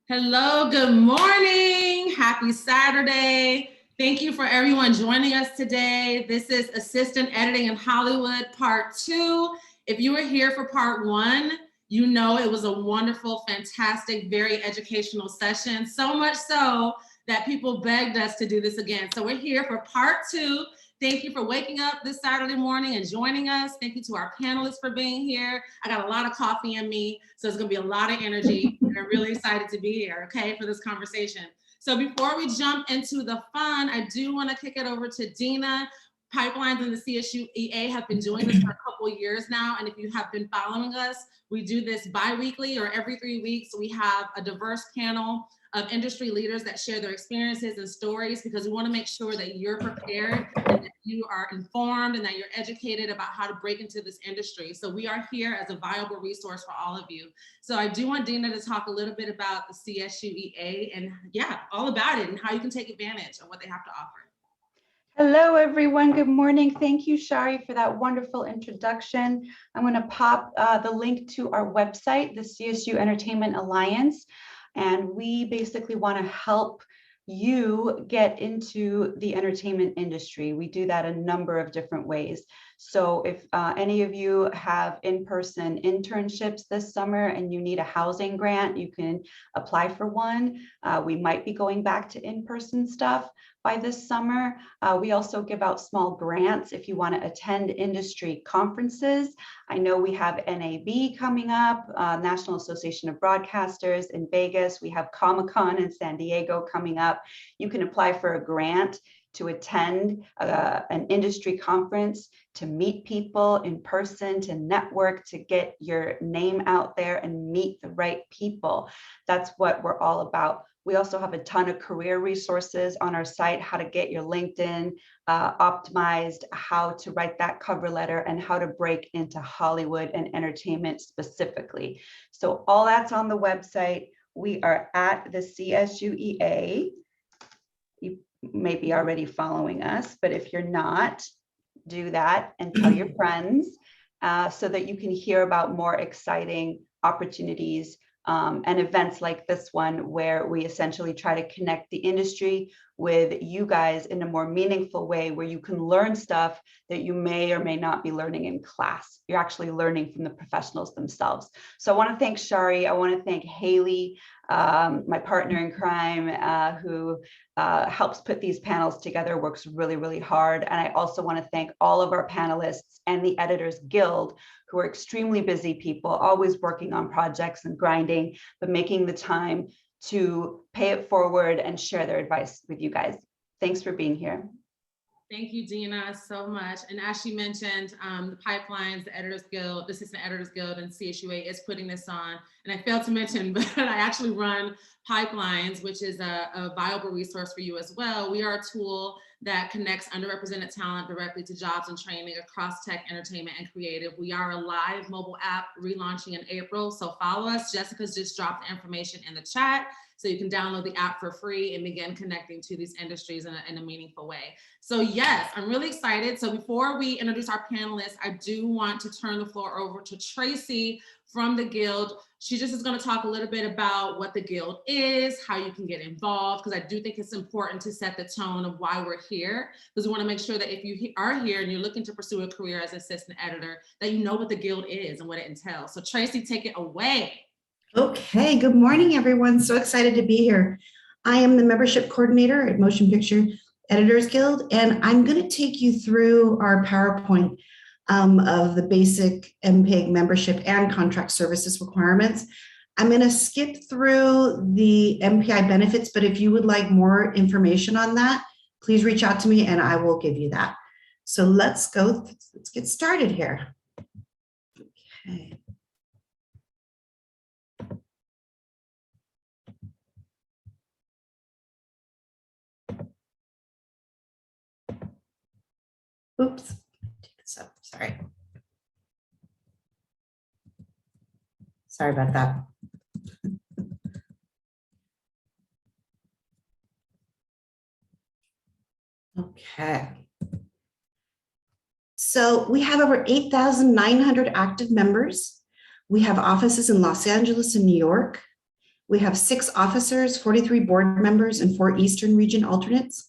Hello, good morning. Happy Saturday. Thank you for everyone joining us today. This is Assistant Editing in Hollywood, Part 2. If you were here for Part 1, you know it was a wonderful, fantastic, very educational session. So much so that people begged us to do this again. So we're here for Part 2. Thank you for waking up this Saturday morning and joining us. Thank you to our panelists for being here. I got a lot of coffee in me, so it's gonna be a lot of energy. I'm really excited to be here, okay, for this conversation. So before we jump into the fun, I do wanna kick it over to Dina. Pipelines in the CSUEA have been doing this for a couple of years now, and if you have been following us, we do this bi-weekly or every 3 weeks. We have a diverse panel of industry leaders that share their experiences and stories, because we want to make sure that you're prepared and that you are informed and that you're educated about how to break into this industry. So we are here as a viable resource for all of you. So I do want Dina to talk a little bit about the CSUEA and all about it and how you can take advantage of what they have to offer. Hello, everyone. Good morning. Thank you, Shari, for that wonderful introduction. I'm going to pop the link to our website, the CSU Entertainment Alliance. And we basically want to help you get into the entertainment industry. We do that a number of different ways. So if any of you have in-person internships this summer and you need a housing grant, you can apply for one. We might be going back to in-person stuff by this summer. We also give out small grants if you want to attend industry conferences. I know we have NAB coming up, National Association of Broadcasters in Vegas. We have Comic-Con in San Diego coming up. You can apply for a grant to attend an industry conference, to meet people in person, to network, to get your name out there and meet the right people. That's what we're all about. We also have a ton of career resources on our site, how to get your LinkedIn optimized, how to write that cover letter, and how to break into Hollywood and entertainment specifically. So all that's on the website. We are at the CSUEA. may be already following us, but if you're not, do that and tell your friends so that you can hear about more exciting opportunities and events like this one, where we essentially try to connect the industry with you guys in a more meaningful way, where you can learn stuff that you may or may not be learning in class. You're actually learning from the professionals themselves. So I want to thank Shari. I want to thank Haley, my partner in crime, who helps put these panels together, works really, really hard. And I also want to thank all of our panelists and the Editors Guild, who are extremely busy people, always working on projects and grinding, but making the time to pay it forward and share their advice with you guys. Thanks for being here. Thank you, Dina, so much. And as she mentioned, the pipelines, the Editors Guild, the Assistant Editors Guild, and CSUA is putting this on. And I failed to mention, but I actually run Pipelines, which is a viable resource for you as well. We are a tool that connects underrepresented talent directly to jobs and training across tech, entertainment, and creative. We are a live mobile app relaunching in April, so follow us. Jessica's just dropped the information in the chat, so you can download the app for free and begin connecting to these industries in a meaningful way. So yes, I'm really excited. So before we introduce our panelists, I do want to turn the floor over to Tracy from the Guild. She just is going to talk a little bit about what the Guild is, how you can get involved, because I do think it's important to set the tone of why we're here, because we want to make sure that if you are here and you're looking to pursue a career as assistant editor, that you know what the Guild is and what it entails. So Tracy, take it away. Okay, good morning, everyone. So excited to be here. I am the membership coordinator at Motion Picture Editors Guild, and I'm going to take you through our PowerPoint of the basic MPIG membership and contract services requirements. I'm going to skip through the MPI benefits, but if you would like more information on that, please reach out to me and I will give you that. So let's get started here. Okay. Oops, take this up, sorry. Sorry about that. Okay. So we have over 8,900 active members. We have offices in Los Angeles and New York. We have 6 officers, 43 board members, and 4 Eastern region alternates.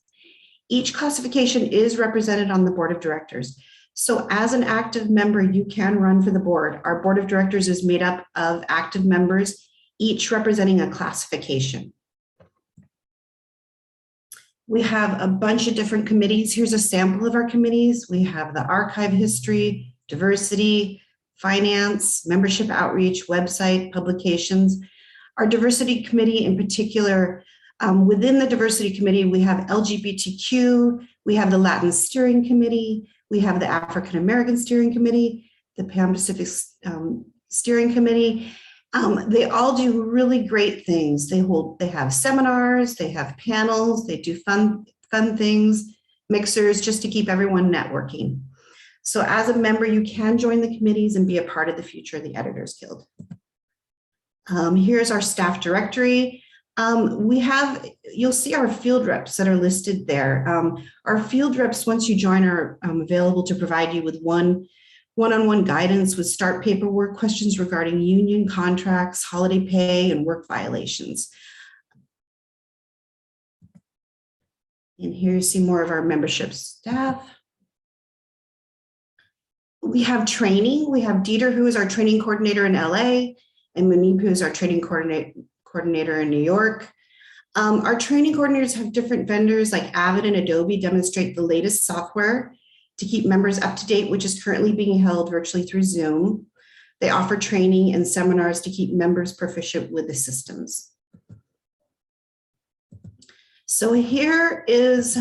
Each classification is represented on the board of directors. So as an active member, you can run for the board. Our board of directors is made up of active members, each representing a classification. We have a bunch of different committees. Here's a sample of our committees. We have the archive history, diversity, finance, membership outreach, website, publications. Our diversity committee in particular, within the diversity committee, we have LGBTQ, we have the Latin steering committee, we have the African American steering committee, the Pan Pacific steering committee. They all do really great things. They have seminars, they have panels, they do fun things, mixers, just to keep everyone networking. So as a member, you can join the committees and be a part of the future of the Editors Guild. Here's our staff directory. You'll see our field reps that are listed there. Our field reps, once you join, are available to provide you with one-on-one guidance with start paperwork, questions regarding union contracts, holiday pay, and work violations. And here you see more of our membership staff. We have training. We have Dieter, who is our training coordinator in LA, and Munib, who is our training coordinator in New York. Our training coordinators have different vendors like Avid and Adobe demonstrate the latest software to keep members up to date, which is currently being held virtually through Zoom. They offer training and seminars to keep members proficient with the systems. So here is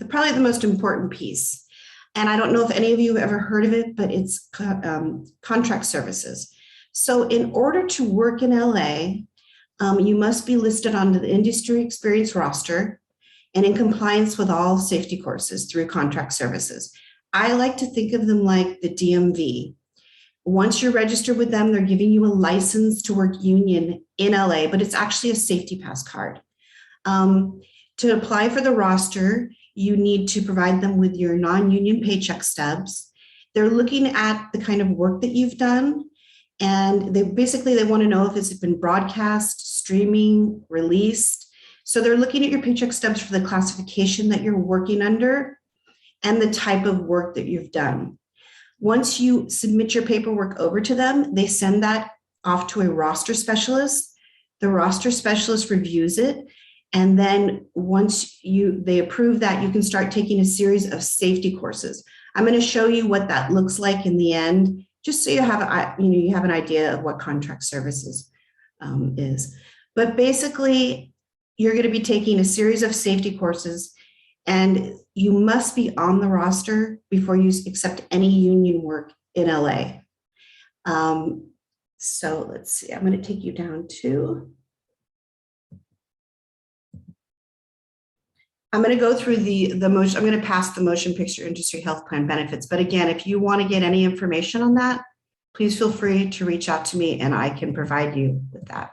probably the most important piece. And I don't know if any of you have ever heard of it, but it's contract services. So in order to work in LA, you must be listed on the industry experience roster and in compliance with all safety courses through contract services. I like to think of them like the DMV. Once you're registered with them, they're giving you a license to work union in LA, but it's actually a safety pass card. To apply for the roster, you need to provide them with your non-union paycheck stubs. They're looking at the kind of work that you've done, and they want to know if it's been broadcast, streaming, released. So they're looking at your paycheck stubs for the classification that you're working under and the type of work that you've done. Once you submit your paperwork over to them, they send that off to a roster specialist. The roster specialist reviews it. And then once they approve that, you can start taking a series of safety courses. I'm going to show you what that looks like in the end, just so you have an idea of what contract services is. But basically, you're going to be taking a series of safety courses, and you must be on the roster before you accept any union work in LA. So let's see, I'm going to take you down to, I'm going to go through the motion. I'm going to pass the motion picture industry health plan benefits. But again, if you want to get any information on that, please feel free to reach out to me and I can provide you with that.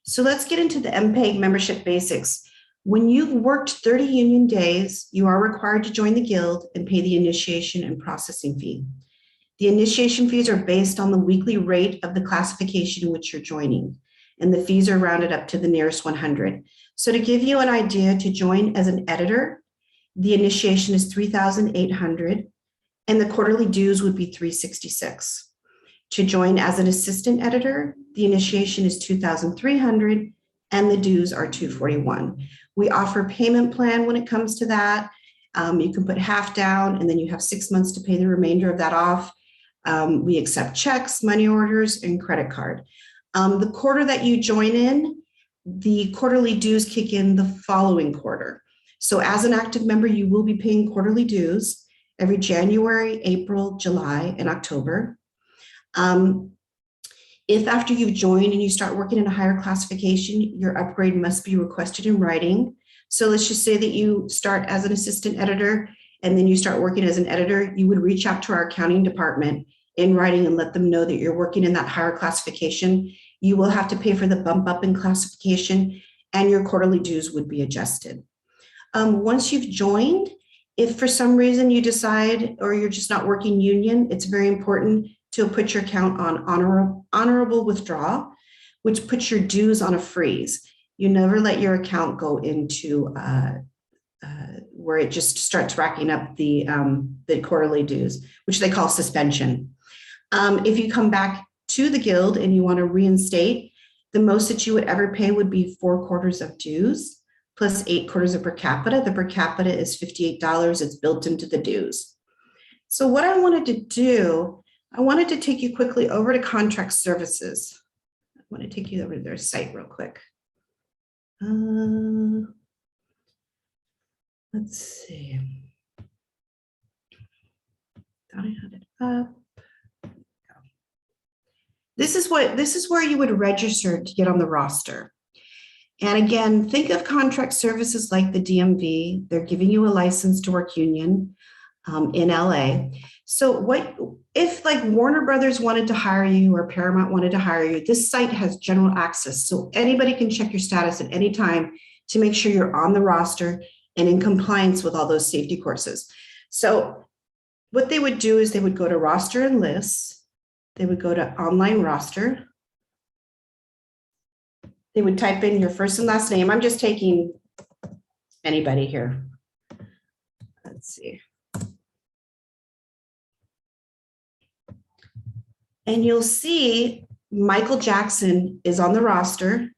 So let's get into the MPEG membership basics. When you've worked 30 union days, you are required to join the guild and pay the initiation and processing fee. The initiation fees are based on the weekly rate of the classification in which you're joining, and the fees are rounded up to the nearest 100. So to give you an idea, to join as an editor, the initiation is $3,800, and the quarterly dues would be $366. To join as an assistant editor, the initiation is $2,300, and the dues are $241. We offer payment plan when it comes to that. You can put half down, and then you have 6 months to pay the remainder of that off. We accept checks, money orders, and credit card. The quarter that you join in, the quarterly dues kick in the following quarter. So as an active member, you will be paying quarterly dues every January, April, July, and October. If after you've joined and you start working in a higher classification, your upgrade must be requested in writing. So let's just say that you start as an assistant editor and then you start working as an editor, you would reach out to our accounting department in writing and let them know that you're working in that higher classification. You will have to pay for the bump up in classification, and your quarterly dues would be adjusted. Once you've joined, if for some reason you decide or you're just not working union, it's very important to put your account on honorable withdrawal, which puts your dues on a freeze. You never let your account go into where it just starts racking up the quarterly dues, which they call suspension. If you come back to the guild and you want to reinstate, the most that you would ever pay would be 4 quarters of dues plus 8 quarters of per capita. The per capita is $58. It's built into the dues. So what I wanted to do, I wanted to take you quickly over to contract services. I want to take you over to their site real quick. Let's see. Thought I had it up. This is where you would register to get on the roster. And again, think of contract services like the DMV. They're giving you a license to work union in LA. So what if like Warner Brothers wanted to hire you or Paramount wanted to hire you? This site has general access, so anybody can check your status at any time to make sure you're on the roster and in compliance with all those safety courses. So what they would do is they would go to roster and lists. They would go to online roster. They would type in your first and last name. I'm just taking anybody here. Let's see. And you'll see Michael Jackson is on the roster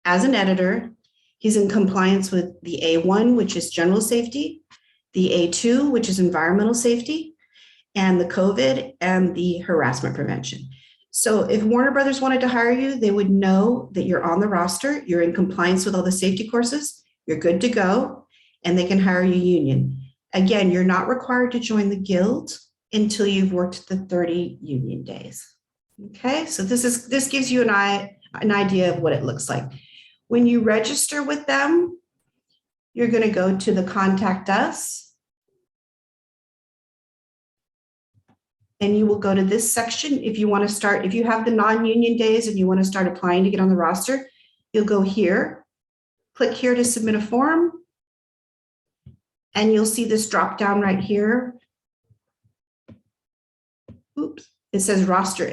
as an editor. He's in compliance with the A1, which is general safety, the A2, which is environmental safety, and the COVID and the harassment prevention. So if Warner Brothers wanted to hire you, they would know that you're on the roster, you're in compliance with all the safety courses, you're good to go, and they can hire you union. Again, you're not required to join the guild until you've worked the 30 union days. Okay, so this gives you an idea of what it looks like. When you register with them, you're going to go to the contact us. and you will go to this section. If you want to start, if you have the non-union days and you want to start applying to get on the roster, you'll go here, click here to submit a form, and you'll see this drop down right here. Oops, it says roster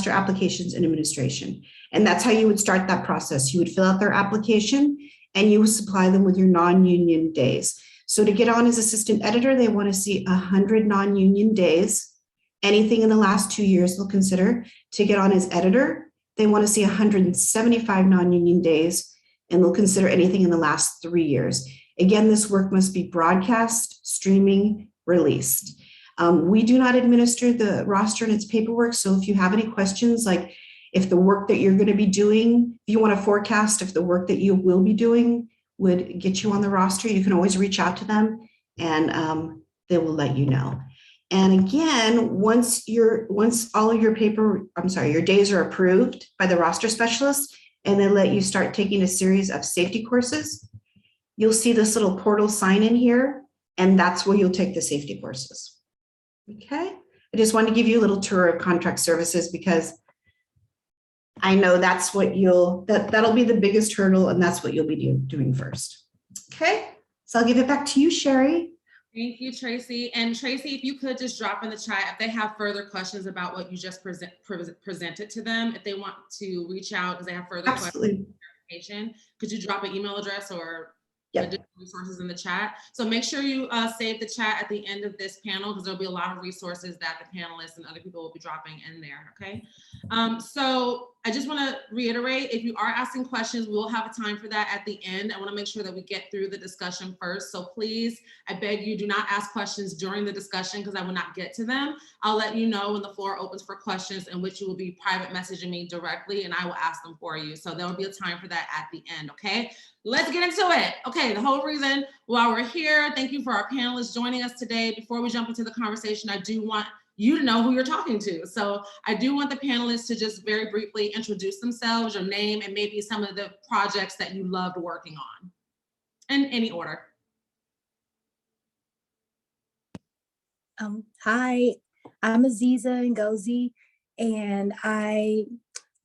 applications and administration. And that's how you would start that process. You would fill out their application and you would supply them with your non-union days. So to get on as assistant editor, they want to see 100 non-union days. Anything in the last 2 years they'll consider. To get on as editor, they want to see 175 non-union days, and they'll consider anything in the last 3 years. Again, this work must be broadcast, streaming, released. We do not administer the roster and its paperwork. So if you have any questions, like if the work that you're going to be doing, if you want to forecast if the work that you will be doing would get you on the roster, you can always reach out to them and they will let you know. And again, once all of your your days are approved by the roster specialist and they let you start taking a series of safety courses, you'll see this little portal sign in here, and that's where you'll take the safety courses. Okay, I just wanted to give you a little tour of contract services because I know that's what that'll be the biggest hurdle, and that's what you'll be doing first. Okay, so I'll give it back to you, Shari. Thank you, Tracy. And Tracy, if you could just drop in the chat if they have further questions about what you just presented to them, if they want to reach out because they have further questions, could you drop an email address or additional resources in the chat? So make sure you save the chat at the end of this panel because there'll be a lot of resources that the panelists and other people will be dropping in there, okay? So I just want to reiterate, if you are asking questions, we'll have a time for that at the end. I want to make sure that we get through the discussion first. So please, I beg you, do not ask questions during the discussion because I will not get to them. I'll let you know when the floor opens for questions in which you will be private messaging me directly and I will ask them for you. So there will be a time for that at the end, okay? Let's get into it. Okay, the whole reason why we're here, thank you for our panelists joining us today. Before we jump into the conversation, I do want you to know who you're talking to. So I do want the panelists to just very briefly introduce themselves, your name, and maybe some of the projects that you loved working on, in any order. Hi, I'm Aziza Ngozi, and I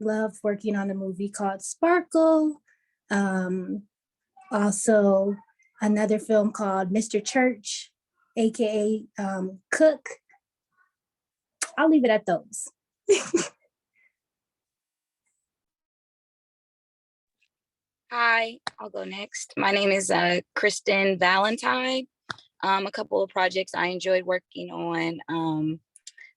love working on a movie called Sparkle. Also, another film called Mr. Church, aka Cook. I'll leave it at those. Hi, I'll go next. My name is Kristin Valentine. A couple of projects I enjoyed working on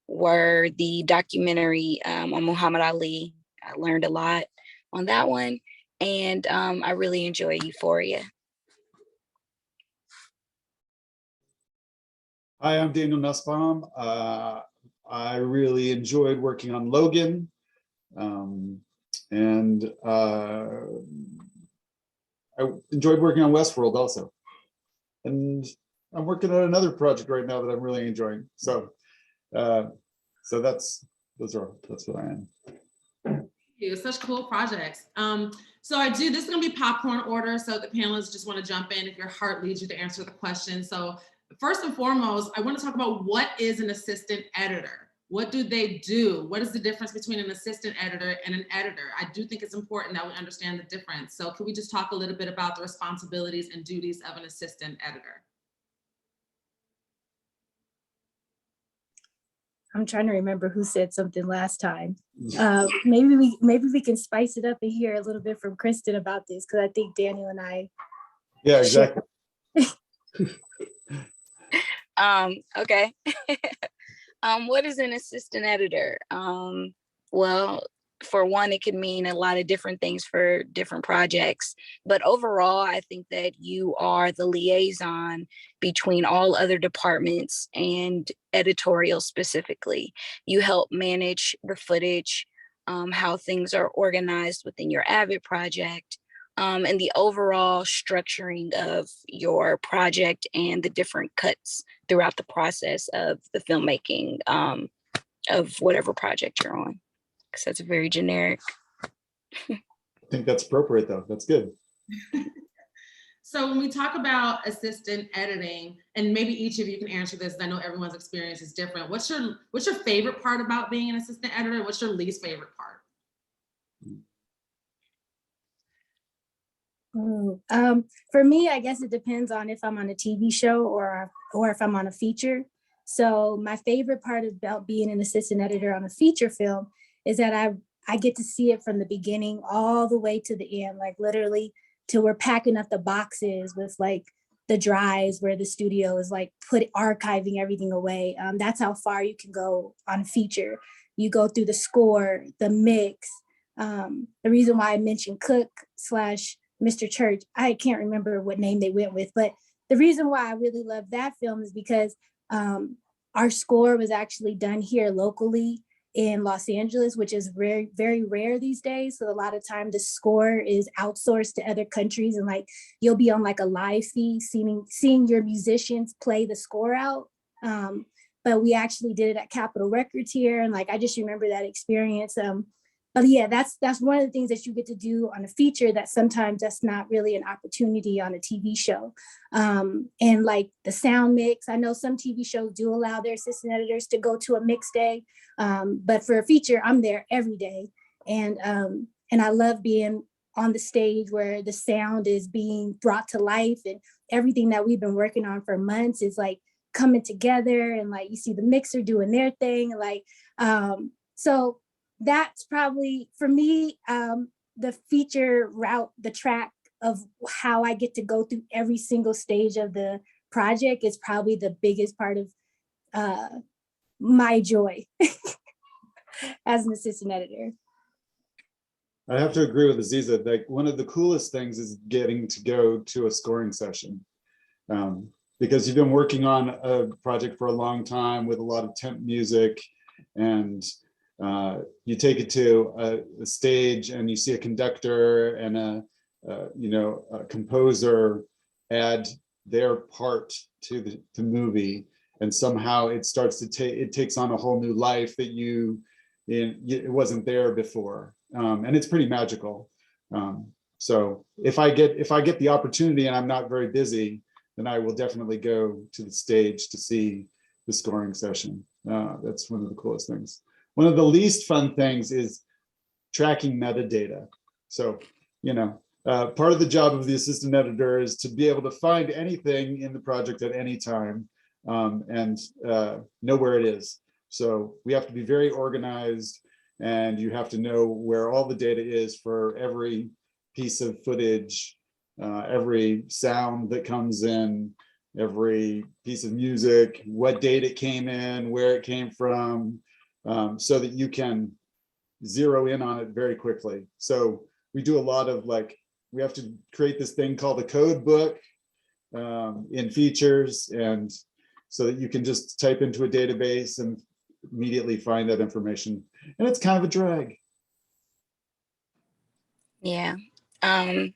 were the documentary on Muhammad Ali. I learned a lot on that one. And I really enjoy Euphoria. Hi, I'm Daniel Nussbaum. I really enjoyed working on Logan. And I enjoyed working on Westworld also. And I'm working on another project right now that I'm really enjoying. So that's what I am. Thank you. Such cool projects. So this is gonna be popcorn order. So the panelists just wanna jump in if your heart leads you to answer the question. So first and foremost, I wanna talk about what is an assistant editor? What do they do? What is the difference between an assistant editor and an editor? I do think it's important that we understand the difference. So can we just talk a little bit about the responsibilities and duties of an assistant editor? I'm trying to remember who said something last time. Maybe we can spice it up and hear a little bit from Kristin about this because I think Daniel and I. Yeah, exactly. Okay. What is an assistant editor? Well, for one, it could mean a lot of different things for different projects. But overall, I think that you are the liaison between all other departments and editorial specifically. You help manage the footage, how things are organized within your Avid project, and the overall structuring of your project and the different cuts throughout the process of the filmmaking of whatever project you're on. Because that's very generic. I think that's appropriate though. That's good. So when we talk about assistant editing, and maybe each of you can answer this, I know everyone's experience is different. What's your favorite part about being an assistant editor? What's your least favorite part? For me, I guess it depends on if I'm on a TV show or if I'm on a feature. So my favorite part about being an assistant editor on a feature film is that I get to see it from the beginning all the way to the end, like literally till we're packing up the boxes with like the drives where the studio is like archiving everything away. That's how far you can go on a feature. You go through the score, the mix. The reason why I mentioned Cook / Mr. Church, I can't remember what name they went with, but the reason why I really love that film is because our score was actually done here locally in Los Angeles, which is very, very rare these days. So a lot of time the score is outsourced to other countries, and like you'll be on like a live feed seeing your musicians play the score out. But we actually did it at Capitol Records here, and like I just remember that experience. But yeah, that's one of the things that you get to do on a feature that sometimes that's not really an opportunity on a TV show. And like the sound mix, I know some TV shows do allow their assistant editors to go to a mix day, but for a feature, I'm there every day. And I love being on the stage where the sound is being brought to life, and everything that we've been working on for months is like coming together, and like you see the mixer doing their thing. Like, so that's probably for me, the feature route, the track of how I get to go through every single stage of the project is probably the biggest part of my joy as an assistant editor. I have to agree with Aziza. Like one of the coolest things is getting to go to a scoring session, because you've been working on a project for a long time with a lot of temp music, and you take it to a stage and you see a conductor and a composer add their part to the movie, and somehow it starts to it takes on a whole new life that it wasn't there before, and it's pretty magical. So if I get the opportunity and I'm not very busy, then I will definitely go to the stage to see the scoring session. That's one of the coolest things. One of the least fun things is tracking metadata. So, part of the job of the assistant editor is to be able to find anything in the project at any time, and know where it is. So we have to be very organized, and you have to know where all the data is for every piece of footage, every sound that comes in, every piece of music, what date it came in, where it came from, so that you can zero in on it very quickly. So we do a lot of we have to create this thing called a code book in features, and so that you can just type into a database and immediately find that information. And it's kind of a drag. Yeah. I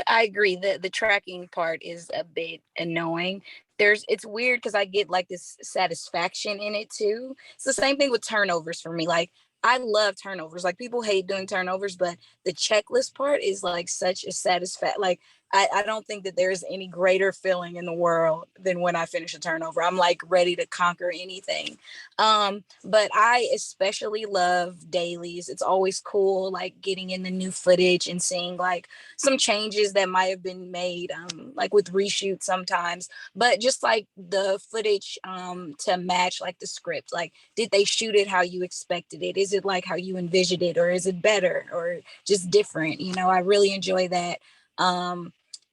agree that the tracking part is a bit annoying. It's weird because I get like this satisfaction in it too. It's the same thing with turnovers for me. Like I love turnovers. Like people hate doing turnovers, but the checklist part is like such a satisfaction. Like I don't think that there's any greater feeling in the world than when I finish a turnover. I'm like ready to conquer anything. But I especially love dailies. It's always cool, like getting in the new footage and seeing like some changes that might have been made, like with reshoots sometimes, but just like the footage to match like the script. Like, did they shoot it how you expected it? Is it like how you envisioned it, or is it better or just different? I really enjoy that.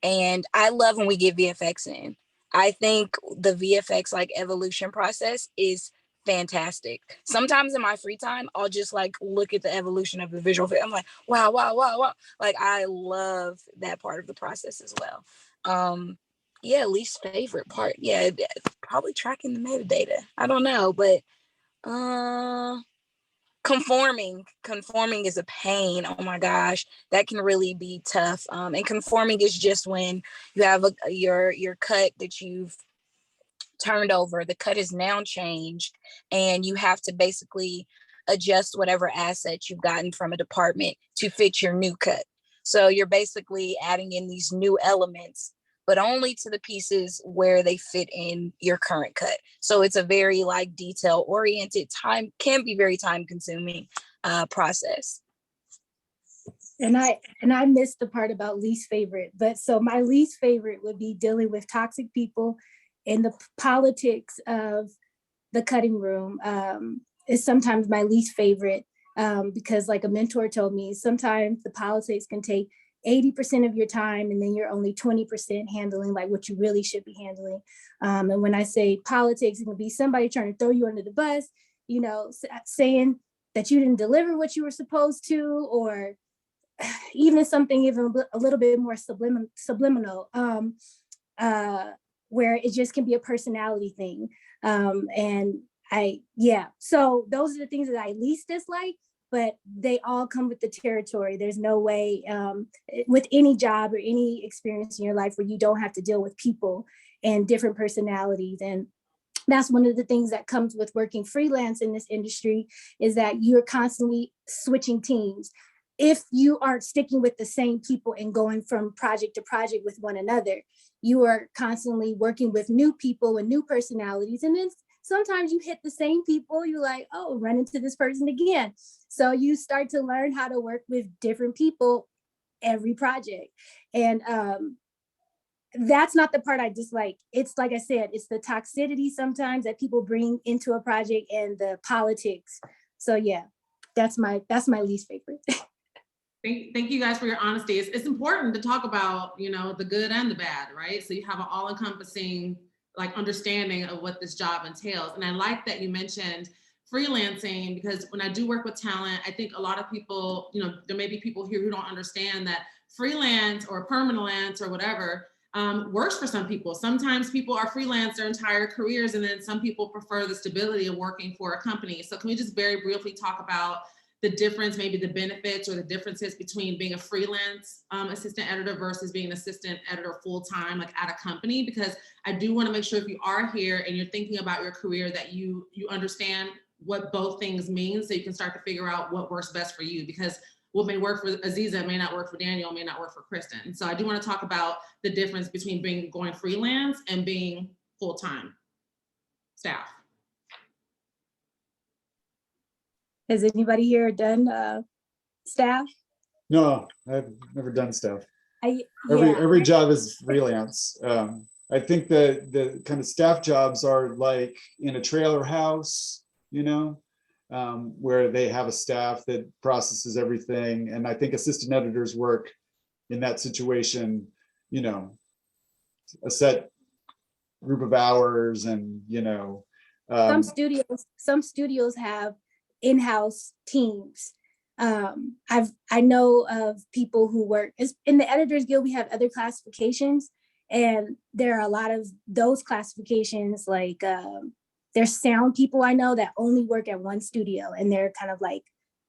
And I love when we get VFX in. I think the VFX like evolution process is fantastic. Sometimes in my free time, I'll just like look at the evolution of the visual. I'm like, wow, wow, wow, wow. Like I love that part of the process as well. Yeah, least favorite part. Yeah, probably tracking the metadata. I don't know, but conforming is a pain. Oh my gosh, that can really be tough. And conforming is just when you have your cut that you've turned over, the cut is now changed, and you have to basically adjust whatever assets you've gotten from a department to fit your new cut. So you're basically adding in these new elements, but only to the pieces where they fit in your current cut. So it's a very like detail oriented, can be very time consuming process. And I missed the part about least favorite, but so my least favorite would be dealing with toxic people and the politics of the cutting room is sometimes my least favorite because like a mentor told me, sometimes the politics can take 80% of your time and then you're only 20% handling like what you really should be handling. And when I say politics, it can be somebody trying to throw you under the bus, you know, saying that you didn't deliver what you were supposed to, or even something even a little bit more subliminal, where it just can be a personality thing. So those are the things that I least dislike, but they all come with the territory. There's no way with any job or any experience in your life where you don't have to deal with people and different personalities. And that's one of the things that comes with working freelance in this industry, is that you're constantly switching teams. If you aren't sticking with the same people and going from project to project with one another, you are constantly working with new people and new personalities. And then sometimes you hit the same people, you're like, oh, run into this person again. So you start to learn how to work with different people every project. And that's not the part I dislike. It's like I said, it's the toxicity sometimes that people bring into a project and the politics. So yeah, that's my least favorite. Thank you guys for your honesty. It's important to talk about, you know, the good and the bad, right? So you have an all-encompassing like understanding of what this job entails. And I like that you mentioned freelancing, because when I do work with talent, I think a lot of people, you know, there may be people here who don't understand that freelance or permanent or whatever works for some people. Sometimes people are freelance their entire careers, and then some people prefer the stability of working for a company. So can we just very briefly talk about the difference, maybe the benefits or the differences between being a freelance assistant editor versus being an assistant editor full-time, like at a company? Because I do want to make sure if you are here and you're thinking about your career that you understand what both things mean, so you can start to figure out what works best for you. Because what may work for Aziza may not work for Daniel, may not work for Kristin. So I do want to talk about the difference between going freelance and being full-time staff. Has anybody here done staff? No, I've never done staff. Yeah. Every job is freelance. I think that the kind of staff jobs are like in a trailer house, you know, where they have a staff that processes everything. And I think assistant editors work in that situation, you know, a set group of hours, and, you know. Some studios have in-house teams. I know of people who work in the Editors Guild. We have other classifications, and there are a lot of those classifications. Like there's sound people I know that only work at one studio, and they're kind of like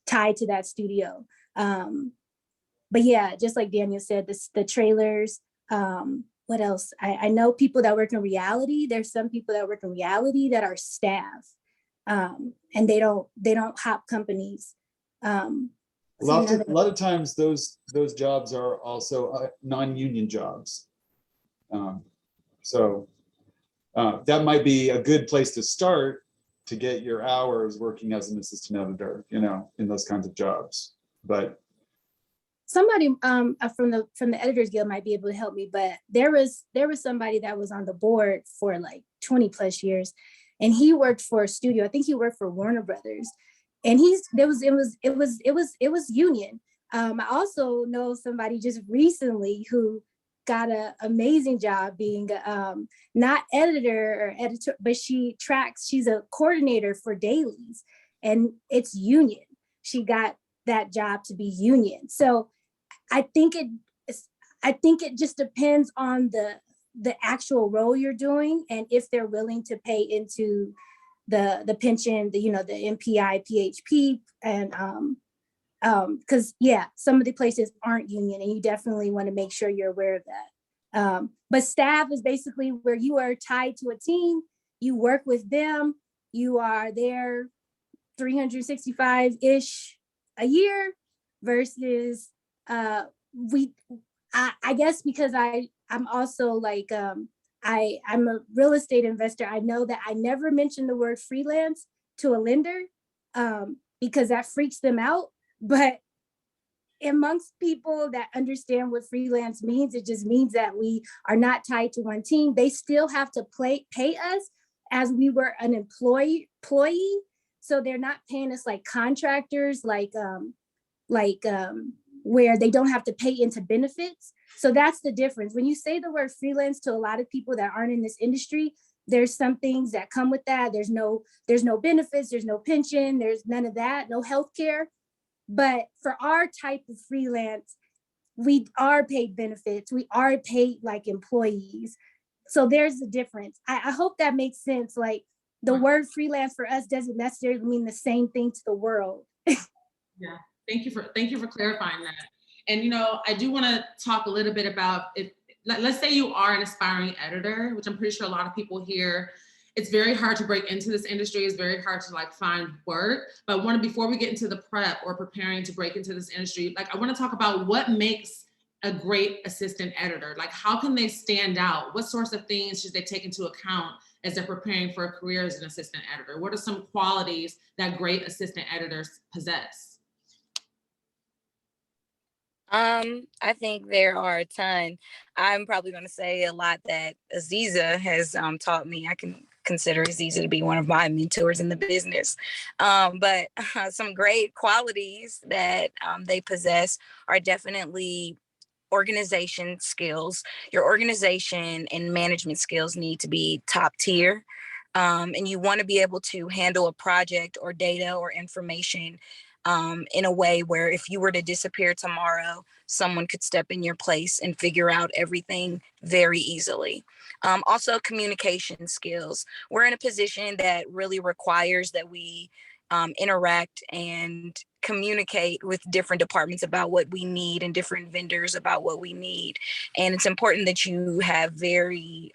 tied to that studio. But yeah, just like Daniel said, the trailers. What else? I know people that work in reality. There's some people that work in reality that are staff. And they don't hop companies. A lot of times those jobs are also non-union jobs. So that might be a good place to start to get your hours working as an assistant editor, you know, in those kinds of jobs. But somebody from the Editors Guild might be able to help me, but there was somebody that was on the board for like 20 plus years. And he worked for a studio. I think he worked for Warner Brothers, and it was union. I also know somebody just recently who got an amazing job being not editor, but she's a coordinator for dailies, and it's union. She got that job to be union. So I think it just depends on the actual role you're doing, and if they're willing to pay into the pension, the MPI, PHP, and because some of the places aren't union, and you definitely want to make sure you're aware of that. But staff is basically where you are tied to a team, you work with them, you are there 365-ish a year, versus I guess because I'm also like, I'm a real estate investor. I know that I never mention the word freelance to a lender because that freaks them out. But amongst people that understand what freelance means, it just means that we are not tied to one team. They still have to pay us as we were an employee. So they're not paying us like contractors, like where they don't have to pay into benefits. So that's the difference. When you say the word freelance to a lot of people that aren't in this industry, there's some things that come with that. There's no benefits, there's no pension, there's none of that, no healthcare. But for our type of freelance, we are paid benefits. We are paid like employees. So there's a difference. I hope that makes sense. Like the word freelance for us doesn't necessarily mean the same thing to the world. Yeah, thank you for clarifying that. And, you know, I do want to talk a little bit about if, let's say you are an aspiring editor, which I'm pretty sure a lot of people here, it's very hard to break into this industry. It's very hard to like find work. But before we get into the prep or preparing to break into this industry, like I want to talk about what makes a great assistant editor. Like how can they stand out? What sorts of things should they take into account as they're preparing for a career as an assistant editor? What are some qualities that great assistant editors possess? I think there are a ton. I'm probably going to say a lot that Aziza has taught me. I can consider Aziza to be one of my mentors in the business. But some great qualities that they possess are definitely organization skills. Your organization and management skills need to be top tier. And you want to be able to handle a project or data or information in a way where if you were to disappear tomorrow, someone could step in your place and figure out everything very easily. Also, communication skills. We're in a position that really requires that we interact and communicate with different departments about what we need and different vendors about what we need. And it's important that you have very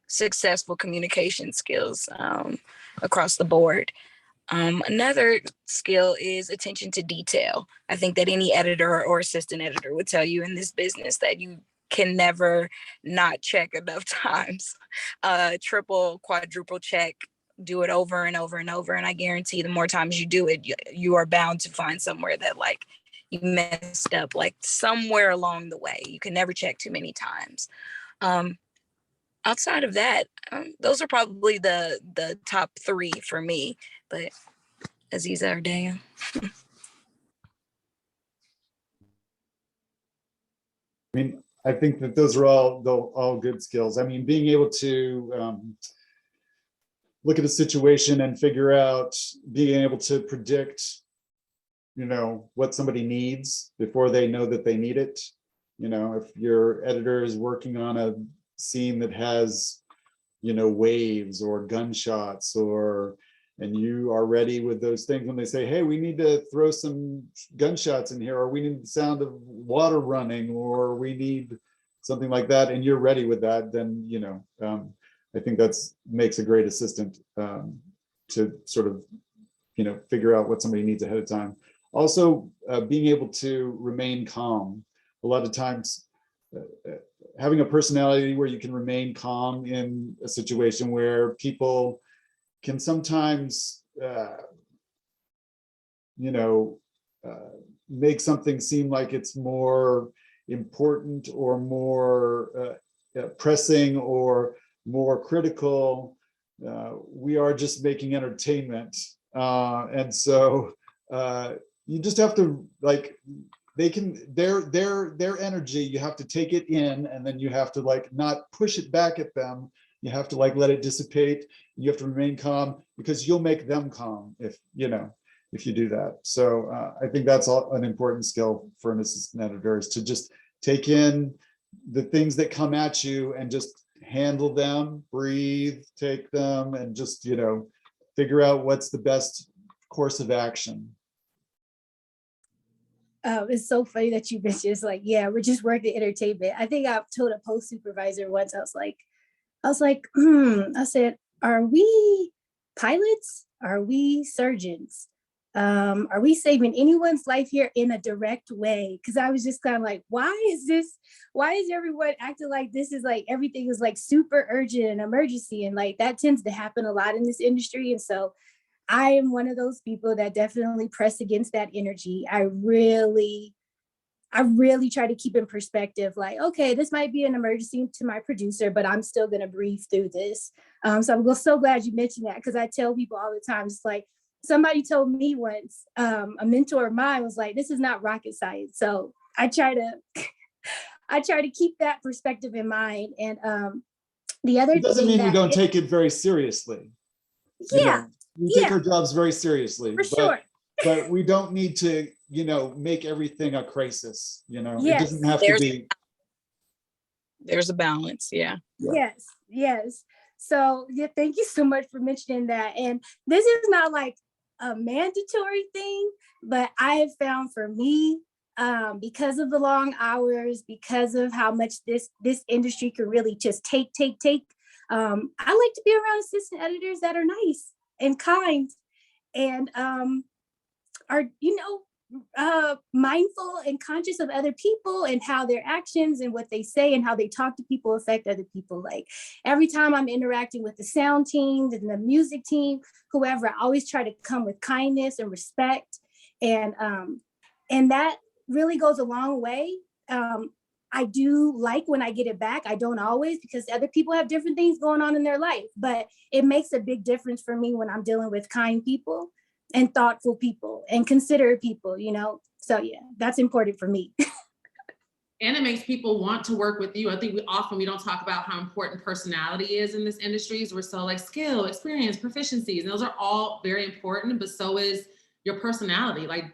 successful communication skills across the board. Another skill is attention to detail. I think that any editor or assistant editor would tell you in this business that you can never not check enough times. Triple, quadruple check, do it over and over and over. And I guarantee the more times you do it, you are bound to find somewhere that like you messed up, like somewhere along the way. You can never check too many times. Outside of that, those are probably the top three for me. But Aziza or Dan? I mean, I think that those are all good skills. I mean, being able to look at a situation and figure out, being able to predict, you know, what somebody needs before they know that they need it. You know, if your editor is working on a scene that has, you know, waves or gunshots and you are ready with those things when they say, hey, we need to throw some gunshots in here, or we need the sound of water running, or we need something like that, and you're ready with that, then, you know, I think that's makes a great assistant to sort of, you know, figure out what somebody needs ahead of time. Also, being able to remain calm. A lot of times, having a personality where you can remain calm in a situation where people can sometimes, you know, make something seem like it's more important or more pressing or more critical. We are just making entertainment. And so you just have to, like, their energy, you have to take it in, and then you have to like not push it back at them. You have to like let it dissipate. You have to remain calm, because you'll make them calm if you do that. So I think that's an important skill for an assistant editor, is to just take in the things that come at you and just handle them, breathe, take them, and just, you know, figure out what's the best course of action. It's so funny that you mentioned, it's like, yeah, we're just working entertainment. I think I've told a post supervisor once, I was like, I said, are we pilots? Are we surgeons? are we saving anyone's life here in a direct way? Because I was just kind of like, why is everyone acting like this is like everything is like super urgent and emergency? And like that tends to happen a lot in this industry. And so I am one of those people that definitely press against that energy. I really try to keep in perspective, like, okay, this might be an emergency to my producer, but I'm still going to breathe through this. So I'm so glad you mentioned that, because I tell people all the time, it's like, somebody told me once, a mentor of mine was like, this is not rocket science. So I try to keep that perspective in mind. And the other It doesn't thing mean we don't take it very seriously. Yeah. We take our jobs very seriously. For sure. But we don't need to, make everything a crisis, It Yes. doesn't have to be. There's a balance, yeah. Yes. So yeah, thank you so much for mentioning that. And this is not like a mandatory thing, but I have found for me, because of the long hours, because of how much this industry can really just take, I like to be around assistant editors that are nice and kind and are mindful and conscious of other people and how their actions and what they say and how they talk to people affect other people. Like every time I'm interacting with the sound team and the music team, whoever, I always try to come with kindness and respect, and that really goes a long way. I do like when I get it back. I don't always, because other people have different things going on in their life, but it makes a big difference for me when I'm dealing with kind people and thoughtful people and considerate people, So yeah, that's important for me. And it makes people want to work with you. I think we don't talk about how important personality is in this industry. We're so like skill, experience, proficiencies, and those are all very important, but so is your personality. Like,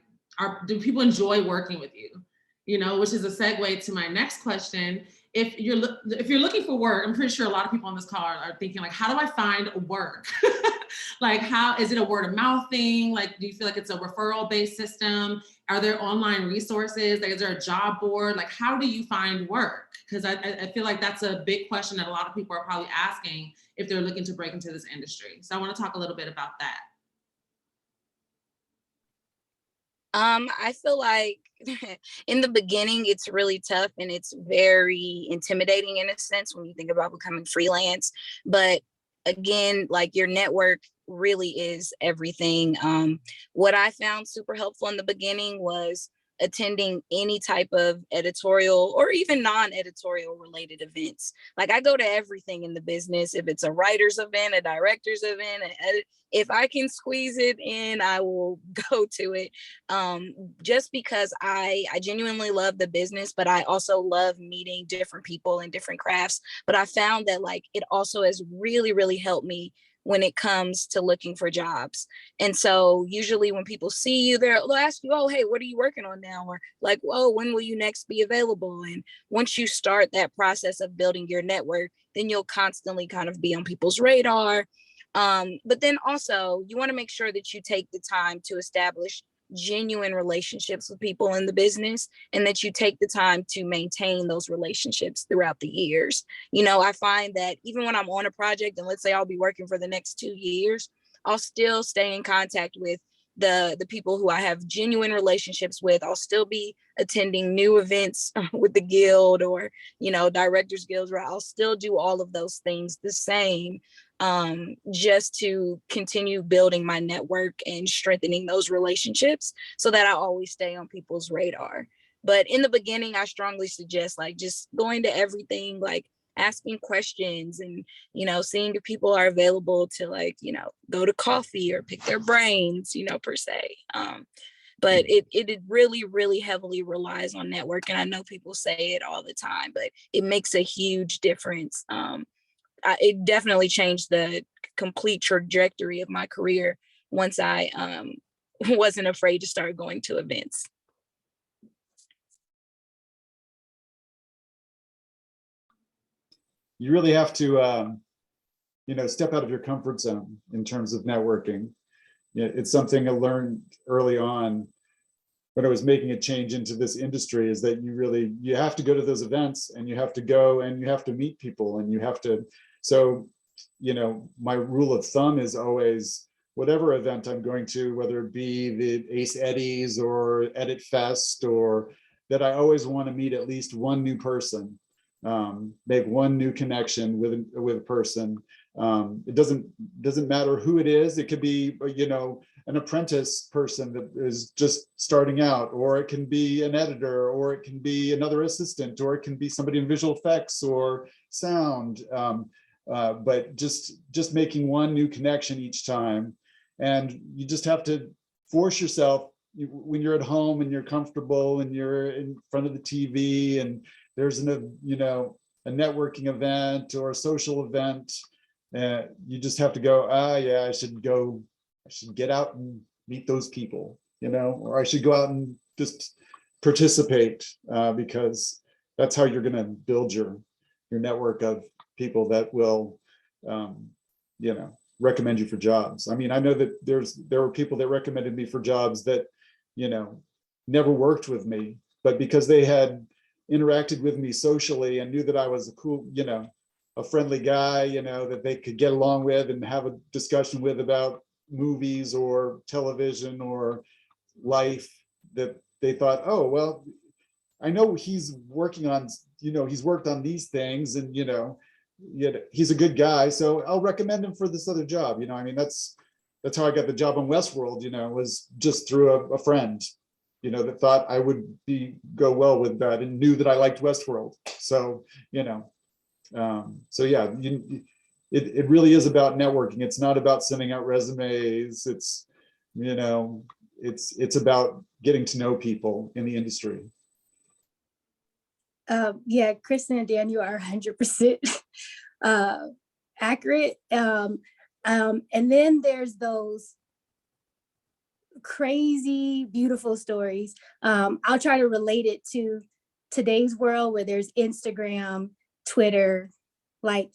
do people enjoy working with you? Which is a segue to my next question. If you're looking for work, I'm pretty sure a lot of people on this call are thinking like, how do I find work? Like, how is it a word of mouth thing? Like, do you feel like it's a referral based system? Are there online resources? Like, is there a job board? Like, how do you find work? Because I feel like that's a big question that a lot of people are probably asking if they're looking to break into this industry. So I want to talk a little bit about that. I feel like in the beginning, it's really tough and it's very intimidating in a sense when you think about becoming freelance. But again, like your network really is everything. What I found super helpful in the beginning was attending any type of editorial or even non-editorial related events. Like I go to everything in the business. If it's a writer's event, a director's event, if I can squeeze it in, I will go to it. Just because I genuinely love the business, but I also love meeting different people and different crafts. But I found that like it also has really, really helped me when it comes to looking for jobs. And so usually when people see you, they'll ask you, oh, hey, what are you working on now? Or like, whoa, when will you next be available? And once you start that process of building your network, then you'll constantly kind of be on people's radar. But then also you want to make sure that you take the time to establish genuine relationships with people in the business, and that you take the time to maintain those relationships throughout the years. I find that even when I'm on a project, and let's say I'll be working for the next 2 years, I'll still stay in contact with the people who I have genuine relationships with. I'll still be attending new events with the guild or, directors guilds, where I'll still do all of those things the same, just to continue building my network and strengthening those relationships so that I always stay on people's radar. But in the beginning, I strongly suggest like just going to everything, like asking questions and, seeing if people are available to like, go to coffee or pick their brains, per se. But it really, really heavily relies on network. And I know people say it all the time, but it makes a huge difference. It definitely changed the complete trajectory of my career once I wasn't afraid to start going to events. You really have to, step out of your comfort zone in terms of networking. It's something I learned early on when I was making a change into this industry, is that you have to go to those events, and you have to go and you have to meet people, and you have to. So, my rule of thumb is always whatever event I'm going to, whether it be the Ace Eddies or Edit Fest, or that I always want to meet at least one new person, make one new connection with a person. It doesn't matter who it is. It could be, you know, an apprentice person that is just starting out, or it can be an editor, or it can be another assistant, or it can be somebody in visual effects or sound. But just making one new connection each time. And you just have to force yourself when you're at home and you're comfortable and you're in front of the TV and there's you know, a networking event or a social event, you just have to go, yeah, I should get out and meet those people, you know, or I should go out and just participate, because that's how you're going to build your network of people that will, you know, recommend you for jobs. I mean, I know that there were people that recommended me for jobs that, you know, never worked with me, but because they had interacted with me socially and knew that I was a cool, you know, a friendly guy, you know, that they could get along with and have a discussion with about movies or television or life, that they thought, oh, well, I know he's working on, you know, he's worked on these things and, you know, he's a good guy, so I'll recommend him for this other job. You know, I mean, that's how I got the job on Westworld, you know, was just through a friend, you know, that thought I would go well with that and knew that I liked Westworld. So, you know, so yeah, it really is about networking. It's not about sending out resumes. It's, you know, it's about getting to know people in the industry. Yeah, Kristin and Daniel are 100% accurate. And then there's those crazy, beautiful stories. I'll try to relate it to today's world where there's Instagram, Twitter, like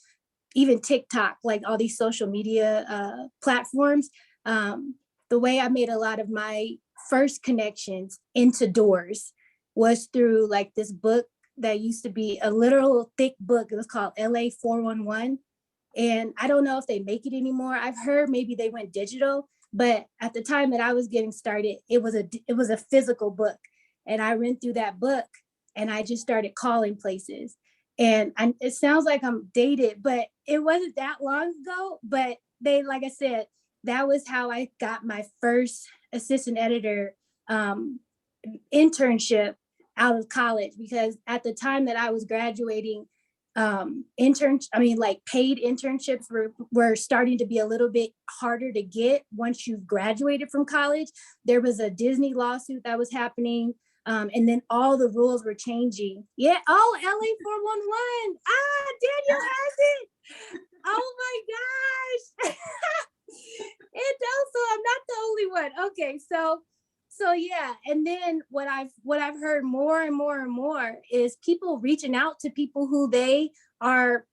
even TikTok, like all these social media platforms. The way I made a lot of my first connections into doors was through like this book that used to be a literal thick book. It was called LA 411. And I don't know if they make it anymore. I've heard maybe they went digital, but at the time that I was getting started, it was a physical book. And I read through that book and I just started calling places. And it sounds like I'm dated, but it wasn't that long ago. But they, like I said, that was how I got my first assistant editor internship out of college, because at the time that I was graduating, paid internships were starting to be a little bit harder to get once you've graduated from college. There was a Disney lawsuit that was happening, and then all the rules were changing. Yeah, oh, LA 411. Daniel has it. Oh my gosh. It does, so I'm not the only one. Okay, so yeah, and then what I've heard more and more and more is people reaching out to people who they are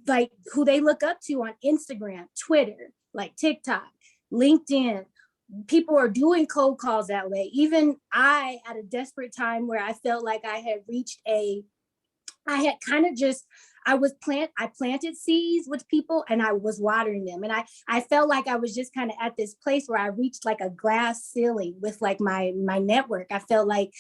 like, who they look up to on Instagram, Twitter, like TikTok, LinkedIn. People are doing cold calls that way. Even I, at a desperate time where I felt like I planted seeds with people and I was watering them. And I felt like I was just kind of at this place where I reached like a glass ceiling with like my network. I felt like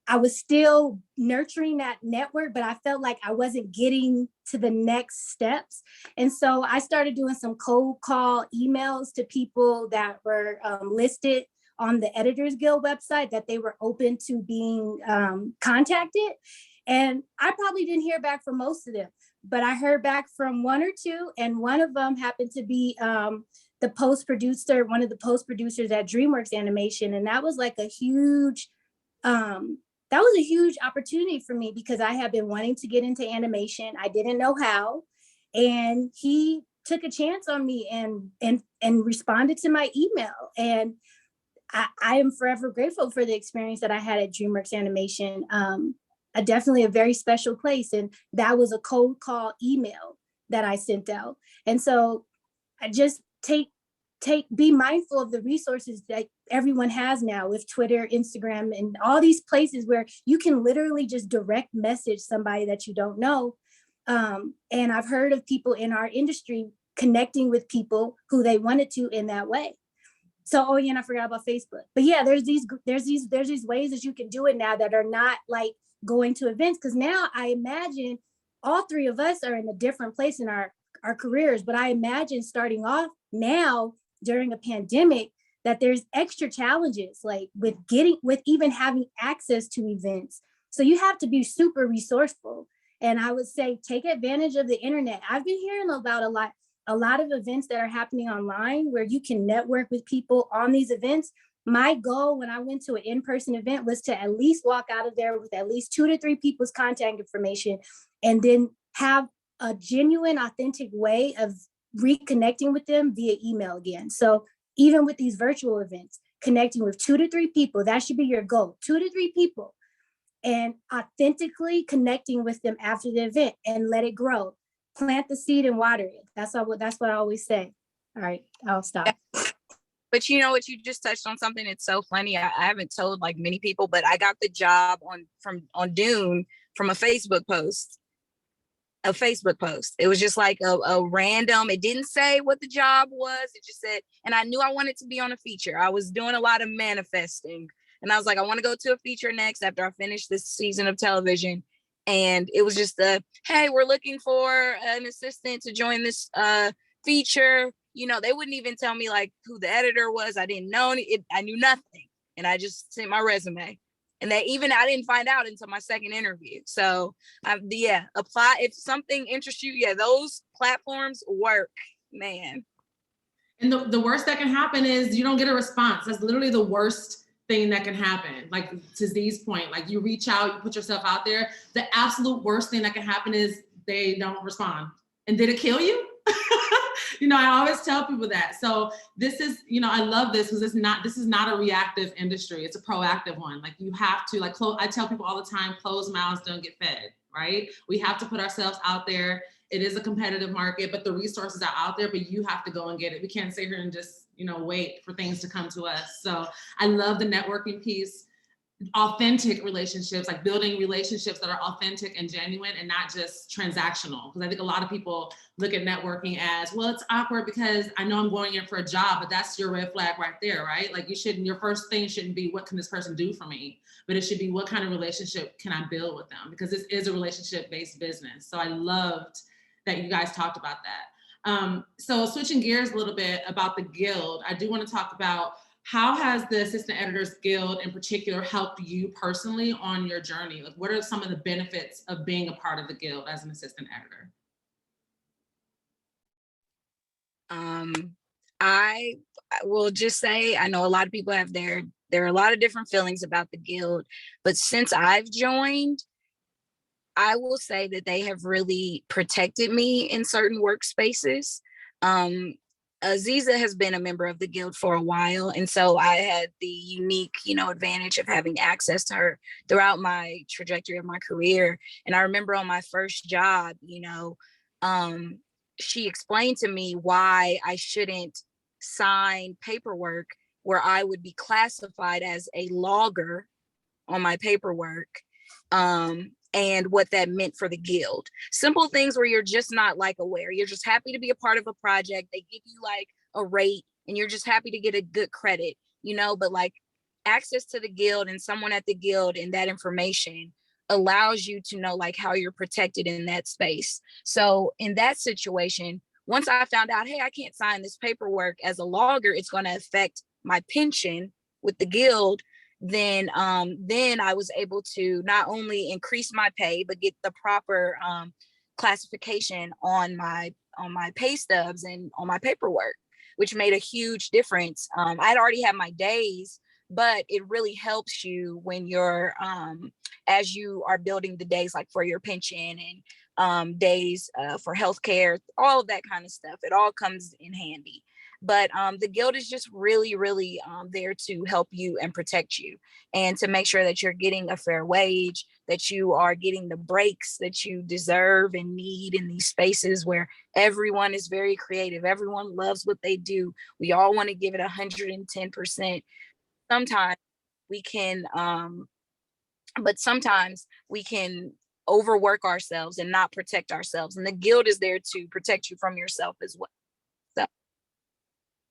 I was still nurturing that network, but I felt like I wasn't getting to the next steps. And so I started doing some cold call emails to people that were listed on the Editors Guild website, that they were open to being contacted. And I probably didn't hear back from most of them, but I heard back from one or two. And one of them happened to be one of the post producers at DreamWorks Animation. And that was like a huge opportunity for me, because I have been wanting to get into animation. I didn't know how. And he took a chance on me and responded to my email. And I am forever grateful for the experience that I had at DreamWorks Animation. Definitely a very special place. And that was a cold call email that I sent out. And so I just be mindful of the resources that everyone has now with Twitter, Instagram, and all these places where you can literally just direct message somebody that you don't know. And I've heard of people in our industry connecting with people who they wanted to in that way. So, oh yeah, and I forgot about Facebook. But yeah, there's these ways that you can do it now that are not like going to events. Because now I imagine all three of us are in a different place in our careers. But I imagine starting off now during a pandemic that there's extra challenges like with even having access to events. So you have to be super resourceful. And I would say take advantage of the internet. I've been hearing about a lot of events that are happening online where you can network with people on these events. My goal when I went to an in-person event was to at least walk out of there with at least 2 to 3 people's contact information, and then have a genuine, authentic way of reconnecting with them via email again. So even with these virtual events, connecting with 2 to 3 people, that should be your goal, 2 to 3 people, and authentically connecting with them after the event and let it grow. Plant the seed and water it. That's what I always say. All right, I'll stop. But you know what, you just touched on something. It's so funny. I haven't told like many people, but I got the job on Dune from a Facebook post. It was just like a random, it didn't say what the job was. It just said, and I knew I wanted to be on a feature. I was doing a lot of manifesting. And I was like, I want to go to a feature next after I finish this season of television. And it was just hey, we're looking for an assistant to join this feature. You know, they wouldn't even tell me like who the editor was. I didn't know it. I knew nothing. And I just sent my resume. And I didn't find out until my second interview. So apply if something interests you. Yeah, those platforms work, man. And the worst that can happen is you don't get a response. That's literally the worst thing that can happen. Like to Z's point, like you reach out, you put yourself out there. The absolute worst thing that can happen is they don't respond. And did it kill you? You know, I always tell people that. So this is, you know, I love this because this is not a reactive industry. It's a proactive one. Like you have to, like, I tell people all the time, closed mouths don't get fed, right? We have to put ourselves out there. It is a competitive market, but the resources are out there, but you have to go and get it. We can't sit here and just, you know, wait for things to come to us. So I love the networking piece. Authentic relationships, like building relationships that are authentic and genuine and not just transactional. Because I think a lot of people look at networking as, well, it's awkward because I know I'm going in for a job, but that's your red flag right there, right? Like your first thing shouldn't be, what can this person do for me? But it should be, what kind of relationship can I build with them? Because this is a relationship-based business. So I loved that you guys talked about that. So switching gears a little bit about the Guild, I do want to talk about how has the Assistant Editors Guild in particular helped you personally on your journey? Like, what are some of the benefits of being a part of the Guild as an assistant editor? I will just say, I know a lot of people have there are a lot of different feelings about the Guild, but since I've joined, I will say that they have really protected me in certain workspaces. Aziza has been a member of the Guild for a while. And so I had the unique, you know, advantage of having access to her throughout my trajectory of my career. And I remember on my first job, you know, she explained to me why I shouldn't sign paperwork where I would be classified as a logger on my paperwork. And what that meant for the Guild. Simple things where you're just not like aware. You're just happy to be a part of a project. They give you like a rate and you're just happy to get a good credit, you know, but like access to the Guild and someone at the Guild and that information allows you to know like how you're protected in that space. So in that situation, once I found out, hey, I can't sign this paperwork as a logger, it's going to affect my pension with the Guild. Then I was able to not only increase my pay, but get the proper classification on my pay stubs and on my paperwork, which made a huge difference. I'd already had my days, but it really helps you when you're, as you are building the days, like for your pension and days for healthcare, all of that kind of stuff. It all comes in handy. But the Guild is just really, really there to help you and protect you and to make sure that you're getting a fair wage, that you are getting the breaks that you deserve and need in these spaces where everyone is very creative. Everyone loves what they do. We all want to give it 110%. Sometimes we can, but sometimes we can overwork ourselves and not protect ourselves. And the Guild is there to protect you from yourself as well.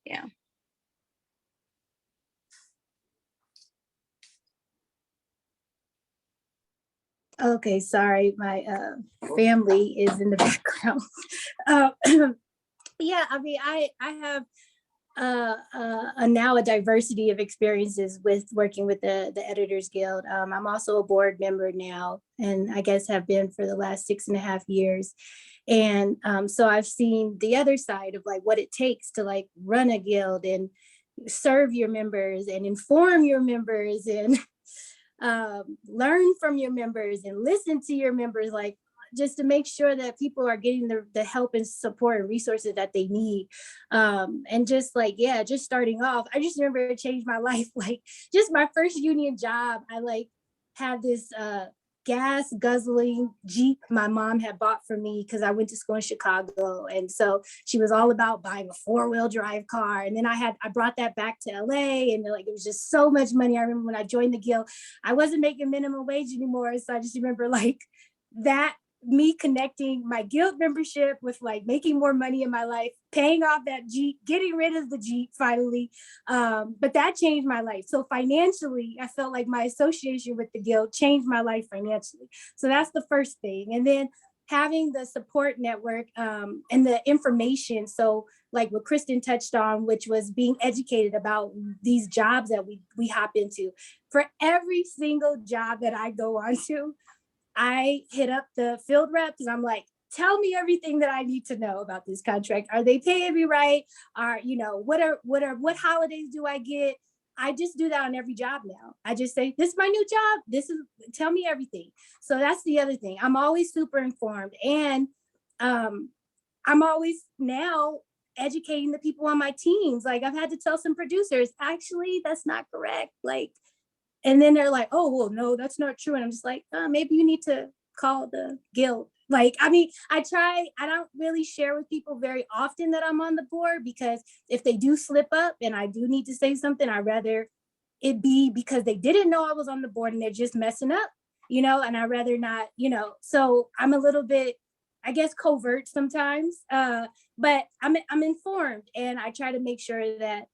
Yeah. Okay, sorry, my family is in the background. Yeah, I mean, I have now a diversity of experiences with working with the Editors Guild. I'm also a board member now, and I guess have been for the last 6.5 years. And so I've seen the other side of like what it takes to like run a guild and serve your members and inform your members and learn from your members and listen to your members, like just to make sure that people are getting the help and support and resources that they need. And just like, yeah, just starting off, I just remember it changed my life. Like just my first union job, I like had this gas guzzling Jeep my mom had bought for me because I went to school in Chicago. And so she was all about buying a 4-wheel drive car. And then I brought that back to LA, and like it was just so much money. I remember when I joined the guild, I wasn't making minimum wage anymore. So I just remember like that, me connecting my guild membership with like making more money in my life, paying off that Jeep, getting rid of the Jeep finally. But that changed my life. So financially, I felt like my association with the guild changed my life financially. So that's the first thing. And then having the support network and the information. So like what Kristin touched on, which was being educated about these jobs that we hop into. For every single job that I go on to, I hit up the field reps and I'm like, tell me everything that I need to know about this contract. Are they paying me right? What holidays do I get? I just do that on every job now. I just say, this is my new job. Tell me everything. So that's the other thing. I'm always super informed. And I'm always now educating the people on my teams. Like I've had to tell some producers, actually, that's not correct. Like, and then they're like, oh, well, no, that's not true. And I'm just like, maybe you need to call the guild. Like, I mean, I don't really share with people very often that I'm on the board, because if they do slip up and I do need to say something, I'd rather it be because they didn't know I was on the board and they're just messing up, and I'd rather not, so I'm a little bit, I guess, covert sometimes, but I'm informed, and I try to make sure that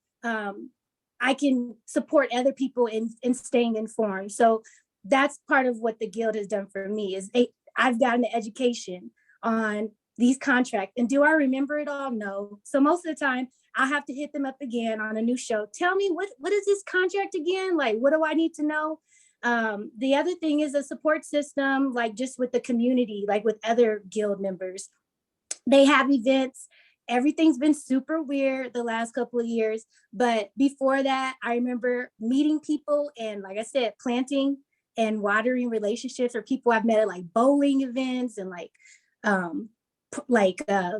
I can support other people in staying informed. So that's part of what the guild has done for me is I've gotten an education on these contracts. And do I remember it all? No. So most of the time I have to hit them up again on a new show. Tell me what is this contract again? Like, what do I need to know? The other thing is a support system, like just with the community, like with other guild members. They have events. Everything's been super weird the last couple of years. But before that, I remember meeting people and, like I said, planting and watering relationships, or people I've met at like bowling events and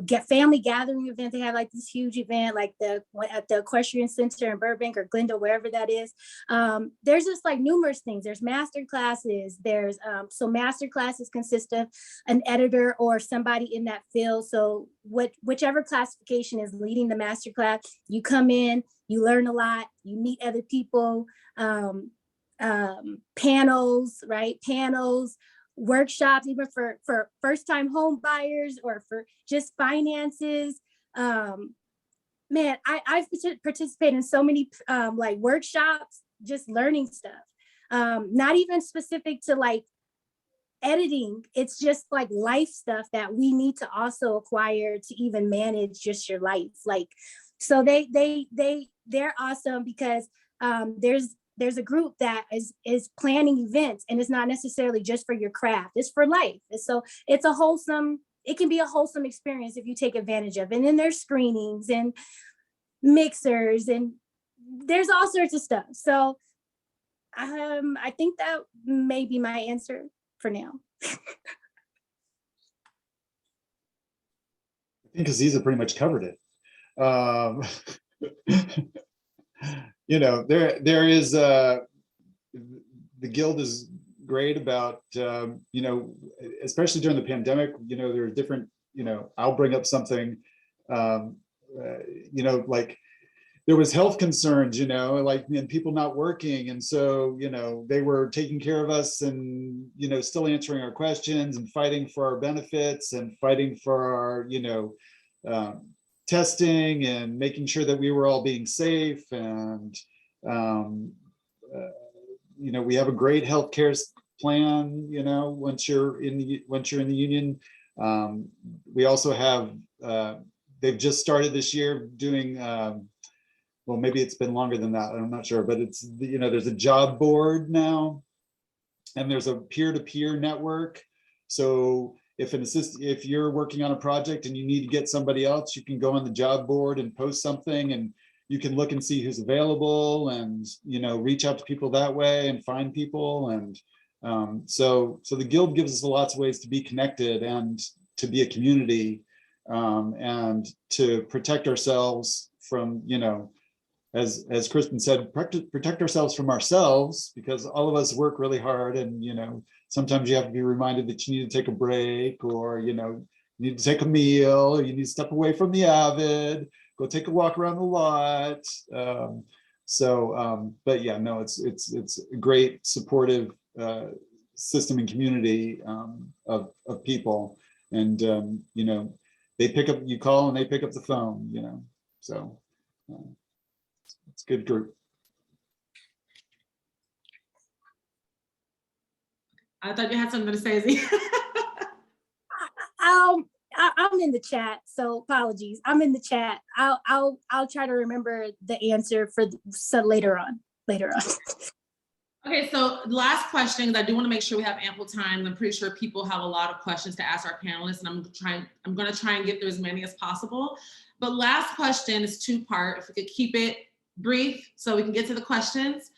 get family gathering events. They have like this huge event, like at the Equestrian Center in Burbank or Glendale, wherever that is. There's just like numerous things. There's master classes. So master classes consist of an editor or somebody in that field. So whichever classification is leading the master class, you come in, you learn a lot, you meet other people, panels, right? Panels, workshops, even for first-time home buyers or for just finances. Man, I've participated in so many like workshops, just learning stuff. Not even specific to like editing. It's just like life stuff that we need to also acquire to even manage just your life. Like, so they're awesome because there's a group that is planning events, and it's not necessarily just for your craft, it's for life. And so it can be a wholesome experience if you take advantage of it. And then there's screenings and mixers and there's all sorts of stuff. So I think that may be my answer for now. I think Aziza pretty much covered it. There is the guild is great about especially during the pandemic. There are different. I'll bring up something. Like there was health concerns. And people not working, and so they were taking care of us, and still answering our questions and fighting for our benefits and fighting for our testing and making sure that we were all being safe. And, you know, we have a great healthcare plan, you know, once you're in the union. We also have, they've just started this year doing, well, maybe it's been longer than that, I'm not sure, but it's, you know, there's a job board now, and there's a peer-to-peer network. So if you're working on a project and you need to get somebody else, you can go on the job board and post something, and you can look and see who's available, and, you know, reach out to people that way and find people. And so the Guild gives us lots of ways to be connected and to be a community, and to protect ourselves from, you know, as Kristin said, protect ourselves from ourselves, because all of us work really hard, and, you know, sometimes you have to be reminded that you need to take a break, or, you know, you need to take a meal, or you need to step away from the Avid, go take a walk around the lot. But yeah, no, it's a great supportive system and community of people. And, you know, you call and they pick up the phone, you know, so it's a good group. I thought you had something to say, Z. I'm in the chat, so apologies. I'm in the chat. I'll try to remember the answer so later on. Okay, so last question, because I do want to make sure we have ample time. I'm pretty sure people have a lot of questions to ask our panelists, and I'm going to try and get through as many as possible. But last question is two-part. If we could keep it brief so we can get to the questions.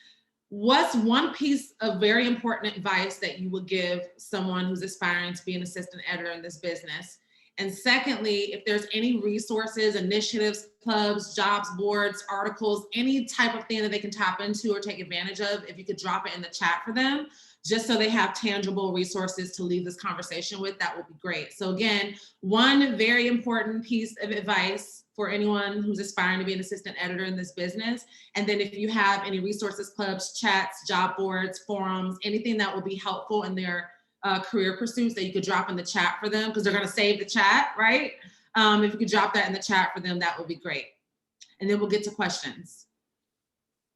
What's one piece of very important advice that you would give someone who's aspiring to be an assistant editor in this business? And secondly, if there's any resources, initiatives, clubs, jobs boards, articles, any type of thing that they can tap into or take advantage of, if you could drop it in the chat for them, just so they have tangible resources to leave this conversation with, that would be great. So again, one very important piece of advice for anyone who's aspiring to be an assistant editor in this business. And then if you have any resources, clubs, chats, job boards, forums, anything that will be helpful in their career pursuits that you could drop in the chat for them, because they're going to save the chat, right? If you could drop that in the chat for them, that would be great. And then we'll get to questions.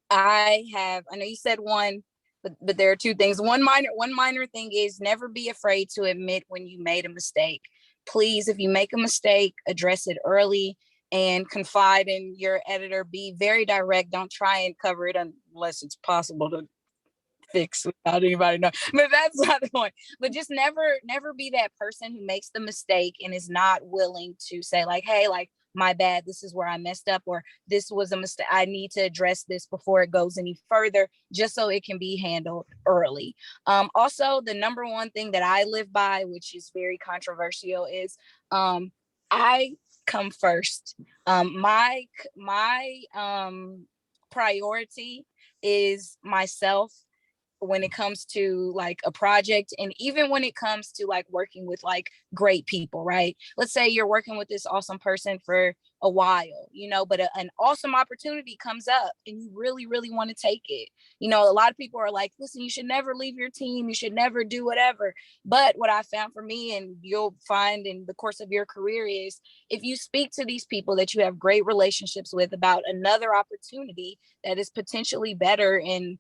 I know you said one, but there are two things. One minor thing is never be afraid to admit when you made a mistake. Please, if you make a mistake, address it early and confide in your editor. Be very direct. Don't try and cover it unless it's possible to fix without anybody know. But that's not the point. But just never be that person who makes the mistake and is not willing to say like, hey, like, my bad, this is where I messed up, or this was a mistake. I need to address this before it goes any further, just so it can be handled early. Also, the number one thing that I live by, which is very controversial, is I come first. My priority is myself when it comes to like a project, and even when it comes to like working with like great people, right? Let's say you're working with this awesome person for a while, you know, but an awesome opportunity comes up and you really, really want to take it. You know, a lot of people are like, listen, you should never leave your team. You should never do whatever. But what I found for me, and you'll find in the course of your career, is if you speak to these people that you have great relationships with about another opportunity that is potentially better and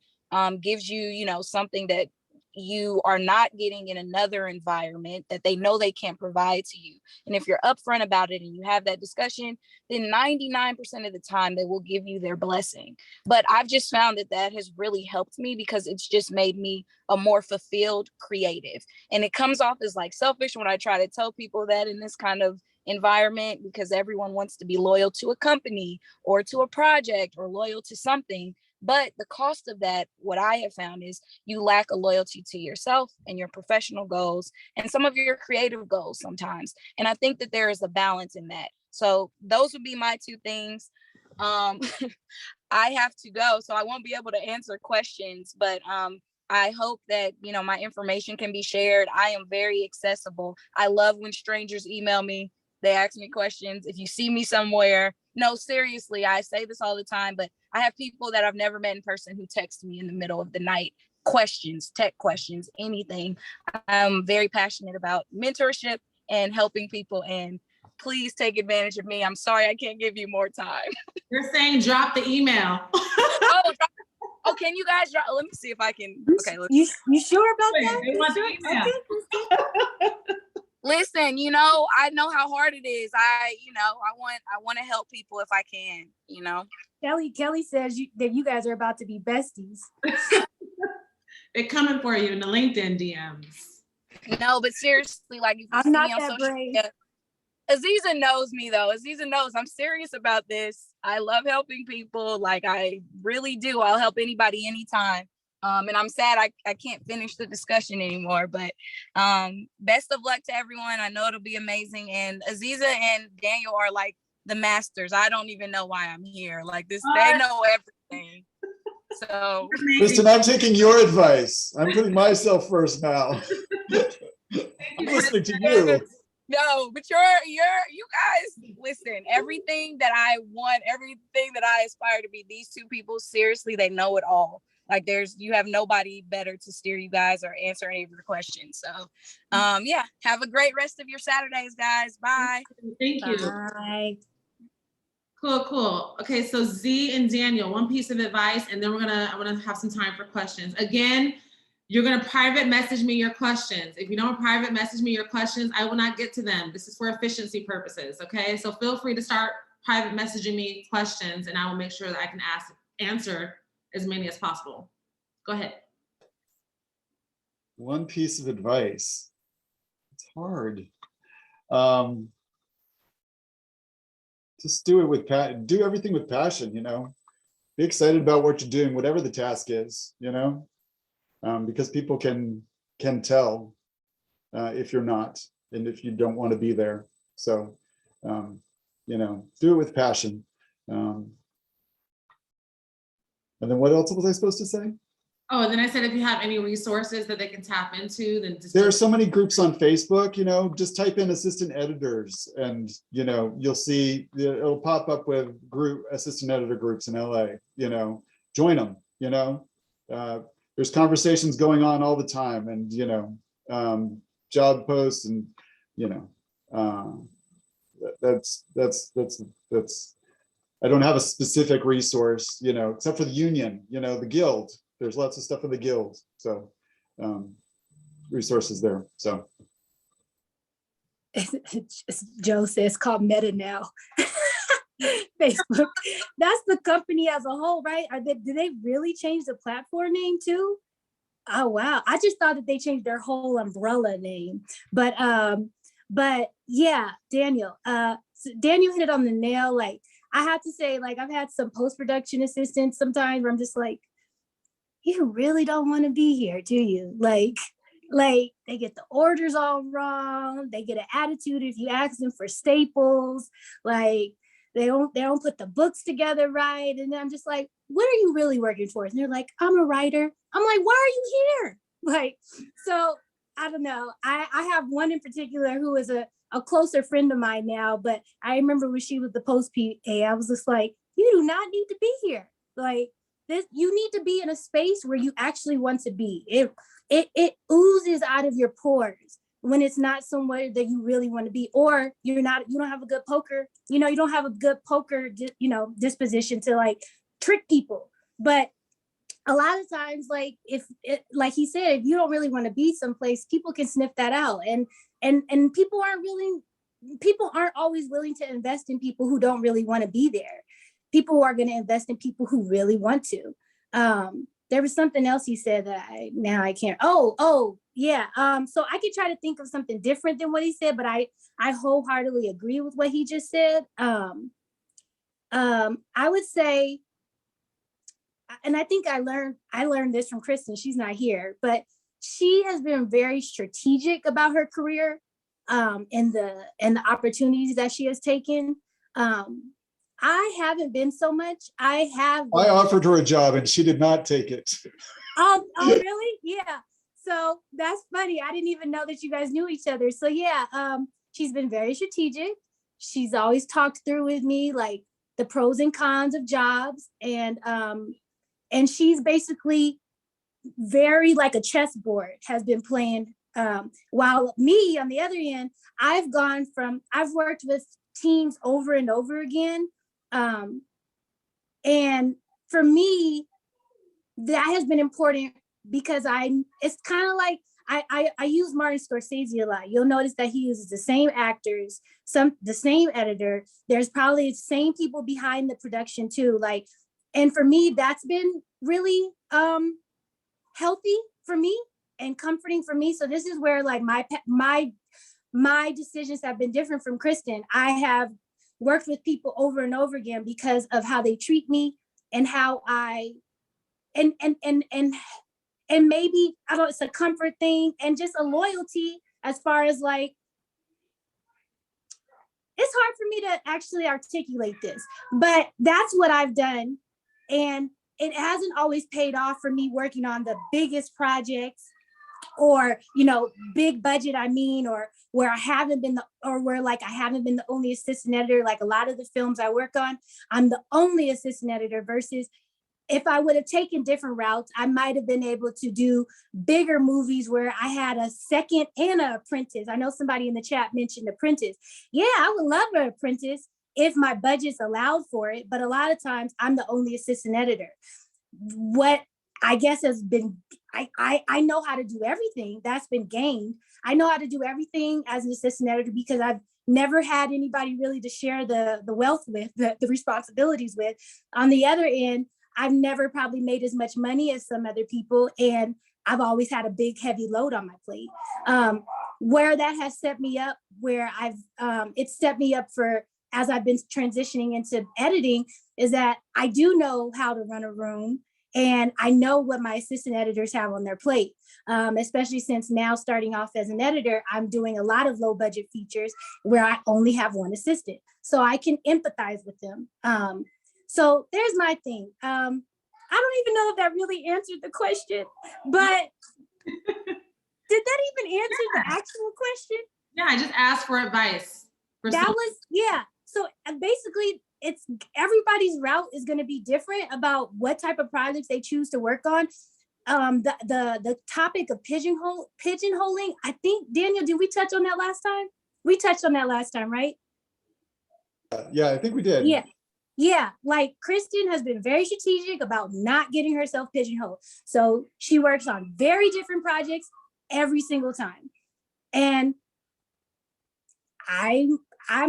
gives you, you know, something that you are not getting in another environment that they know they can't provide to you. And if you're upfront about it and you have that discussion, then 99% of the time they will give you their blessing. But I've just found that has really helped me, because it's just made me a more fulfilled creative. And it comes off as like selfish when I try to tell people that in this kind of environment, because everyone wants to be loyal to a company or to a project or loyal to something. But the cost of that, what I have found, is you lack a loyalty to yourself and your professional goals and some of your creative goals sometimes. And I think that there is a balance in that. So those would be my two things. I have to go, so I won't be able to answer questions, but I hope that, you know, my information can be shared. I am very accessible. I love when strangers email me. They ask me questions. If you see me somewhere, no, seriously, I say this all the time, but I have people that I've never met in person who text me in the middle of the night, questions, tech questions, anything. I'm very passionate about mentorship and helping people. And please take advantage of me. I'm sorry I can't give you more time. They're saying drop the email. Oh, can you guys drop? Let me see if I can. Okay, You sure about that? They want the email. Okay. listen. I know how hard it is. I want to help people if I can. Kelly says that you guys are about to be besties. They're coming for you in the LinkedIn DMs. No, but seriously, like if you I'm see not me on that social brave. media, Aziza knows me though. Aziza knows I'm serious about this. I love helping people. Like I really do. I'll help anybody anytime. And I'm sad I can't finish the discussion anymore, but best of luck to everyone. I know it'll be amazing. And Aziza and Daniel are like the masters. I don't even know why I'm here. Like this, they know everything. So Kristin, I'm taking your advice. I'm putting myself first now. I'm listening to you. No, but you guys listen, everything that I want, everything that I aspire to be, these two people, seriously, they know it all. Like you have nobody better to steer you guys or answer any of your questions. So yeah, have a great rest of your Saturdays, guys. Bye. Thank you. Bye. Cool. Okay, so Z and Daniel, one piece of advice, and then I want to have some time for questions. Again, you're gonna private message me your questions. If you don't private message me your questions, I will not get to them. This is for efficiency purposes, okay? So feel free to start private messaging me questions, and I will make sure that I can answer as many as possible. Go ahead. One piece of advice. It's hard. Just do everything with passion, Be excited about what you're doing, whatever the task is, because people can tell if you're not, and if you don't want to be there. So, do it with passion. And then what else was I supposed to say? Oh, and then I said, if you have any resources that they can tap into, then there are so many groups on Facebook, just type in assistant editors and, you'll see it'll pop up with assistant editor groups in LA, join them, there's conversations going on all the time and, job posts and, that's I don't have a specific resource, except for the union, the guild. There's lots of stuff in the guild. So resources there. So Joe says called Meta now. Facebook. That's the company as a whole, right? Did they really change the platform name too? Oh wow. I just thought that they changed their whole umbrella name. But yeah, Daniel. Daniel hit it on the nail. Like I have to say, like I've had some post-production assistants sometimes where I'm just like, you really don't want to be here, do you? Like they get the orders all wrong. They get an attitude if you ask them for staples. Like they don't put the books together right. And I'm just like, what are you really working towards? And they're like, I'm a writer. I'm like, why are you here? Like, so I don't know. I have one in particular who is a closer friend of mine now, but I remember when she was the post PA, I was just like, you do not need to be here. Like this, you need to be in a space where you actually want to be. It oozes out of your pores when it's not somewhere that you really want to be, or you don't have a good poker, you don't have a good poker, disposition to like trick people. But a lot of times, like like he said, if you don't really want to be someplace, people can sniff that out. And people aren't always willing to invest in people who don't really want to be there. People are going to invest in people who really want to. There was something else he said that I can't. Oh, yeah. So I could try to think of something different than what he said, but I wholeheartedly agree with what he just said. I would say, and I think I learned this from Kristin. She's not here, but she has been very strategic about her career, and the opportunities that she has taken. I haven't been so much. I offered her a job and she did not take it. Oh, really? Yeah. So that's funny. I didn't even know that you guys knew each other. So yeah, she's been very strategic. She's always talked through with me like the pros and cons of jobs, and she's basically very like a chessboard has been playing While me, on the other end, I've worked with teams over and over again. And for me, that has been important because it's kind of like, I use Martin Scorsese a lot. You'll notice that he uses the same actors, the same editor. There's probably the same people behind the production too. Like, and for me, that's been really healthy for me and comforting for me. So this is where like my decisions have been different from Kristin. I have worked with people over and over again because of how they treat me and how and maybe, I don't know, it's a comfort thing and just a loyalty as far as like, it's hard for me to actually articulate this, but that's what I've done. And it hasn't always paid off for me working on the biggest projects or, big budget, or where I haven't been I haven't been the only assistant editor. Like a lot of the films I work on, I'm the only assistant editor versus if I would have taken different routes, I might have been able to do bigger movies where I had a second and an apprentice. I know somebody in the chat mentioned apprentice. Yeah, I would love an apprentice if my budget's allowed for it. But a lot of times I'm the only assistant editor. What I guess has been, I know how to do everything. That's been gained. I know how to do everything as an assistant editor because I've never had anybody really to share the wealth with, the responsibilities with. On the other end, I've never probably made as much money as some other people, and I've always had a big, heavy load on my plate. Where that has set me up, it's set me up for, as I've been transitioning into editing, is that I do know how to run a room, and I know what my assistant editors have on their plate, especially since now starting off as an editor, I'm doing a lot of low budget features where I only have one assistant, so I can empathize with them. So there's my thing. I don't even know if that really answered the question, but did that even answer the actual question? Yeah, I just asked for advice. So basically it's everybody's route is going to be different about what type of projects they choose to work on. The topic of pigeonholing, I think, Daniel, did we touch on that last time? We touched on that last time, right? Yeah, I think we did. Yeah, like Kristin has been very strategic about not getting herself pigeonholed. So she works on very different projects every single time. And I'm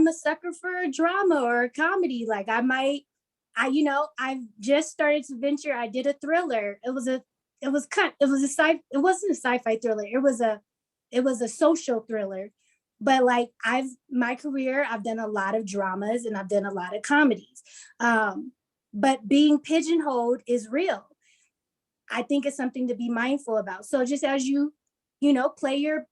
a sucker for a drama or a comedy. Like I've just started to venture. I did a thriller. It wasn't a sci-fi thriller. It was a social thriller. But like my career, I've done a lot of dramas and I've done a lot of comedies. But being pigeonholed is real. I think it's something to be mindful about. So just as you play you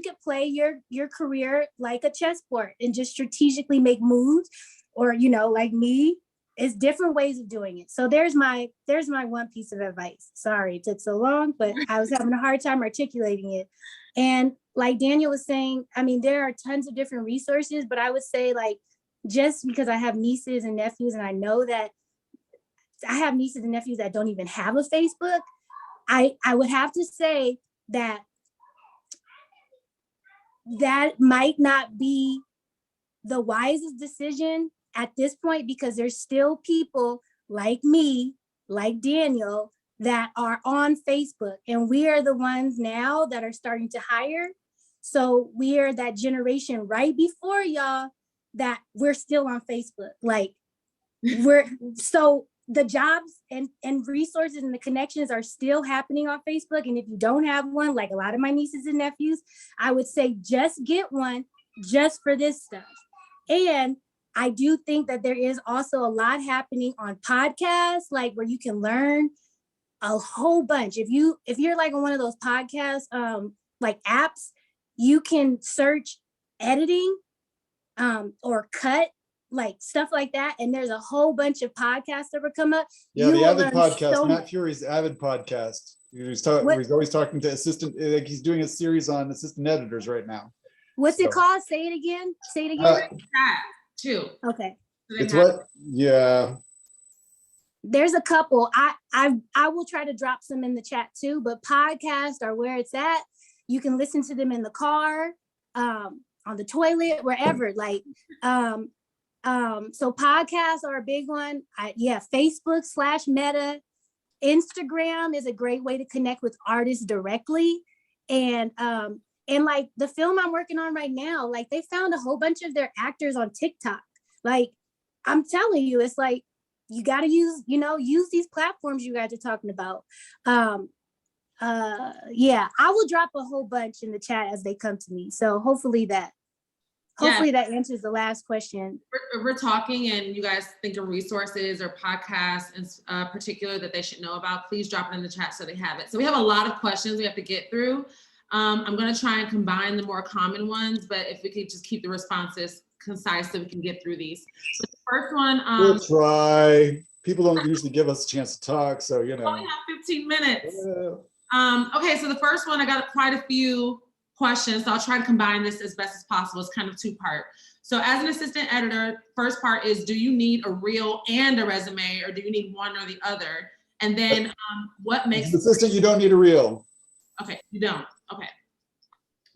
can play your career like a chessboard and just strategically make moves, or, like me, it's different ways of doing it. So there's my one piece of advice. Sorry it took so long, but I was having a hard time articulating it. And like Daniel was saying, I mean, there are tons of different resources, but I would say, like, just because I have nieces and nephews, and I know that I have nieces and nephews that don't even have a Facebook, I would have to say that might not be the wisest decision at this point, because there's still people like me, like Daniel, that are on Facebook, and we are the ones now that are starting to hire. So we are that generation right before y'all that we're still on Facebook. Like so the jobs and resources and the connections are still happening on Facebook. And if you don't have one, like a lot of my nieces and nephews, I would say just get one just for this stuff. And I do think that there is also a lot happening on podcasts, like where you can learn a whole bunch. If you're like on one of those podcasts, like apps, you can search editing, or cut, like stuff like that. And there's a whole bunch of podcasts that will come up. Yeah, the Avid podcast, Matt Fury's Avid podcast. He's always talking to assistant, like he's doing a series on assistant editors right now. What's it called? Say it again. Too. Okay. It's what? Yeah. There's a couple. I will try to drop some in the chat too, but podcasts are where it's at. You can listen to them in the car, on the toilet, wherever. Like, so podcasts are a big one. Facebook/Meta. Instagram is a great way to connect with artists directly. And like the film I'm working on right now, like they found a whole bunch of their actors on TikTok. Like, I'm telling you, it's like, you got to use these platforms you guys are talking about. Yeah, I will drop a whole bunch in the chat as they come to me. So hopefully that answers the last question. We're talking and you guys think of resources or podcasts in particular that they should know about, please drop it in the chat so they have it. So we have a lot of questions we have to get through. I'm going to try and combine the more common ones, but if we could just keep the responses concise so we can get through these. But the first one. We'll try. People don't usually give us a chance to talk, so you know. We only have 15 minutes. Yeah. Okay, so the first one, I got quite a few questions, so I'll try to combine this as best as possible. It's kind of two-part. So as an assistant editor, first part is, do you need a reel and a resume, or do you need one or the other? And then what makes— As an assistant, you don't need a reel. Okay, you don't. Okay.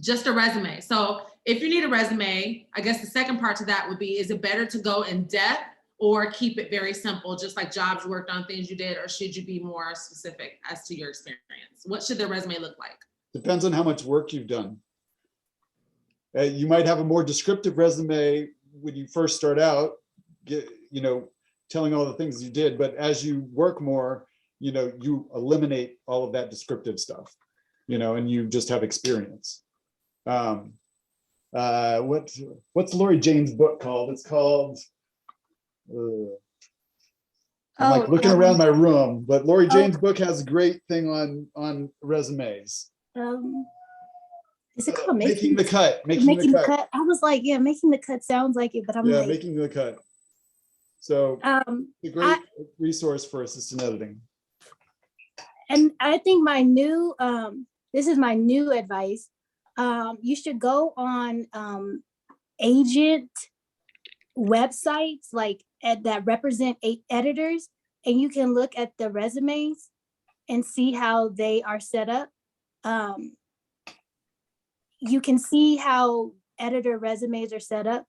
Just a resume. So if you need a resume, I guess the second part to that would be, is it better to go in depth or keep it very simple, just like jobs you worked on, things you did, or should you be more specific as to your experience? What should the resume look like? Depends on how much work you've done. You might have a more descriptive resume when you first start out, telling all the things you did, but as you work more, you eliminate all of that descriptive stuff, and you just have experience. What's Lori Jane's book called? It's called, I'm like looking around my room, but Lori Jane's book has a great thing on resumes. Is it called Making the Cut? Making the Cut. I was like, yeah, Making the Cut sounds like it, but I'm like, Making the Cut. So a great resource for assistant editing. And I think my new, this is my new advice. You should go on agent websites that represent editors, and you can look at the resumes and see how they are set up. You can see how editor resumes are set up,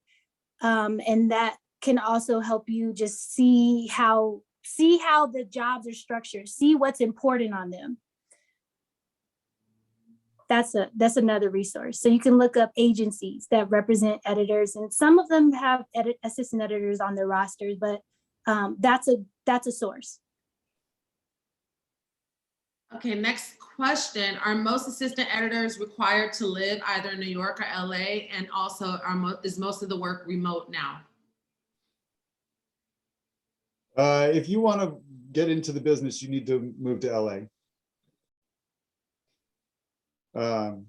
and that can also help you just see how the jobs are structured, see what's important on them. That's another resource. So you can look up agencies that represent editors, and some of them have assistant editors on their rosters, but that's a source. Okay, next question. Are most assistant editors required to live either in New York or LA? And also, is most of the work remote now? If you want to get into the business, you need to move to LA. You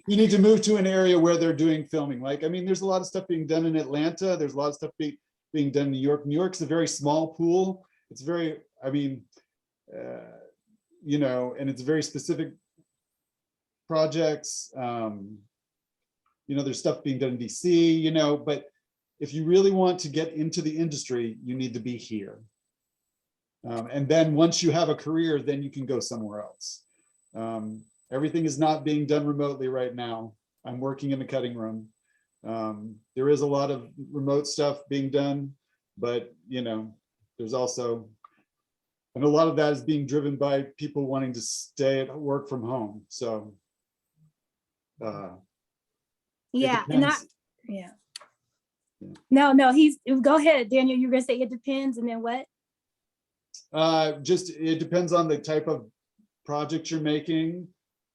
need to move to an area where they're doing filming. There's a lot of stuff being done in Atlanta. There's a lot of stuff being done in New York. New York's a very small pool. It's very, and it's very specific projects. There's stuff being done in DC, but if you really want to get into the industry, you need to be here. And then once you have a career, then you can go somewhere else. Everything is not being done remotely right now. I'm working in the cutting room. There is a lot of remote stuff being done, but there's also, and a lot of that is being driven by people wanting to stay at work from home. So yeah, No, go ahead, Daniel. You're gonna say it depends, and then what? Just it depends on the type of project you're making,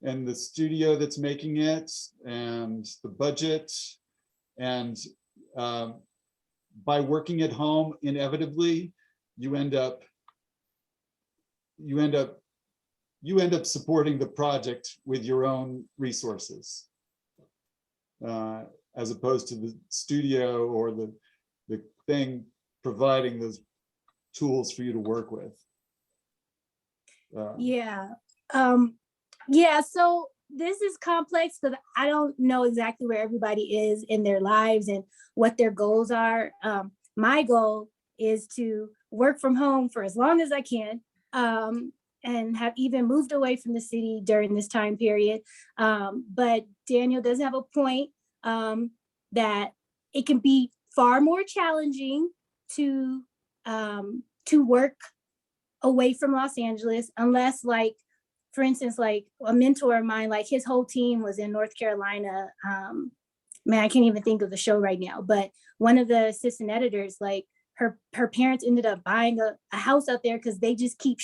and the studio that's making it, and the budget, and by working at home, inevitably, you end up supporting the project with your own resources, as opposed to the studio or the thing providing those tools for you to work with. So this is complex because I don't know exactly where everybody is in their lives and what their goals are. My goal is to work from home for as long as I can, and have even moved away from the city during this time period. But Daniel does have a point that it can be far more challenging to work away from Los Angeles, unless, like, for instance, like a mentor of mine, like his whole team was in North Carolina. Man, I can't even think of the show right now, but one of the assistant editors, like her parents ended up buying a house out there because they just keep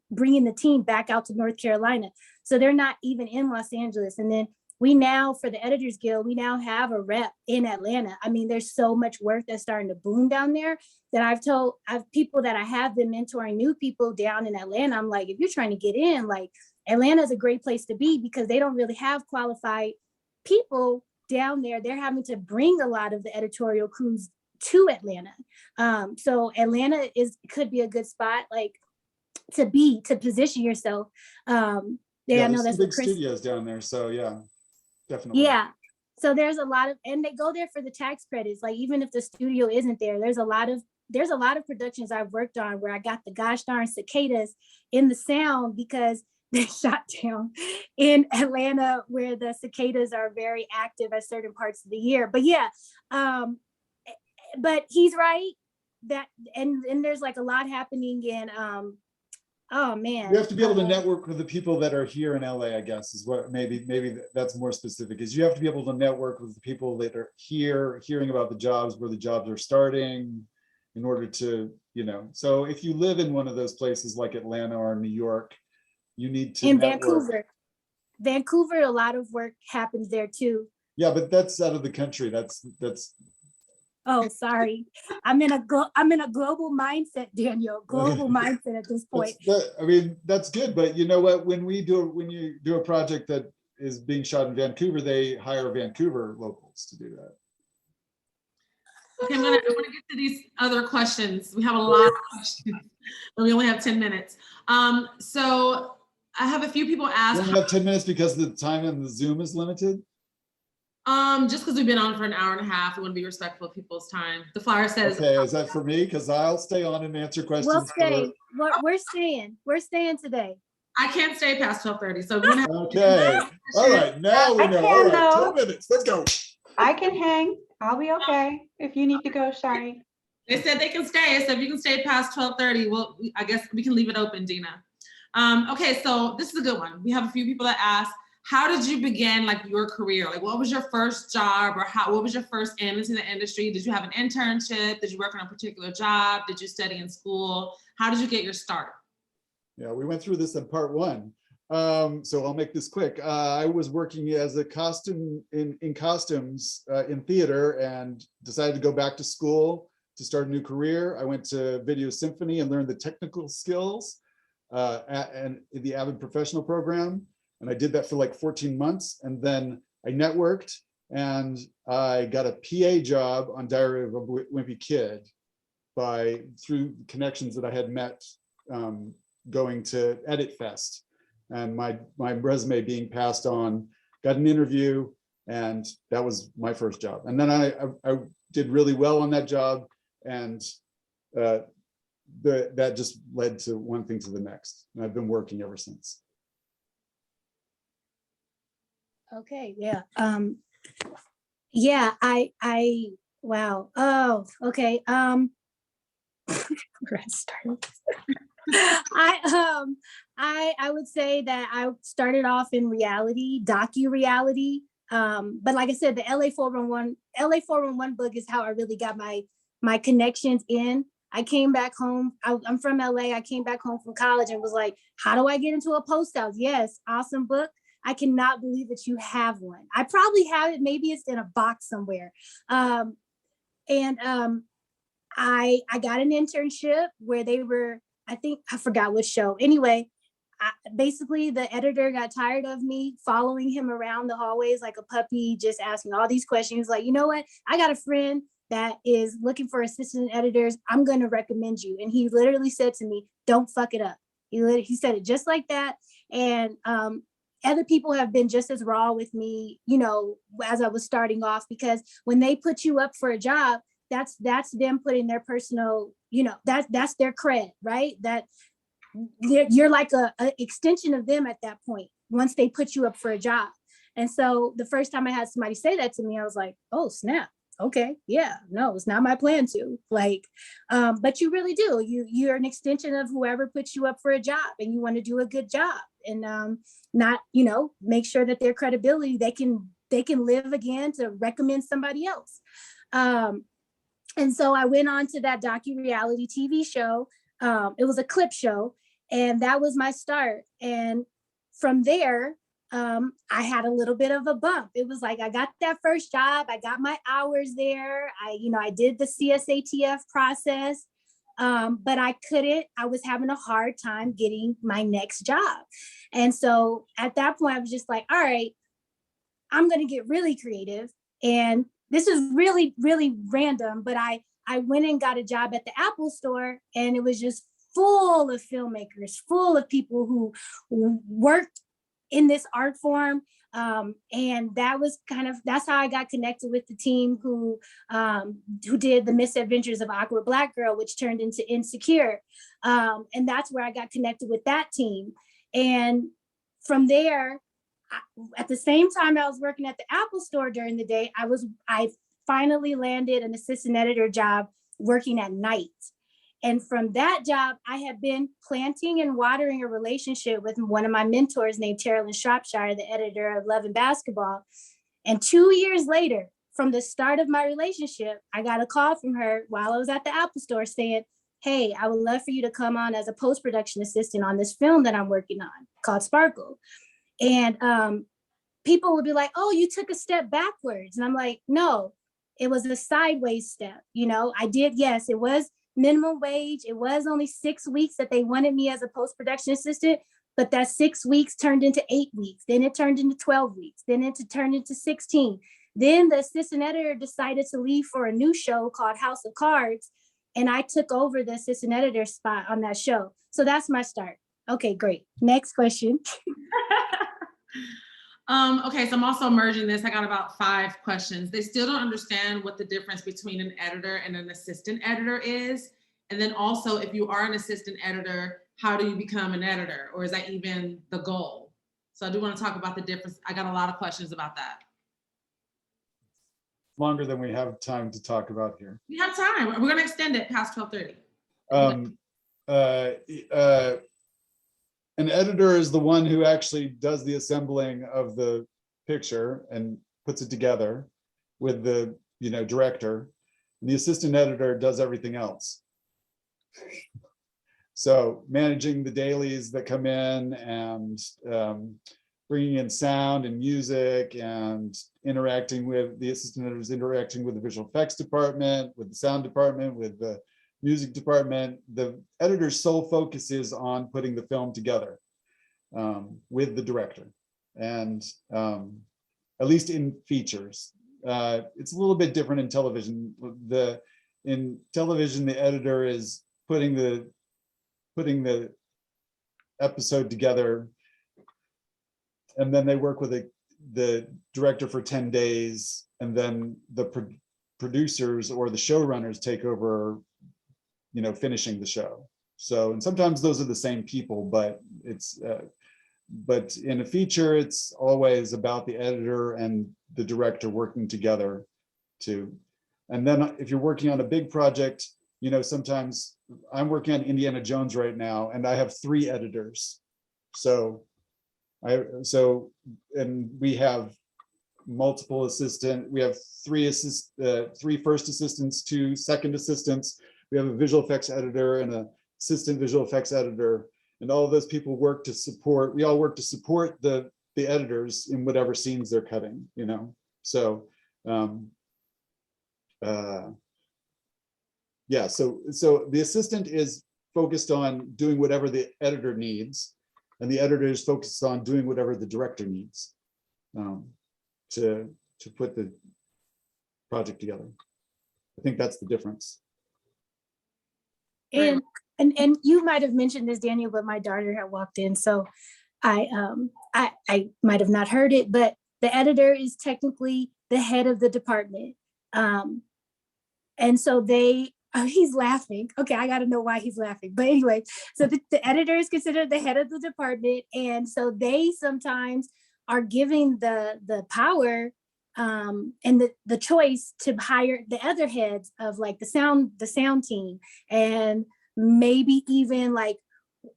bringing the team back out to North Carolina. So they're not even in Los Angeles. And then we now, for the Editors Guild, we now have a rep in Atlanta. I mean, there's so much work that's starting to boom down there that I've people that I have been mentoring new people down in Atlanta. I'm like, if you're trying to get in, like, Atlanta is a great place to be because they don't really have qualified people down there. They're having to bring a lot of the editorial crews to Atlanta. So Atlanta could be a good spot, like, to position yourself. I know there's that's some big studios down there, so yeah, definitely. Yeah. So there's a lot of, and they go there for the tax credits. Like, even if the studio isn't there, there's a lot of productions I've worked on where I got the gosh darn cicadas in the sound because they shot down in Atlanta, where the cicadas are very active at certain parts of the year. But yeah, but he's right that, and there's like a lot happening in, oh man. You have to be able to network with the people that are here in LA, I guess, is what maybe that's more specific, is you have to be able to network with the people that are here, hearing about the jobs, where the jobs are starting, in order to, so if you live in one of those places like Atlanta or New York, you need to network. Vancouver, a lot of work happens there too. Yeah, but that's out of the country. That's Oh, sorry. I'm in a global mindset, Daniel. Global mindset at this point. That's good. But you know what? When you do a project that is being shot in Vancouver, they hire Vancouver locals to do that. Okay, I want to get to these other questions. We have a lot of questions, but we only have 10 minutes. So I have a few people ask. We only have 10 minutes because the time in the Zoom is limited? Just because we've been on for an hour and a half, we want to be respectful of people's time. The flyer says. Okay, is that for me? Because I'll stay on and answer questions. We'll stay. We're staying today. I can't stay past 12:30, so we're gonna have okay. All right, now we know. All right, 10 minutes. Let's go. I can hang. I'll be okay if you need to go, Shari. They said they can stay. So if you can stay past 12:30, well, I guess we can leave it open, Dina. Okay, so this is a good one. We have a few people that ask, how did you begin, like, your career? Like, what was your first job, or what was your first in into the industry? Did you have an internship? Did you work on a particular job? Did you study in school? How did you get your start? Yeah, we went through this in part one. So I'll make this quick. I was working as a costumes in theater, and decided to go back to school to start a new career. I went to Video Symphony and learned the technical skills and the Avid Professional program. And I did that for like 14 months. And then I networked and I got a PA job on Diary of a Wimpy Kid through connections that I had met going to Edit Fest. And my resume being passed on, got an interview, and that was my first job. And then I did really well on that job, and that just led to one thing to the next. And I've been working ever since. Okay, yeah. Wow. Oh, okay. Where I started. I would say that I started off in reality, docu-reality. But like I said, the LA 411 book is how I really got my connections in. I came back home. I'm from LA. I came back home from college and was like, how do I get into a post house? Yes, awesome book. I cannot believe that you have one. I probably have it. Maybe it's in a box somewhere. I got an internship where they were, I forgot which show. Anyway, basically the editor got tired of me following him around the hallways like a puppy, just asking all these questions. Like, you know what? I got a friend that is looking for assistant editors. I'm going to recommend you. And he literally said to me, don't fuck it up. He said it just like that. And other people have been just as raw with me, as I was starting off, because when they put you up for a job, that's them putting their personal, that's their cred, right? you're like a extension of them at that point, once they put you up for a job. And so the first time I had somebody say that to me, I was like, oh, snap. Okay, yeah, no, it's not my plan to, like, but you really do. You're an extension of whoever puts you up for a job, and you want to do a good job, and not, make sure that their credibility, they can live again to recommend somebody else. And so I went on to that docu-reality TV show. It was a clip show, and that was my start. And from there, I had a little bit of a bump. It was like, I got that first job, I got my hours there. I did the CSATF process, but I was having a hard time getting my next job. And so at that point, I was just like, all right, I'm going to get really creative. And this is really, really random, but I went and got a job at the Apple store, and it was just full of filmmakers, full of people who worked in this art form. And that's how I got connected with the team who did The Misadventures of Awkward Black Girl, which turned into Insecure. And that's where I got connected with that team. And from there, at the same time I was working at the Apple store during the day, I finally landed an assistant editor job working at night. And from that job, I had been planting and watering a relationship with one of my mentors named Terrell Shropshire, the editor of Love and Basketball. And 2 years later, from the start of my relationship, I got a call from her while I was at the Apple store saying, hey, I would love for you to come on as a post-production assistant on this film that I'm working on called Sparkle. And people would be like, oh, you took a step backwards. And I'm like, no, it was a sideways step. I did, yes, it was minimum wage. It was only 6 weeks that they wanted me as a post-production assistant, but that 6 weeks turned into 8 weeks. Then it turned into 12 weeks. Then it turned into 16. Then the assistant editor decided to leave for a new show called House of Cards. And I took over the assistant editor spot on that show. So that's my start. Okay, great. Next question. Okay, so I'm also merging this. I got about 5 questions. They still don't understand what the difference between an editor and an assistant editor is. And then also, if you are an assistant editor, how do you become an editor? Or is that even the goal? So I do want to talk about the difference. I got a lot of questions about that. Longer than we have time to talk about here. We have time. We're going to extend it past 12:30. An editor is the one who actually does the assembling of the picture and puts it together with the director. And the assistant editor does everything else. So managing the dailies that come in and bringing in sound and music and interacting with the assistant editors, interacting with the visual effects department, with the sound department, with the music department. The editor's sole focus is on putting the film together with the director. And at least in features, it's a little bit different in television. In television, the editor is putting the episode together, and then they work with the director for 10 days, and then the producers or the showrunners take over finishing the show. So, and sometimes those are the same people, but but in a feature, it's always about the editor and the director working together and then if you're working on a big project, sometimes I'm working on Indiana Jones right now, and I have 3 editors. And we have multiple assistants. We have 3 first assistants, 2 second assistants. We have a visual effects editor and an assistant visual effects editor, and all of those people work to support. We all work to support the editors in whatever scenes they're cutting. So yeah. So the assistant is focused on doing whatever the editor needs, and the editor is focused on doing whatever the director needs to put the project together. I think that's the difference. And you might have mentioned this, Daniel, but my daughter had walked in, so I might have not heard it, but the editor is technically the head of the department. And so they Oh, he's laughing. Okay, I got to know why he's laughing. But anyway, so the editor is considered the head of the department, and so they sometimes are giving the power and the choice to hire the other heads of like the sound team, and maybe even like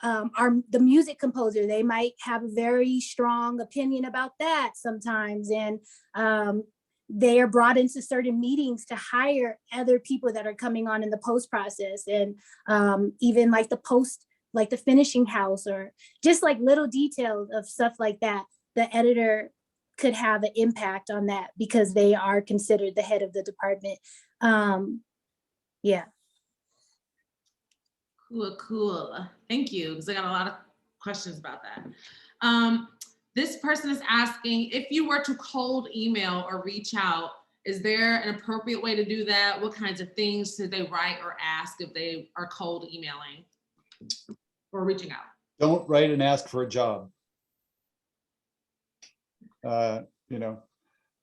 the music composer. They might have a very strong opinion about that sometimes, and they are brought into certain meetings to hire other people that are coming on in the post process, and even like the finishing house, or just like little details of stuff like that. The editor could have an impact on that because they are considered the head of the department. Yeah. Cool. Thank you, because I got a lot of questions about that. This person is asking, if you were to cold email or reach out, is there an appropriate way to do that? What kinds of things should they write or ask if they are cold emailing or reaching out? Don't write and ask for a job.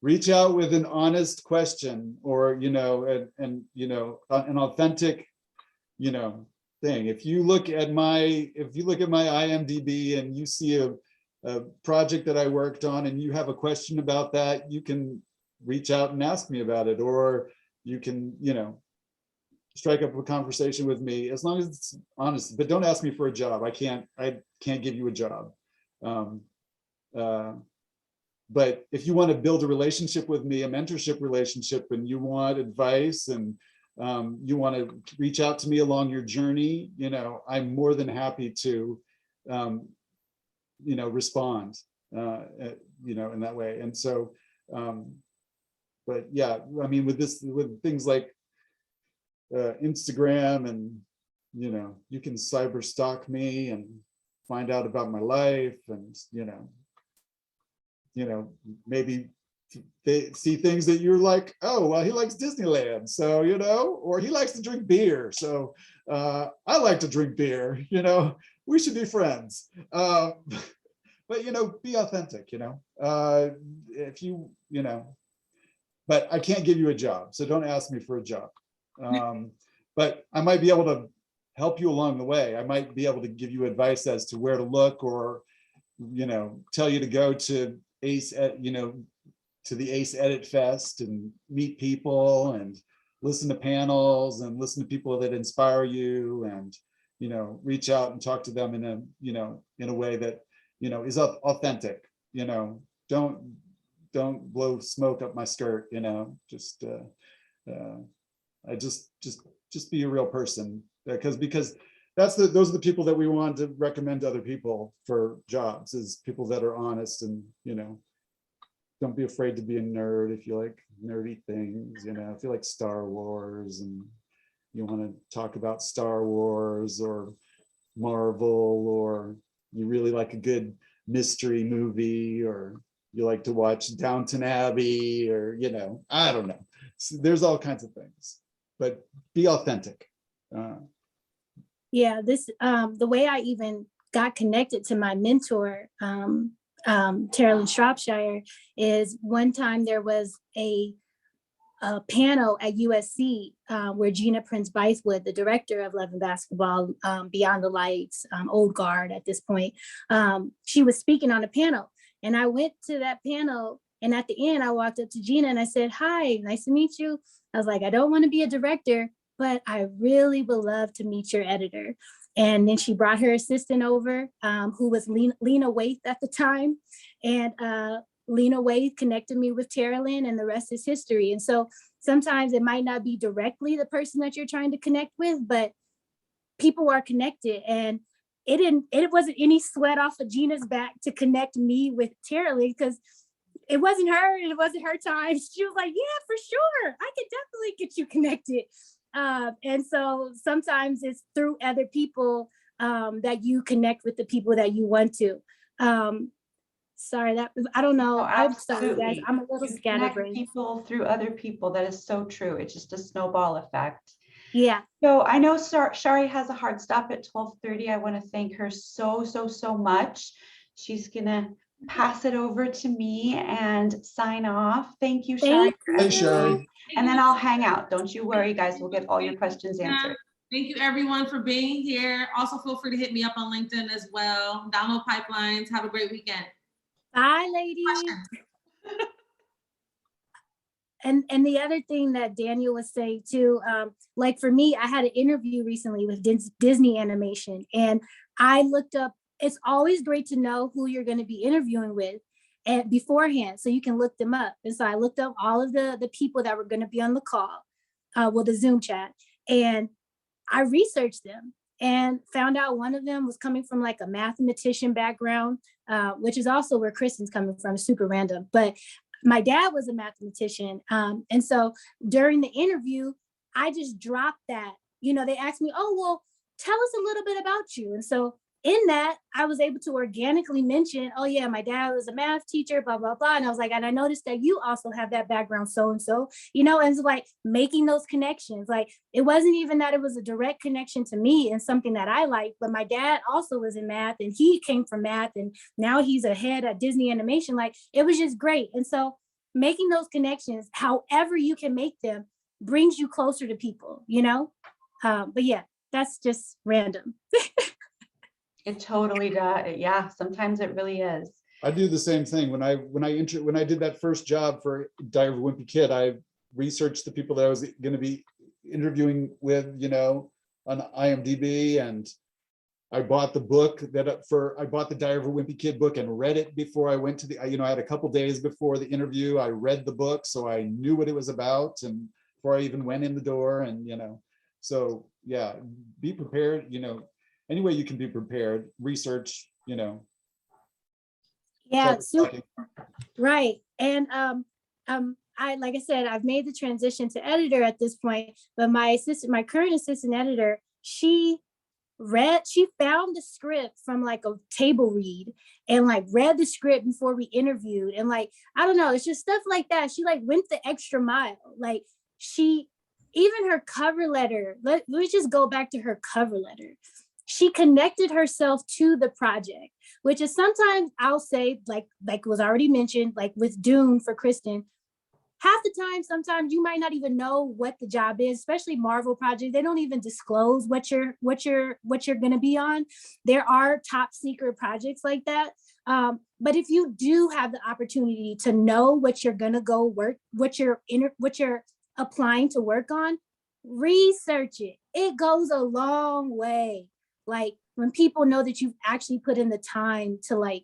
Reach out with an honest question, or, an authentic, thing. If you look at my IMDb and you see a project that I worked on and you have a question about that, you can reach out and ask me about it, or you can, strike up a conversation with me, as long as it's honest. But don't ask me for a job. I can't give you a job. But if you want to build a relationship with me, a mentorship relationship, and you want advice, and you want to reach out to me along your journey, I'm more than happy to, respond, in that way. And so, but yeah, I mean, with things like Instagram, and, you can cyber stalk me and find out about my life, and, maybe they see things that you're like, oh, well, he likes Disneyland, so, or he likes to drink beer, so I like to drink beer, we should be friends. But, be authentic, if you, but I can't give you a job, so don't ask me for a job. But I might be able to help you along the way. I might be able to give you advice as to where to look, or, tell you to go to ACE, to the ACE Edit Fest and meet people and listen to panels and listen to people that inspire you, and, reach out and talk to them in a, in a way that, is authentic. Don't blow smoke up my skirt, just be a real person, because those are the people that we want to recommend to other people for jobs, is people that are honest, and, don't be afraid to be a nerd if you like nerdy things, if you like Star Wars and you want to talk about Star Wars or Marvel, or you really like a good mystery movie, or you like to watch Downton Abbey, or, I don't know. So there's all kinds of things, but be authentic. Yeah, the way I even got connected to my mentor, Carolyn Shropshire, is one time there was a panel at USC where Gina Prince Bythewood, the director of Love and Basketball, Beyond the Lights, Old Guard at this point, she was speaking on a panel, and I went to that panel, and at the end I walked up to Gina and I said, "Hi, nice to meet you." I was like, "I don't want to be a director, but I really would love to meet your editor." And then she brought her assistant over, who was Lena Waithe at the time. And Lena Waithe connected me with Carolyn, and the rest is history. And so sometimes it might not be directly the person that you're trying to connect with, but people are connected. And it wasn't any sweat off of Gina's back to connect me with Carolyn, because it wasn't her time. She was like, "Yeah, for sure, I could definitely get you connected." And so sometimes it's through other people that you connect with the people that you want to. Sorry, I don't know. No, I'm sorry, guys. absolutely. I'm a little You connect scatterbrained. people through other people. That is so true. It's just a snowball effect. Yeah. So I know Shari has a hard stop at 12:30. I want to thank her so much. She's gonna pass it over to me and sign off. Thank you, Shari. Thank Hey, Shari. And then I'll hang out. Don't you worry, guys. We'll get all your questions answered. Thank you, everyone, for being here. Also, feel free to hit me up on LinkedIn as well. Download Pipelines. Have a great weekend. Bye, ladies. And the other thing that Daniel was saying too, like for me, I had an interview recently with Disney Animation, and I looked up, it's always great to know who you're going to be interviewing with and beforehand, so you can look them up. And so I looked up all of the people that were going to be on the call, the Zoom chat, and I researched them and found out one of them was coming from like a mathematician background, which is also where Kristin's coming from, super random. But my dad was a mathematician. And so during the interview, I just dropped that. They asked me, oh, well, tell us a little bit about you. And so in that, I was able to organically mention, oh yeah, my dad was a math teacher, blah, blah, blah. And I was like, and I noticed that you also have that background, so-and-so, and it's like making those connections. Like, it wasn't even that it was a direct connection to me and something that I liked, but my dad also was in math and he came from math and now he's a head at Disney Animation. Like, it was just great. And so making those connections, however you can make them, brings you closer to people, but yeah, that's just random. It totally does. Yeah, sometimes it really is. I do the same thing. When I did that first job for Diary of a Wimpy Kid, I researched the people that I was going to be interviewing with, on IMDb, and I bought the book I bought the Diary of a Wimpy Kid book and read it before I went to I had a couple days before the interview. I read the book, so I knew what it was about, and before I even went in the door, and so yeah, be prepared. Any way you can be prepared, research, Yeah, super, right. And like I said, I've made the transition to editor at this point, but my current assistant editor, she found the script from like a table read and like read the script before we interviewed. And like, I don't know, it's just stuff like that. She like went the extra mile. Like, even her cover letter, let's just go back to her cover letter. She connected herself to the project, which is sometimes I'll say, like was already mentioned, like with Dune for Kristin, half the time, sometimes you might not even know what the job is, especially Marvel projects. They don't even disclose what you're going to be on. There are top secret projects like that. But if you do have the opportunity to know what you're going to go work, what you're applying to work on, research it. It goes a long way. Like, when people know that you've actually put in the time to like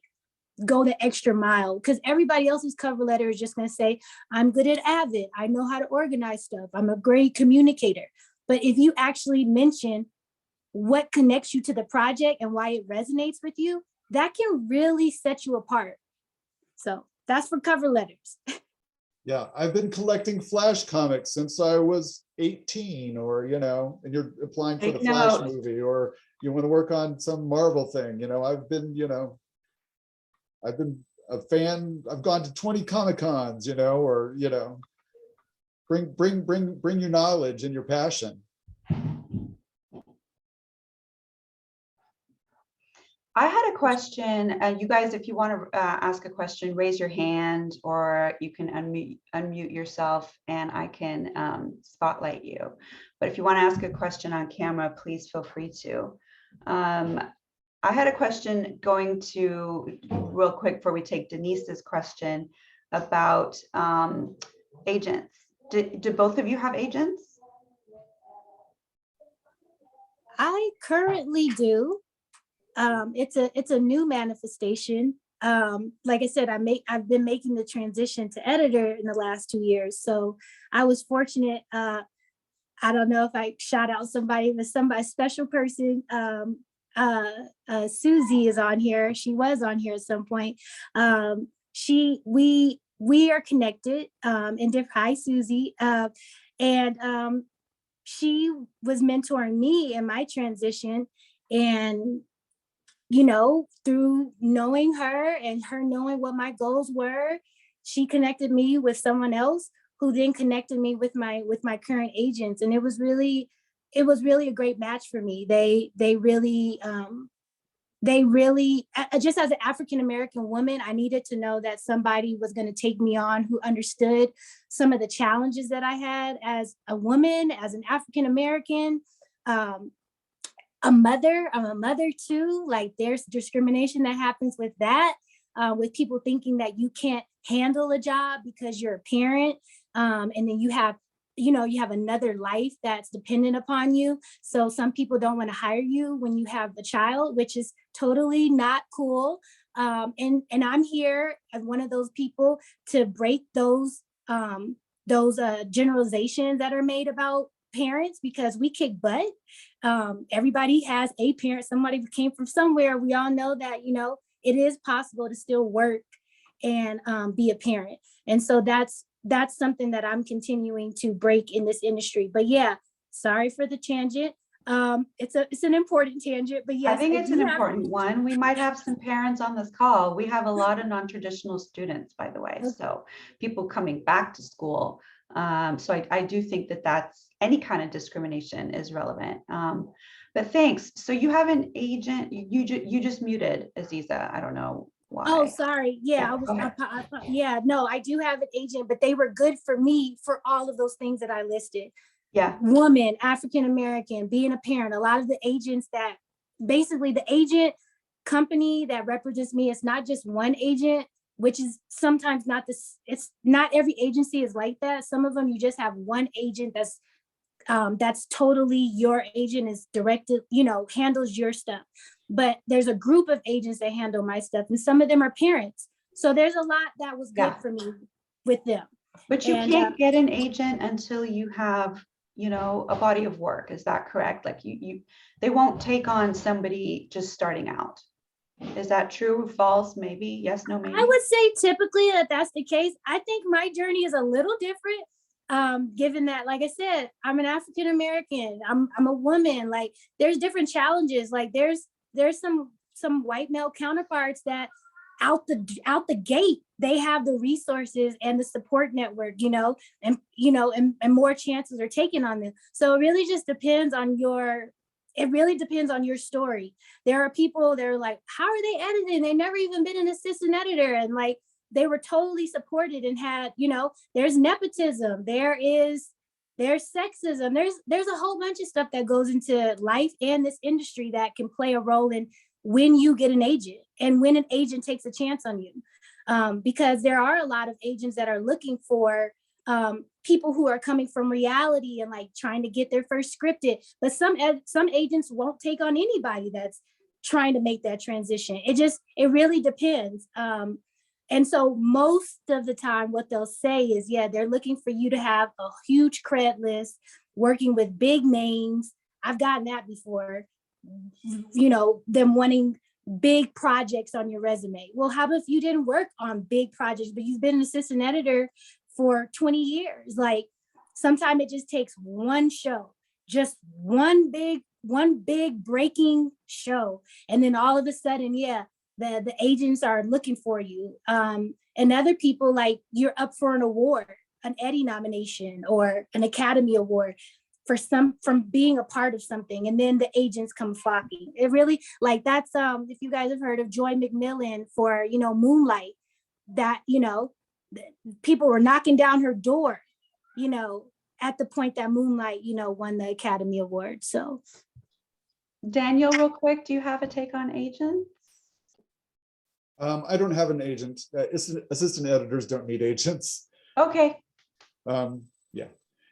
go the extra mile, because everybody else's cover letter is just going to say, I'm good at Avid, I know how to organize stuff, I'm a great communicator. But if you actually mention what connects you to the project and why it resonates with you, that can really set you apart. So that's for cover letters. Yeah, I've been collecting Flash comics since I was 18, or, and you're applying for the Flash movie, or you want to work on some Marvel thing. I've been a fan. I've gone to 20 Comic-Cons, or, bring your knowledge and your passion. I had a question. You guys, if you want to ask a question, raise your hand, or you can unmute yourself and I can spotlight you. But if you want to ask a question on camera, please feel free to. I had a question going to, real quick before we take Denise's question, about agents. Do both of you have agents? I currently do. It's a new manifestation. Like I said, I've been making the transition to editor in the last 2 years. So I was fortunate. I don't know if I shout out somebody, but somebody special person. Susie is on here. She was on here at some point. We are connected in different. Hi, Susie. And she was mentoring me in my transition, and through knowing her and her knowing what my goals were, she connected me with someone else who then connected me with my current agents. And it was really a great match for me. They really they really, just as an African-American woman, I needed to know that somebody was going to take me on who understood some of the challenges that I had as a woman, as an African-American, a mother. I'm a mother too. Like there's discrimination that happens with that, with people thinking that you can't handle a job because you're a parent. And then you have another life that's dependent upon you. So some people don't want to hire you when you have a child, which is totally not cool. And I'm here as one of those people to break those generalizations that are made about parents, because we kick butt. Everybody has a parent, somebody came from somewhere. We all know that, it is possible to still work and be a parent. And so that's something that I'm continuing to break in this industry. But yeah, sorry for the tangent. It's an important tangent, but yes. I think it's an important one. We might have some parents on this call. We have a lot of non-traditional students, by the way. Okay. So people coming back to school. So I do think that that's any kind of discrimination is relevant. But thanks. So you have an agent, you just muted Aziza. I don't know why. Oh, sorry. Yeah, no, I do have an agent, but they were good for me for all of those things that I listed. Yeah. Woman, African-American, being a parent, a lot of the agents that basically the agent company that represents me, it's not just one agent, which is sometimes not this, it's not every agency is like that. Some of them, you just have one agent that's totally your agent, is directed, handles your stuff. But there's a group of agents that handle my stuff, and some of them are parents. So there's a lot that was good for me with them. But you can't get an agent until you have, a body of work. Is that correct? Like they won't take on somebody just starting out. Is that true? False? Maybe? Yes, no, maybe? I would say typically that's the case. I think my journey is a little different. Given that, like I said, I'm an African-American, I'm a woman, like there's different challenges. Like there's some white male counterparts that out the gate, they have the resources and the support network, and more chances are taken on them. So it really just depends on your story. There are people that are like, how are they editing? They never even been an assistant editor. And like, they were totally supported and had, there's nepotism, there's sexism, there's a whole bunch of stuff that goes into life and this industry that can play a role in when you get an agent and when an agent takes a chance on you. Because there are a lot of agents that are looking for people who are coming from reality and like trying to get their first scripted, but some agents won't take on anybody that's trying to make that transition. It really depends. And so most of the time what they'll say is, yeah, they're looking for you to have a huge cred list, working with big names. I've gotten that before, them wanting big projects on your resume. Well, how about if you didn't work on big projects, but you've been an assistant editor for 20 years? Like sometimes it just takes one show, just one big breaking show. And then all of a sudden, yeah, the agents are looking for you. And other people, like you're up for an award, an Eddie nomination or an Academy Award from being a part of something, and then the agents come flocking. It really, like that's if you guys have heard of Joy McMillan for Moonlight, that people were knocking down her door at the point that Moonlight won the Academy Award. So Daniel, real quick, do you have a take on agents? I don't have an agent. Assistant editors don't need agents. Okay. Yeah.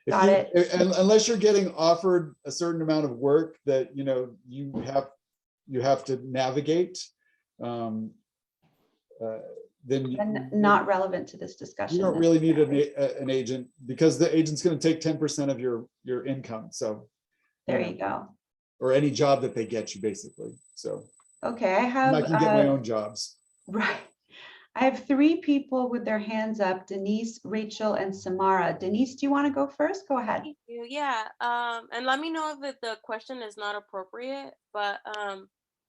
Got it. Unless you're getting offered a certain amount of work that you have to navigate, then not relevant to this discussion. You don't really need an agent, because the agent's going to take 10% of your income. So there you go. Or any job that they get you, basically. So okay, I can get my own jobs. Right. I have 3 people with their hands up: Denise, Rachel, and Samara. Denise, do you want to go first? Go ahead. Thank you. Yeah. And let me know if the question is not appropriate, but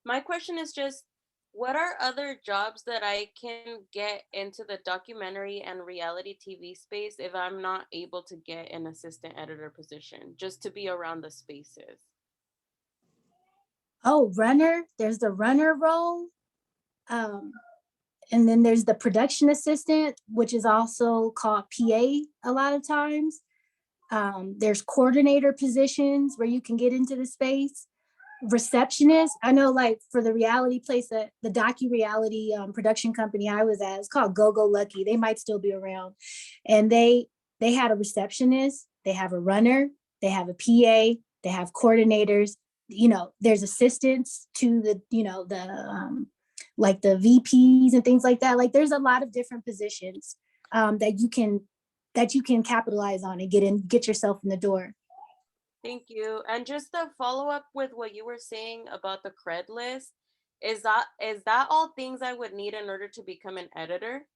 my question is just, what are other jobs that I can get into the documentary and reality TV space if I'm not able to get an assistant editor position, just to be around the spaces? Oh, runner. There's the runner role. And then there's the production assistant, which is also called PA a lot of times. There's coordinator positions where you can get into the space. Receptionist. I know, like for the reality place, that the docu-reality production company I was at, it's called Go Go Lucky. They might still be around. And they had a receptionist, they have a runner, they have a PA, they have coordinators. You know, there's assistants to the, you know, the like the VPs and things like that. Like there's a lot of different positions that you can capitalize on and get yourself in the door. Thank you. And just to follow up with what you were saying about the cred list, is that all things I would need in order to become an editor?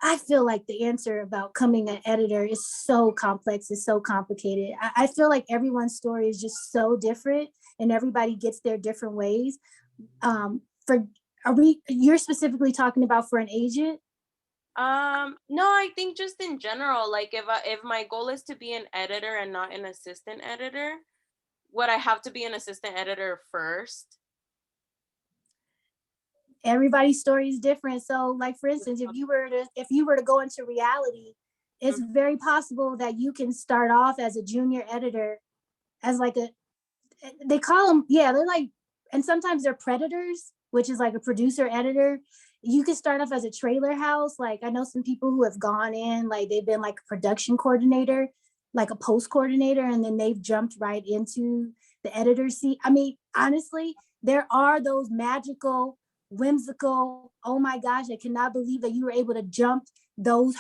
I feel like the answer about coming an editor is so complex, it's so complicated. I feel like everyone's story is just so different and everybody gets their different ways. You're specifically talking about for an agent? No, I think just in general, like if my goal is to be an editor and not an assistant editor, would I have to be an assistant editor first? Everybody's story is different. So like, for instance, if you were to go into reality, it's very possible that you can start off as a junior editor, as like they call them, yeah, they're like, and sometimes they're predators, which is like a producer editor. You can start off as a trailer house. Like I know some people who have gone in, like they've been like a production coordinator, like a post coordinator, and then they've jumped right into the editor seat. I mean, honestly, there are those magical, whimsical, oh my gosh, I cannot believe that you were able to jump those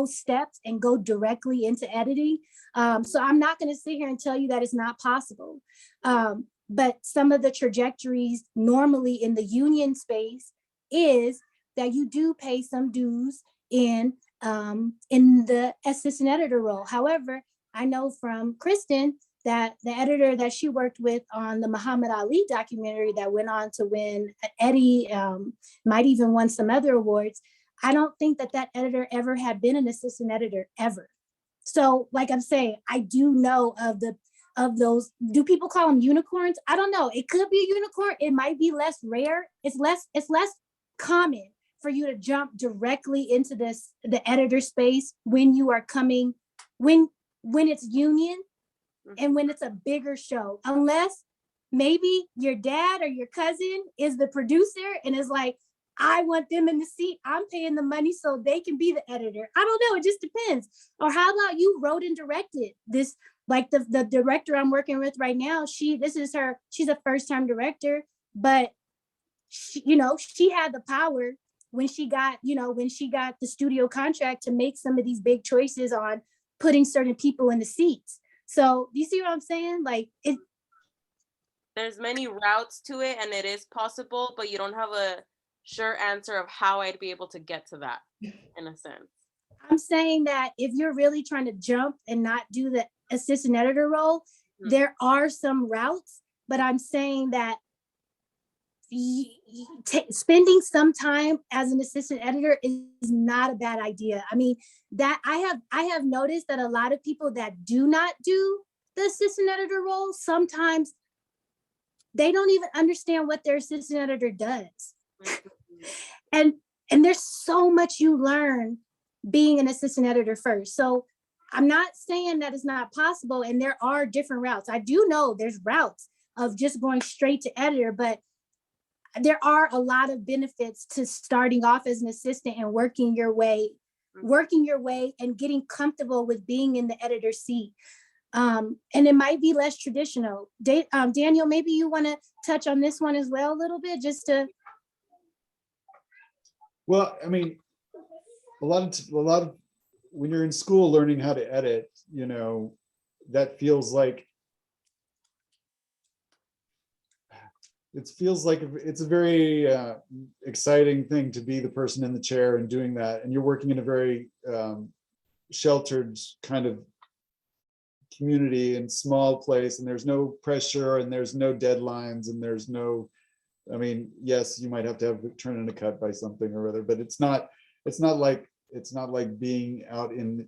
steps and go directly into editing. So I'm not going to sit here and tell you that it's not possible. But some of the trajectories normally in the union space is that you do pay some dues in the assistant editor role. However, I know from Kristin that the editor that she worked with on the Muhammad Ali documentary that went on to win an Eddie, might even won some other awards. I don't think that editor ever had been an assistant editor ever. So like I'm saying, I do know of those, do people call them unicorns? I don't know. It could be a unicorn. It might be less rare. It's less common for you to jump directly into the editor space when you are coming, when it's union and when it's a bigger show, unless maybe your dad or your cousin is the producer and is like, I want them in the seat. I'm paying the money so they can be the editor. I don't know. It just depends. Or how about you wrote and directed this? Like the director I'm working with right now, she's a first-time director, but she had the power when she got the studio contract to make some of these big choices on putting certain people in the seats. So do you see what I'm saying? Like there's many routes to it and it is possible, but you don't have a sure answer of how I'd be able to get to that in a sense. I'm saying that if you're really trying to jump and not do the assistant editor role, there are some routes, but I'm saying that spending some time as an assistant editor is not a bad idea. I mean, that I have noticed that a lot of people that do not do the assistant editor role, sometimes they don't even understand what their assistant editor does. And there's so much you learn being an assistant editor first. So I'm not saying that it's not possible, and there are different routes. I do know there's routes of just going straight to editor, but there are a lot of benefits to starting off as an assistant and working your way and getting comfortable with being in the editor seat. And it might be less traditional. Daniel, maybe you want to touch on this one as well a little bit, just to. Well, I mean, a lot of when you're in school learning how to edit, that feels like it's a very exciting thing to be the person in the chair and doing that. And you're working in a very sheltered kind of community and small place, and there's no pressure and there's no deadlines and there's no, I mean, yes, you might have to turn in a cut by something or other, but it's not like being out in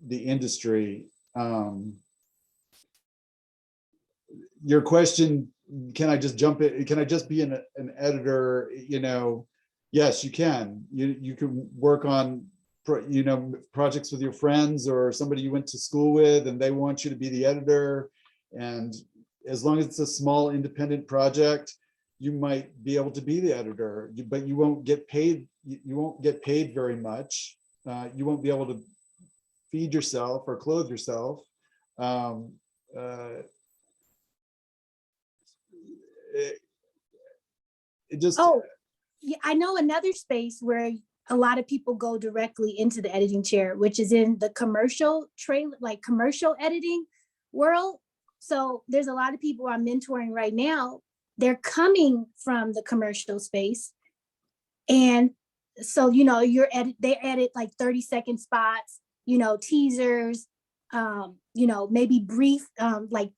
the industry. your question, can I just jump in? Can I just be an editor? You know, yes, you can. You can work on, you know, projects with your friends or somebody you went to school with, and they want you to be the editor. And as long as it's a small independent project, you might be able to be the editor, but you won't get paid. You won't get paid very much. You won't be able to feed yourself or clothe yourself. It just, Oh, yeah, I know another space where a lot of people go directly into the editing chair, which is in the commercial like commercial editing world. So there's a lot of people I'm mentoring right now. They're coming from the commercial space. And so, you know, they edit like 30-second spots, you know, teasers, you know, maybe brief, like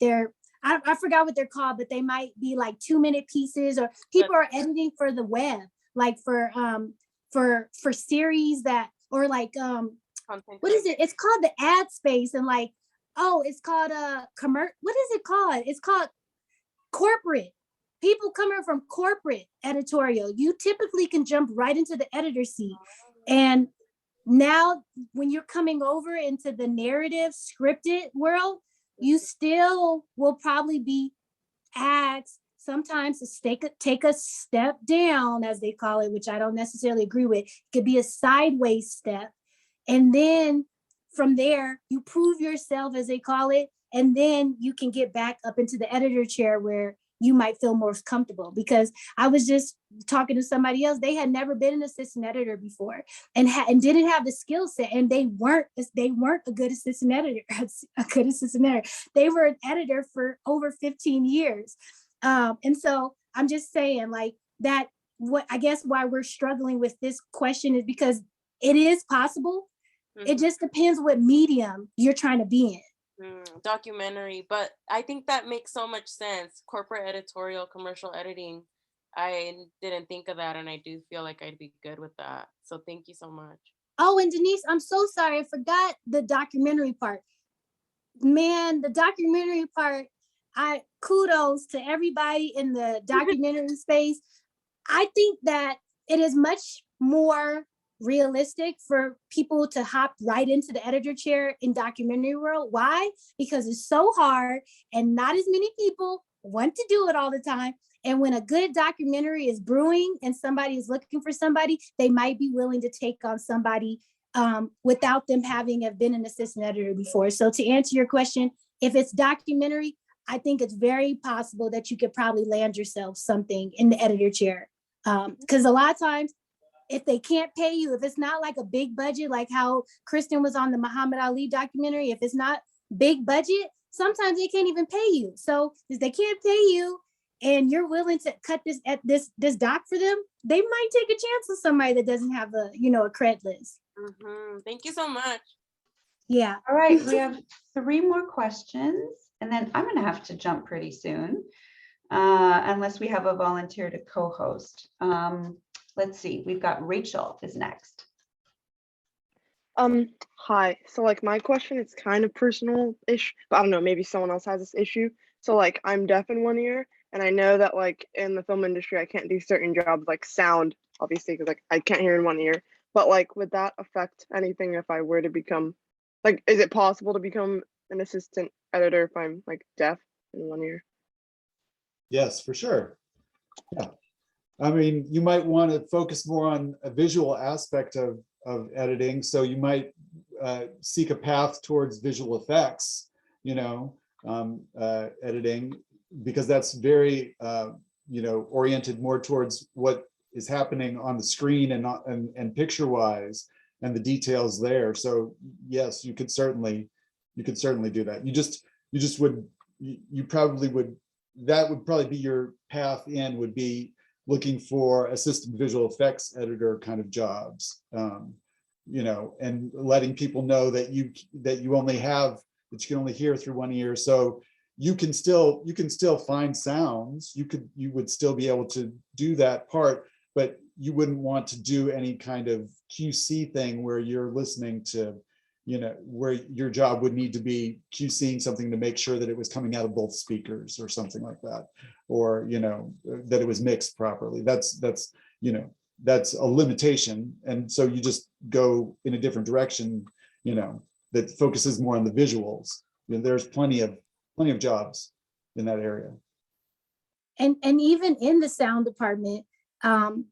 I forgot what they're called, but they might be like 2-minute pieces, or people are editing for the web, like for series that, or like, what is it? It's called the ad space. And like, oh, it's called what is it called? It's called corporate. People coming from corporate editorial, you typically can jump right into the editor seat. And now when you're coming over into the narrative scripted world, you still will probably be asked sometimes to take a step down, as they call it, which I don't necessarily agree with. It could be a sideways step. And then from there, you prove yourself, as they call it, and then you can get back up into the editor chair where you might feel more comfortable. Because I was just talking to somebody else, they had never been an assistant editor before and didn't have the skill set, and they weren't a good assistant editor, They were an editor for over 15 years. And so I'm just saying, like, that, what I guess why we're struggling with this question is because it is possible. It just depends what medium you're trying to be in. Documentary, but I think that makes so much sense. Corporate editorial, commercial editing. I didn't think of that, and I do feel like I'd be good with that. So thank you so much. Oh, and Denise, I'm so sorry, I forgot the documentary part. Man, the documentary part, kudos to everybody in the documentary space. I think that it is much more realistic for people to hop right into the editor chair in documentary world. Why? Because it's so hard and not as many people want to do it all the time. And when a good documentary is brewing and somebody is looking for somebody, they might be willing to take on somebody without them having been an assistant editor before. So to answer your question, if it's documentary, I think it's very possible that you could probably land yourself something in the editor chair. Because a lot of times, if they can't pay you, if it's not like a big budget, like how Kristin was on the Muhammad Ali documentary, if it's not big budget, sometimes they can't even pay you. So if they can't pay you and you're willing to cut this doc for them, they might take a chance with somebody that doesn't have a cred list. Thank you so much. Yeah. All right, we have 3 more questions, and then I'm gonna have to jump pretty soon, unless we have a volunteer to co-host. Let's see, we've got Rachel is next. Hi. So like my question is kind of personal-ish, but I don't know, maybe someone else has this issue. So like I'm deaf in one ear, and I know that like in the film industry I can't do certain jobs like sound, obviously, because like I can't hear in one ear. But like would that affect anything if I were to become, like, is it possible to become an assistant editor if I'm like deaf in one ear? yes, for sure. Yeah. I mean, you might want to focus more on a visual aspect of editing. So you might seek a path towards visual effects, editing, because that's very, oriented more towards what is happening on the screen and picture-wise and the details there. So yes, you could certainly do that. That would probably be your path in, would be looking for assistant visual effects editor kind of jobs, and letting people know that you can only hear through one ear. So you can still find sounds. You would still be able to do that part, but you wouldn't want to do any kind of QC thing where you're listening to, where your job would need to be QCing something to make sure that it was coming out of both speakers or something like that, or that it was mixed properly. That's a limitation, and so you just go in a different direction, that focuses more on the visuals. There's plenty of jobs in that area. And even in the sound department,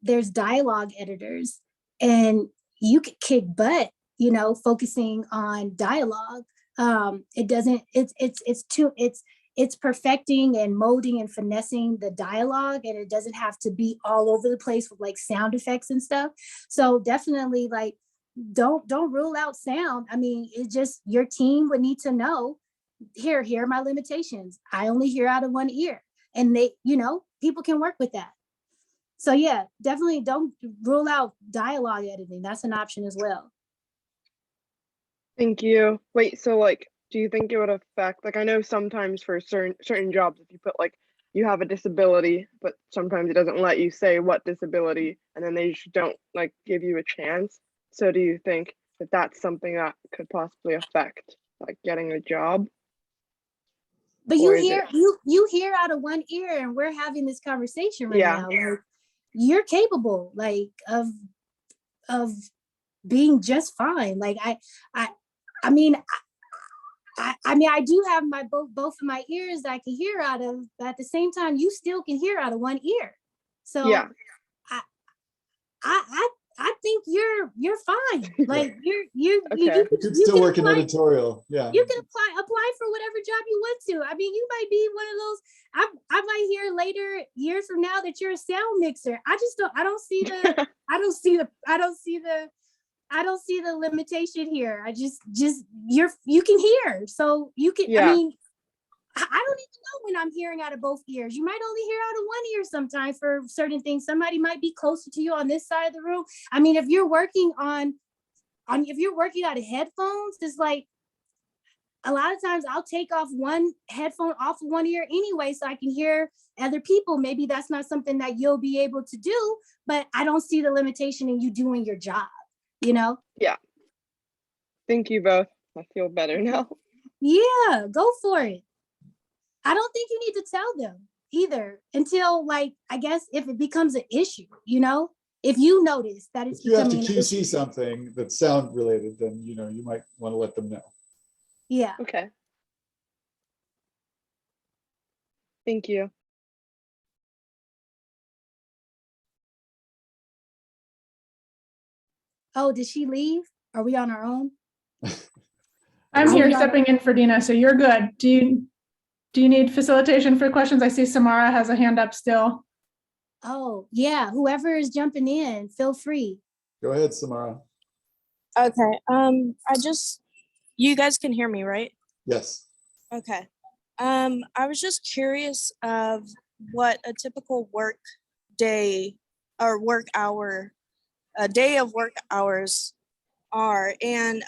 there's dialogue editors, and you could kick butt, focusing on dialogue. It's perfecting and molding and finessing the dialogue, and it doesn't have to be all over the place with like sound effects and stuff. So definitely, like, don't rule out sound. I mean, it's just your team would need to know, here are my limitations. I only hear out of one ear, and they, people can work with that. So yeah, definitely don't rule out dialogue editing. That's an option as well. Thank you. Wait, so like, do you think it would affect, like, I know sometimes for certain jobs, if you put like, you have a disability, but sometimes it doesn't let you say what disability, and then they just don't like give you a chance. So do you think that that's something that could possibly affect like getting a job? But you hear out of one ear, and we're having this conversation right now. Like, you're capable, like, of being just fine. Like I mean, I do have my both of my ears that I can hear out of, but at the same time, you still can hear out of one ear. So yeah, I think you're fine. Like you could still work in editorial. Yeah, you can apply for whatever job you want to. I mean, you might be one of those. I might hear later, years from now, that you're a sound mixer. I don't see the limitation here. You can hear, so you can. Yeah. I mean, I don't even know when I'm hearing out of both ears. You might only hear out of one ear sometimes for certain things. Somebody might be closer to you on this side of the room. I mean, if you're working out of headphones, it's like a lot of times I'll take off one headphone off of one ear anyway, so I can hear other people. Maybe that's not something that you'll be able to do, but I don't see the limitation in you doing your job. Yeah. Thank you both. I feel better now. Yeah, go for it. I don't think you need to tell them either until, like, I guess if it becomes an issue, if you notice that it's becoming an issue. If you have to QC something that's sound related, then, you might want to let them know. Yeah. Okay. Thank you. Oh, did she leave? Are we on our own? I'm here stepping in for Dina, so you're good. Do you need facilitation for questions? I see Samara has a hand up still. Oh, yeah. Whoever is jumping in, feel free. Go ahead, Samara. Okay. You guys can hear me, right? Yes. Okay. I was just curious of what a typical work day or work hour, a day of work hours are, and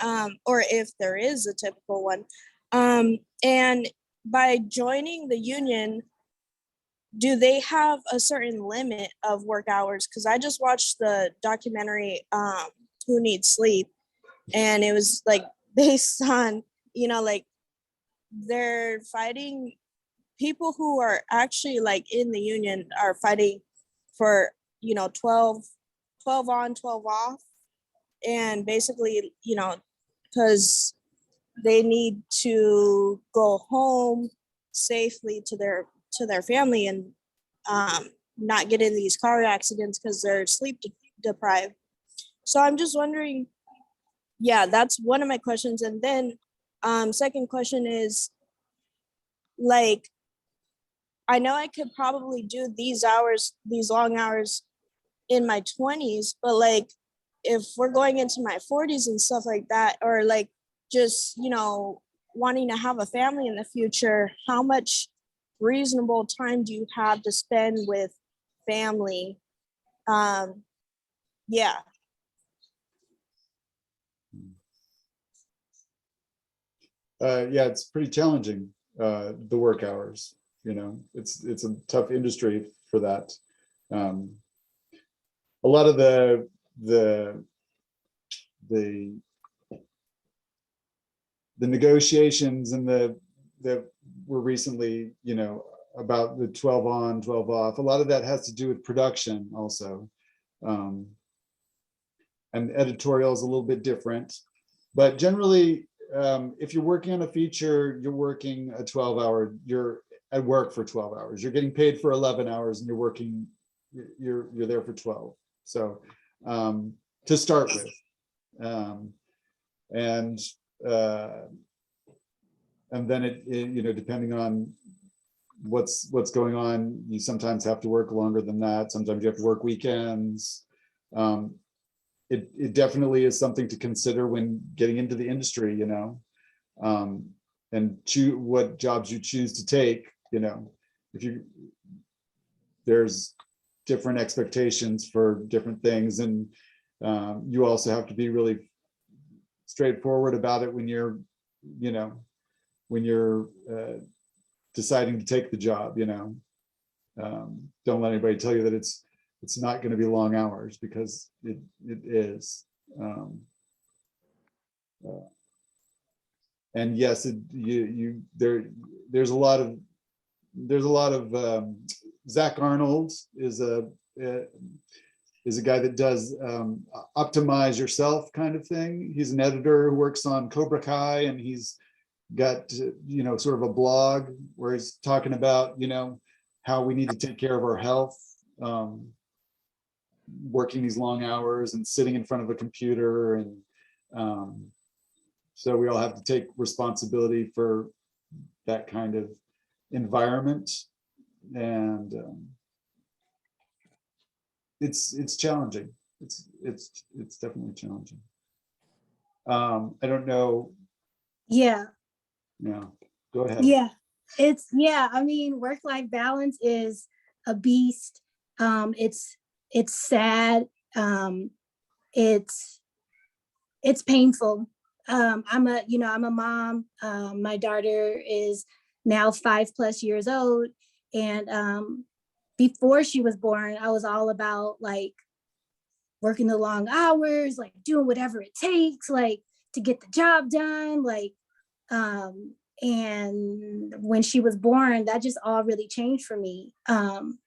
or if there is a typical one. And by joining the union, do they have a certain limit of work hours? Because I just watched the documentary Who Needs Sleep, and it was like based on, like they're fighting, people who are actually like in the union are fighting for 12 on, 12 off, and basically because they need to go home safely to their family and not get in these car accidents because they're sleep deprived. So I'm just wondering, that's one of my questions. And then second question is, like, I know I could probably do these long hours in my 20s, but like if we're going into my 40s and stuff like that, or like just wanting to have a family in the future, how much reasonable time do you have to spend with family? It's pretty challenging, the work hours. It's a tough industry for that. A lot of the negotiations and that were recently, you know, about the 12 on, 12 off. A lot of that has to do with production also. And editorial is a little bit different. But generally, if you're working on a feature, you're working a 12-hour, you're at work for 12 hours. You're getting paid for 11 hours and you're working, you're there for 12. So to start with. And then it, you know, depending on what's going on, you sometimes have to work longer than that. Sometimes you have to work weekends. It definitely is something to consider when getting into the industry, you know, and choose what jobs you choose to take. You know, there's different expectations for different things, and you also have to be really straightforward about it when you're, you know, when you're deciding to take the job. You know, don't let anybody tell you that it's not going to be long hours, because it is. And yes, there's a lot of Zach Arnold is a guy that does optimize yourself kind of thing. He's an editor who works on Cobra Kai, and he's got, you know, sort of a blog where he's talking about, you know, how we need to take care of our health, working these long hours and sitting in front of a computer. And so we all have to take responsibility for that kind of environment. And it's challenging. It's definitely challenging. I don't know. Yeah. Yeah, go ahead. Yeah, I mean, work-life balance is a beast. It's sad. It's painful. I'm a mom. My daughter is now 5+ years old. And before she was born, I was all about like working the long hours, like doing whatever it takes, like to get the job done, like, and when she was born, that just all really changed for me. And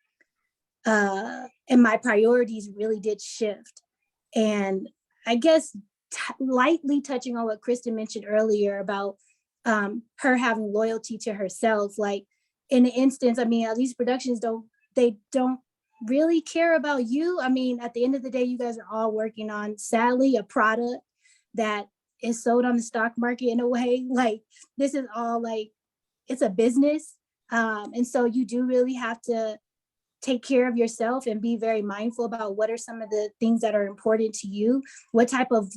my priorities really did shift. And I guess lightly touching on what Kristin mentioned earlier about her having loyalty to herself, like in the instance, I mean, these productions don't really care about you. I mean, at the end of the day, you guys are all working on, sadly, a product that is sold on the stock market in a way. Like, this is all like, it's a business. And so you do really have to take care of yourself and be very mindful about what are some of the things that are important to you, what type of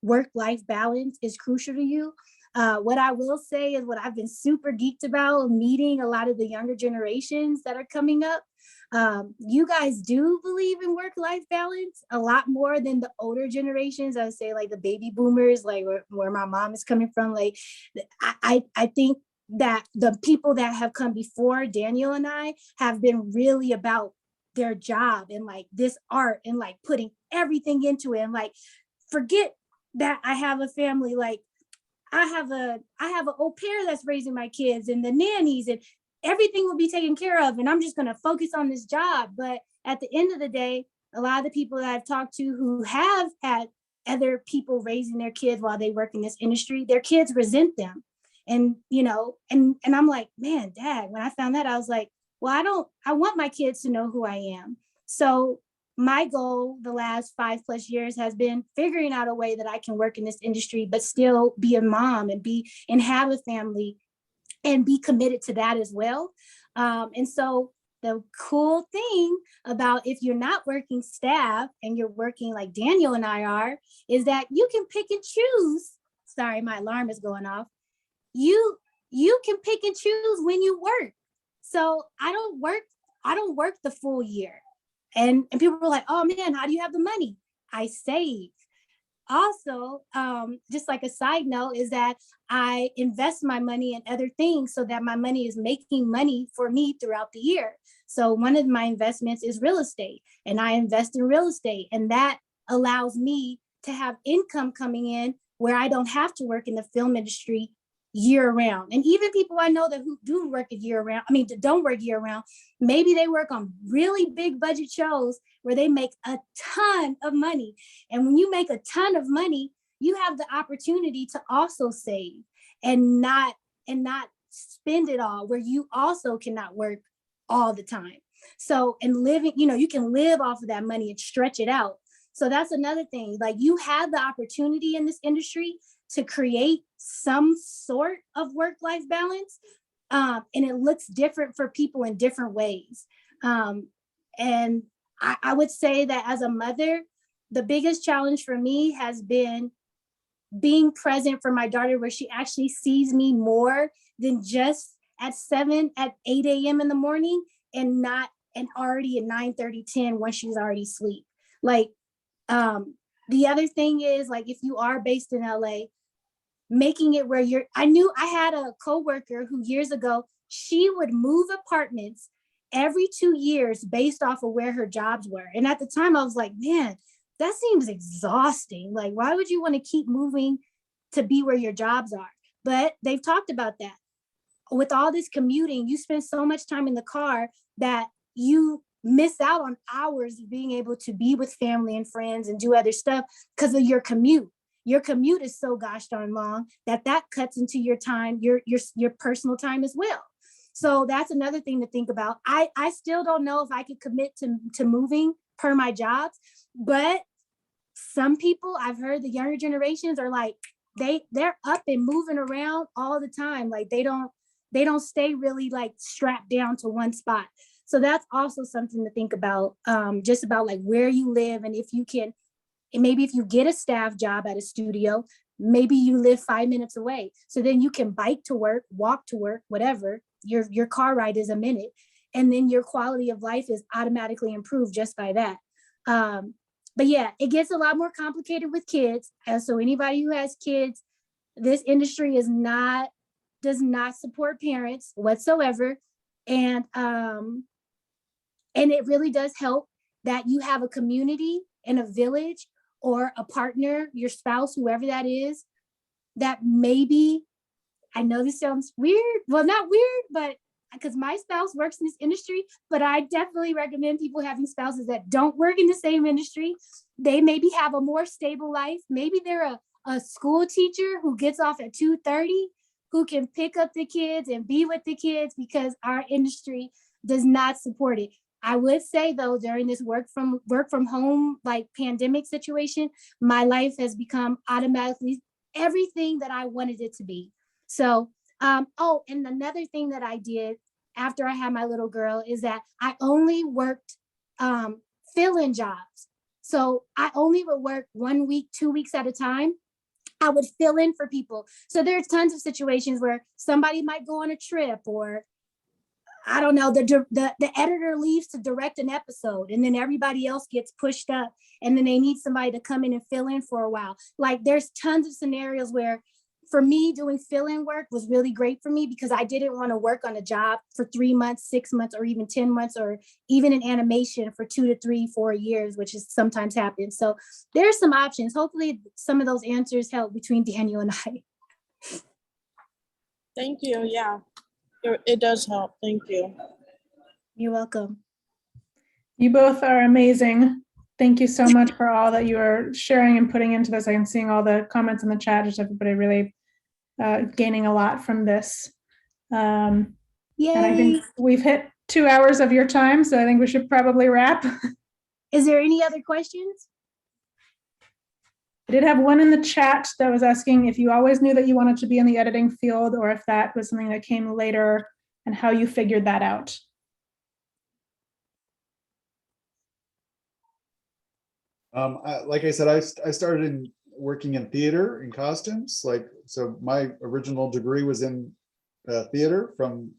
work-life balance is crucial to you. What I will say is what I've been super geeked about, meeting a lot of the younger generations that are coming up. You guys do believe in work-life balance a lot more than the older generations. I would say like the baby boomers, like where my mom is coming from. Like, I think that the people that have come before Daniel and I have been really about their job and like this art and like putting everything into it, and like, forget that I have a family, like I have an au pair that's raising my kids and the nannies, and everything will be taken care of, and I'm just going to focus on this job. But at the end of the day, a lot of the people that I've talked to who have had other people raising their kids while they work in this industry, their kids resent them. And, you know, and I'm like, man, Dad, when I found that, I was like, well, I want my kids to know who I am. So my goal the last 5+ years has been figuring out a way that I can work in this industry, but still be a mom and have a family and be committed to that as well. And so the cool thing about if you're not working staff and you're working like Daniel and I are, is that you can pick and choose. Sorry, my alarm is going off. You can pick and choose when you work. So I don't work the full year. And people were like, oh man, how do you have the money? I save. Also, just like a side note, is that I invest my money in other things so that my money is making money for me throughout the year. So one of my investments is real estate, and I invest in real estate, and that allows me to have income coming in where I don't have to work in the film industry year round. And even people I know that who do work a year round, don't work year round, maybe they work on really big budget shows where they make a ton of money. And when you make a ton of money, you have the opportunity to also save and not spend it all, where you also cannot work all the time. So, and living, you can live off of that money and stretch it out. So that's another thing. Like, you have the opportunity in this industry to create some sort of work-life balance. And it looks different for people in different ways. And I would say that as a mother, the biggest challenge for me has been being present for my daughter, where she actually sees me more than just at 8 a.m. in the morning, and already at 9:30, 10 when she's already asleep. Like, the other thing is, like, if you are based in LA, making it where I had a coworker who years ago, she would move apartments every 2 years based off of where her jobs were. And at the time I was like, man, that seems exhausting. Like, why would you want to keep moving to be where your jobs are? But they've talked about that. With all this commuting, you spend so much time in the car that you miss out on hours of being able to be with family and friends and do other stuff because of your commute. Your commute is so gosh darn long that cuts into your time, your personal time as well. So that's another thing to think about. I still don't know if I could commit to moving per my jobs, but some people, I've heard the younger generations are like, they're up and moving around all the time. Like, they don't stay really like strapped down to one spot. So that's also something to think about, just about like where you live, and if you can, and maybe if you get a staff job at a studio, maybe you live 5 minutes away. So then you can bike to work, walk to work, whatever. Your car ride is a minute. And then your quality of life is automatically improved just by that. But yeah, it gets a lot more complicated with kids. And so anybody who has kids, this industry does not support parents whatsoever. And it really does help that you have a community and a village, or a partner, your spouse, whoever that is, that maybe, I know this sounds weird, well, not weird, but because my spouse works in this industry, but I definitely recommend people having spouses that don't work in the same industry. They maybe have a more stable life. Maybe they're a school teacher who gets off at 2:30, who can pick up the kids and be with the kids, because our industry does not support it. I would say though, during this work from home, like pandemic situation, my life has become automatically everything that I wanted it to be. So, and another thing that I did after I had my little girl is that I only worked fill-in jobs. So I only would work 1 week, 2 weeks at a time. I would fill in for people. So there's tons of situations where somebody might go on a trip, or I don't know, the editor leaves to direct an episode, and then everybody else gets pushed up, and then they need somebody to come in and fill in for a while. Like, there's tons of scenarios where, for me, doing fill-in work was really great for me, because I didn't want to work on a job for 3 months, 6 months, or even 10 months, or even in animation for 2 to 3, 4 years, which is sometimes happens. So there's some options. Hopefully some of those answers help between Daniel and I. Thank you. Yeah, it does help. Thank you. You're welcome. You both are amazing. Thank you so much for all that you are sharing and putting into this. I'm seeing all the comments in the chat, just everybody really gaining a lot from this. Yay. And I think we've hit 2 hours of your time, so I think we should probably wrap. Is there any other questions? I did have one in the chat that was asking if you always knew that you wanted to be in the editing field, or if that was something that came later, and how you figured that out. Like I said, I started working in theater in costumes. So my original degree was in theater from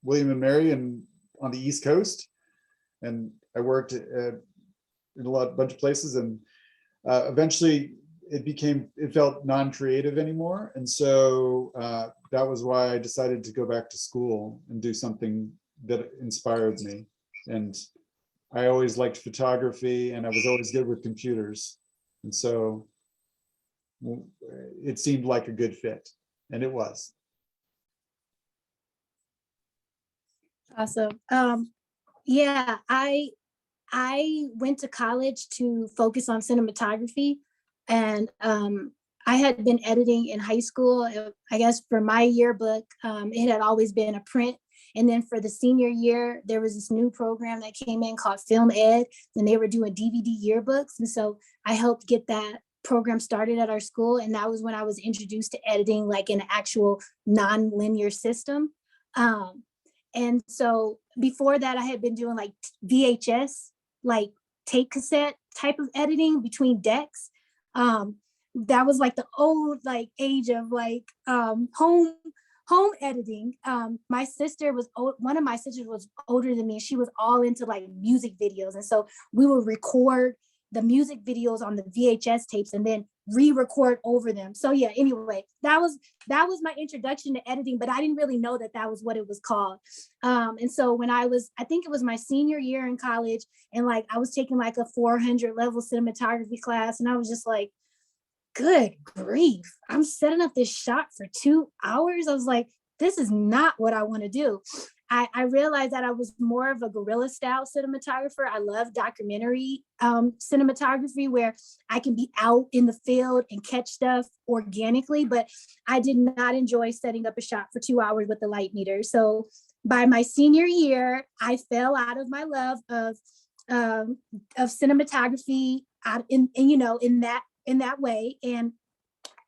William and Mary and on the East Coast, and I worked in a bunch of places, and eventually it felt non-creative anymore, and so that was why I decided to go back to school and do something that inspired me. And I always liked photography, and I was always good with computers, and so it seemed like a good fit, and it was. Awesome. Yeah, I went to college to focus on cinematography, and I had been editing in high school. I guess for my yearbook, it had always been a print. And then for the senior year, there was this new program that came in called Film Ed, and they were doing DVD yearbooks. And so I helped get that program started at our school. And that was when I was introduced to editing like an actual non-linear system. And so before that, I had been doing like VHS, like tape cassette type of editing between decks. That was like the old like age of like home editing. My sister was one of my sisters was older than me. She was all into like music videos, and so we would record the music videos on the VHS tapes and then re-record over them. So yeah, anyway, that was my introduction to editing, but I didn't really know that that was what it was called. And so when I think it was my senior year in college, and like I was taking like a 400 level cinematography class, and I was just like, good grief, I'm setting up this shot for 2 hours. I was like, this is not what I want to do. I realized that I was more of a guerrilla style cinematographer. I love documentary cinematography where I can be out in the field and catch stuff organically, but I did not enjoy setting up a shot for 2 hours with the light meter. So by my senior year, I fell out of my love of cinematography in that way. And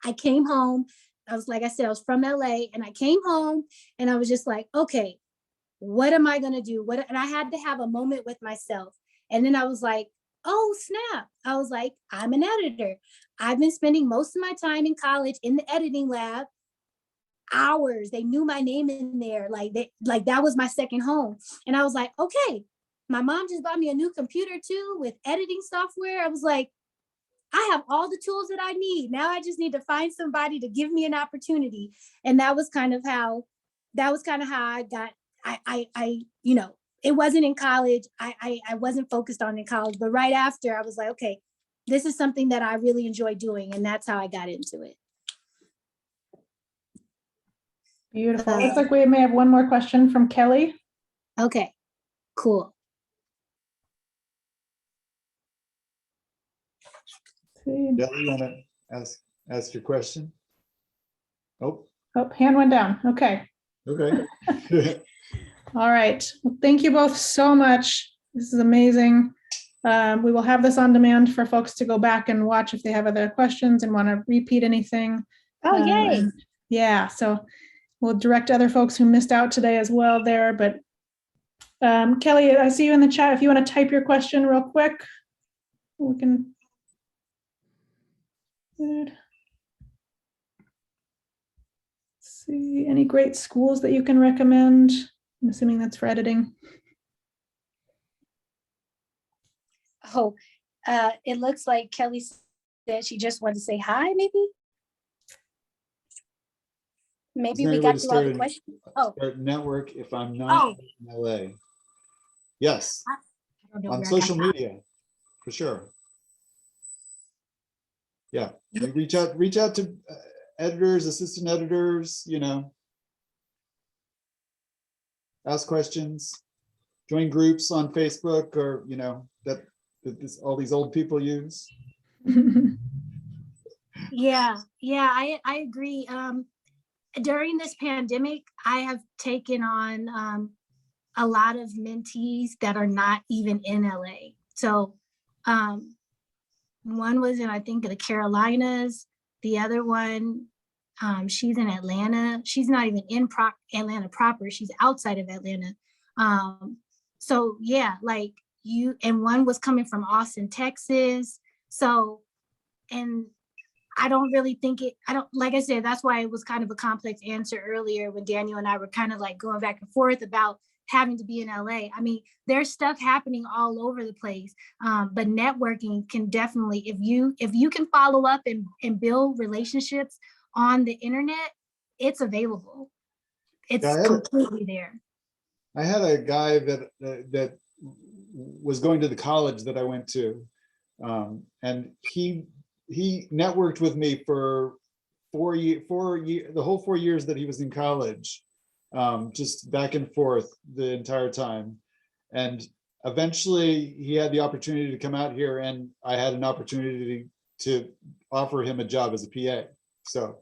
I came home. I was, like I said, I was from LA, and I came home and I was just like, okay, what am I going to do? And I had to have a moment with myself. And then I was like, oh, snap. I was like, I'm an editor. I've been spending most of my time in college in the editing lab, hours. They knew my name in there. Like that was my second home. And I was like, okay, my mom just bought me a new computer too with editing software. I was like, I have all the tools that I need. Now I just need to find somebody to give me an opportunity. And that was kind of how I got, it wasn't in college. I wasn't focused on in college, but right after I was like, okay, this is something that I really enjoy doing. And that's how I got into it. Beautiful. Looks like we may have one more question from Kelly. Okay, cool. Yeah, you want to ask your question? Oh, hand went down. Okay. Okay. All right. Well, thank you both so much. This is amazing. We will have this on demand for folks to go back and watch if they have other questions and want to repeat anything. Oh, yay. Yeah. So we'll direct other folks who missed out today as well there. But Kelly, I see you in the chat. If you want to type your question real quick, we can. Good. Let's see, any great schools that you can recommend? I'm assuming that's for editing. Oh, it looks like Kelly said she just wanted to say hi, maybe? Maybe we got through all the questions. Oh, start network if I'm not in LA. Yes, on social media, for sure. Yeah, reach out to editors, assistant editors, ask questions, join groups on Facebook, or that all these old people use. Yeah, I agree. During this pandemic, I have taken on a lot of mentees that are not even in LA. So one was in, I think, the Carolinas. The other one, she's in Atlanta. She's not even in Atlanta proper. She's outside of Atlanta. So yeah, like and one was coming from Austin, Texas. So, and I don't really think like I said, that's why it was kind of a complex answer earlier when Daniel and I were kind of like going back and forth about having to be in LA. I mean, there's stuff happening all over the place, but networking can definitely, if you can follow up and build relationships on the internet, it's available. It's completely there. I had a guy that was going to the college that I went to, and he he networked with me for the whole 4 years that he was in college, just back and forth the entire time. And eventually he had the opportunity to come out here, and I had an opportunity to offer him a job as a PA. So,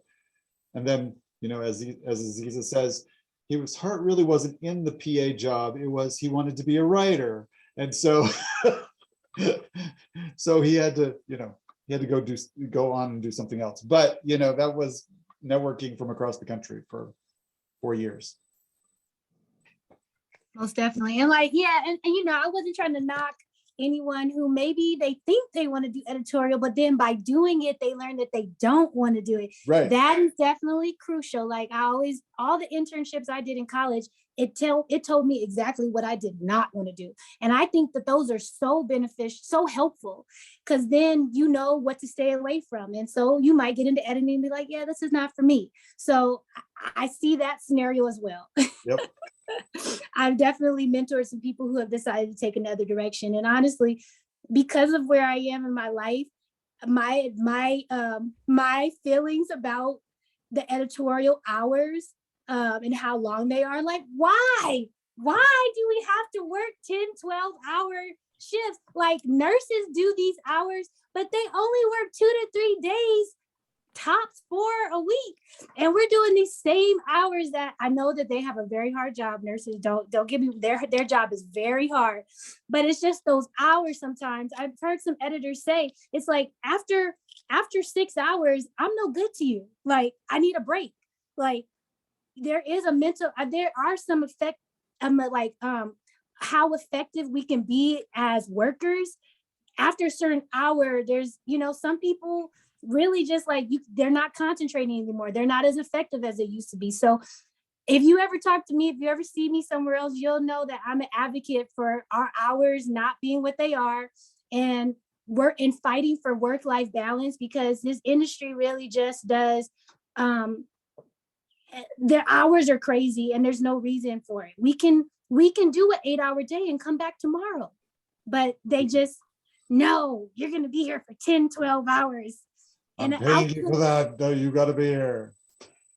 and then, you know, as Aziza says, his heart really wasn't in the PA job. It was, he wanted to be a writer. And so, so he had to, you know, he had to go on and do something else. But, you know, that was networking from across the country for 4 years. Most definitely. And like, yeah, and you know, I wasn't trying to knock anyone who maybe they think they want to do editorial, but then by doing it, they learn that they don't want to do it. Right. That is definitely crucial. Like all the internships I did in college, it told me exactly what I did not want to do. And I think that those are so beneficial, so helpful, because then you know what to stay away from. And so you might get into editing and be like, yeah, this is not for me. So I see that scenario as well. Yep. I've definitely mentored some people who have decided to take another direction. And honestly, because of where I am in my life, my feelings about the editorial hours and how long they are, like, why do we have to work 10, 12-hour shifts? Like nurses do these hours, but they only work 2 to 3 days, tops 4 a week. And we're doing these same hours that I know that they have a very hard job. Nurses don't give me their job is very hard, but it's just those hours. Sometimes I've heard some editors say it's like after 6 hours, I'm no good to you. Like I need a break. Like there are some effect how effective we can be as workers after a certain hour. There's, you know, some people really just like they're not concentrating anymore. They're not as effective as they used to be. So if you ever talk to me, if you ever see me somewhere else, you'll know that I'm an advocate for our hours not being what they are, and we're in fighting for work-life balance, because this industry really just does their hours are crazy and there's no reason for it. We can do an 8-hour day and come back tomorrow, but they just, no, you're going to be here for 10, 12 hours. I'm paying you for that. No, you got to be here.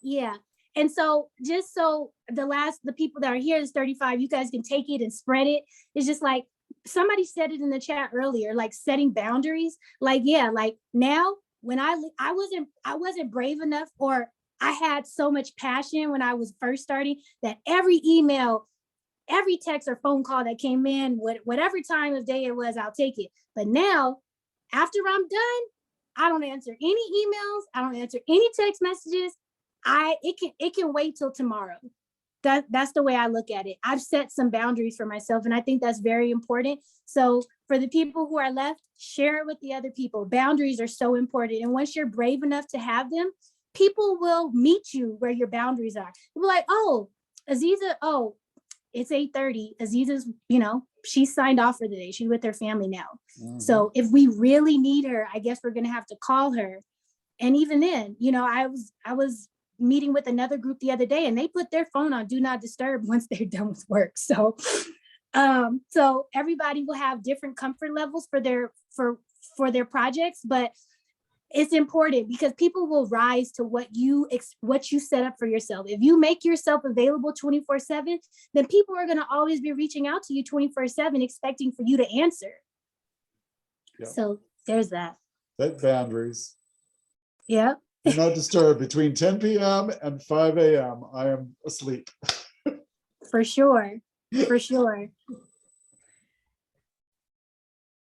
Yeah. And so just so the people that are here is 35, you guys can take it and spread it. It's just like somebody said it in the chat earlier, like setting boundaries. Like, yeah, like now when I wasn't brave enough, or I had so much passion when I was first starting that every email, every text or phone call that came in, whatever time of day it was, I'll take it. But now after I'm done, I don't answer any emails. I don't answer any text messages. It can wait till tomorrow. That's the way I look at it. I've set some boundaries for myself, and I think that's very important. So for the people who are left, share it with the other people. Boundaries are so important. And once you're brave enough to have them, people will meet you where your boundaries are. They'll be like, oh, Aziza, oh, it's 8:30. Aziza's, you know, she's signed off for the day. She's with her family now. Mm-hmm. So if we really need her, I guess we're going to have to call her. And even then, you know, I was meeting with another group the other day, and they put their phone on do not disturb once they're done with work. So, so everybody will have different comfort levels for their projects, but it's important because people will rise to what you set up for yourself. If you make yourself available 24/7, then people are going to always be reaching out to you 24/7, expecting for you to answer. Yep. So there's that. Set boundaries. Yeah. Do not disturb between 10 p.m. and 5 a.m. I am asleep. For sure. For sure.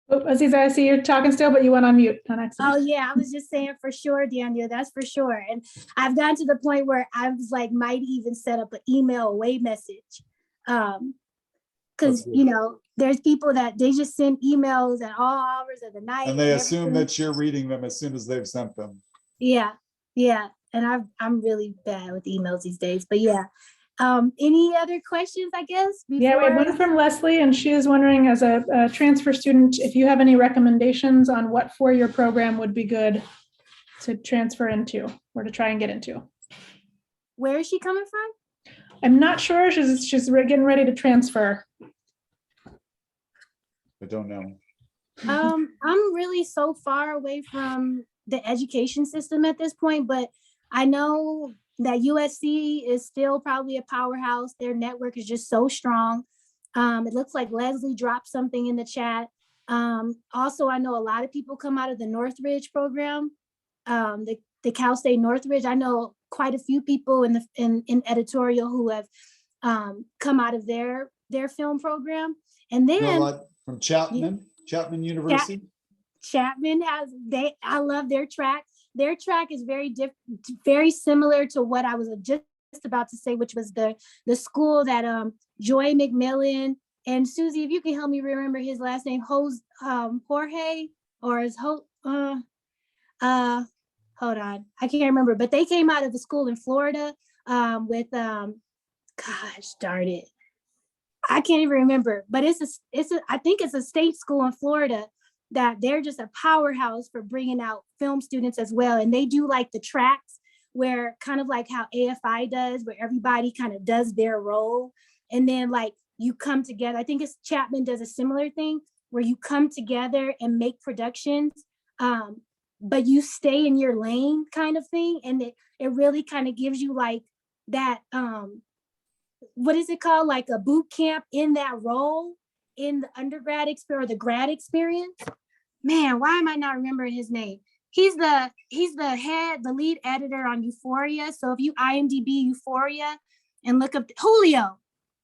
Oh, Aziza, I see you're talking still, but you went on mute on accident. Oh yeah, I was just saying for sure, Daniel, that's for sure. And I've gotten to the point where I was like, might even set up an email away message. Because, you know, there's people that they just send emails at all hours of the night. And they assume that you're reading them as soon as they've sent them. Yeah, yeah. And I'm really bad with emails these days, but yeah. Any other questions, I guess? Yeah, we have one from Leslie, and she is wondering, as a transfer student, if you have any recommendations on what 4-year program would be good to transfer into or to try and get into. Where is she coming from? I'm not sure. She's getting ready to transfer. I don't know. I'm really so far away from the education system at this point, but I know that USC is still probably a powerhouse. Their network is just so strong. It looks like Leslie dropped something in the chat. Also, I know a lot of people come out of the Northridge program, the Cal State Northridge. I know quite a few people in editorial who have come out of their film program. And You know a then lot from Chapman University. Chapman I love their track. Their track is very similar to what I was just about to say, which was the school that Joy McMillan and Susie, if you can help me remember his last name, Jorge, or is hold on, I can't remember, but they came out of the school in Florida with gosh darn it, I can't even remember, but I think it's a state school in Florida that they're just a powerhouse for bringing out film students as well. And they do like the tracks where kind of like how AFI does, where everybody kind of does their role. And then like you come together. I think it's Chapman does a similar thing where you come together and make productions, but you stay in your lane kind of thing. And it really kind of gives you like that, what is it called? Like a boot camp in that role in the undergrad experience or the grad experience. Man, why am I not remembering his name? He's the lead editor on Euphoria. So if you IMDb Euphoria and look up Julio,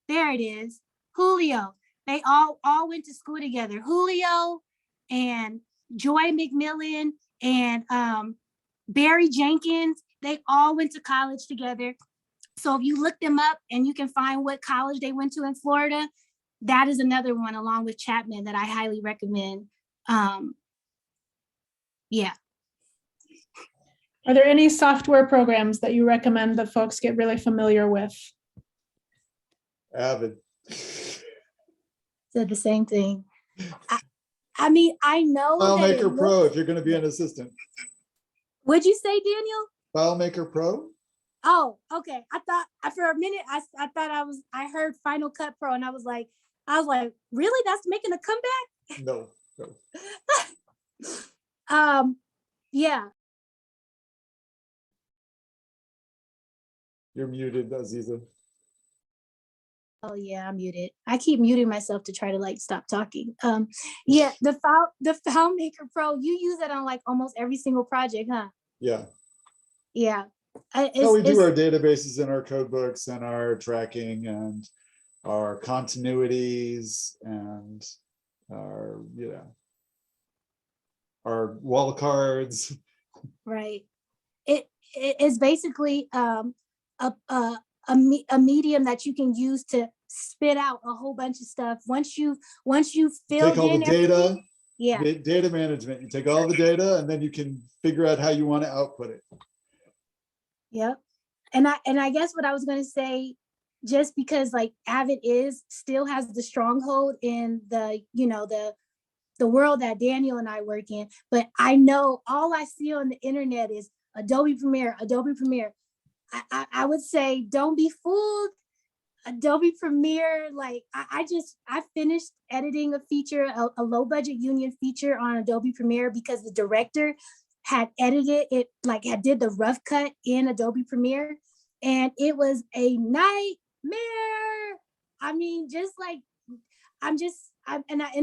there it is, Julio. They all went to school together. Julio and Joy McMillan and Barry Jenkins, they all went to college together. So if you look them up and you can find what college they went to in Florida, that is another one along with Chapman that I highly recommend. Yeah. Are there any software programs that you recommend that folks get really familiar with? Avid. Said the same thing. I mean, I know FileMaker Pro, if you're going to be an assistant. What'd you say, Daniel? FileMaker Pro? Oh, okay. I thought for a minute I heard Final Cut Pro and I was like, really? That's making a comeback? No. Yeah. You're muted, Aziza. Oh yeah, I'm muted. I keep muting myself to try to like stop talking. Yeah, the FileMaker Pro, you use it on like almost every single project, huh? Yeah. Yeah. So we do our databases and our code books and our tracking and our continuities and our our wall cards. Right. It is basically a medium that you can use to spit out a whole bunch of stuff. Once you fill take all the data, yeah, data management. You take all the data and then you can figure out how you want to output it. Yep. And I guess what I was going to say, just because like Avid still has the stronghold in the world that Daniel and I work in, but I know all I see on the internet is Adobe Premiere. I would say don't be fooled. Adobe Premiere, like I finished editing a feature, a low budget union feature on Adobe Premiere because the director had edited it, like did the rough cut in Adobe Premiere, and it was a nightmare. I mean, just like and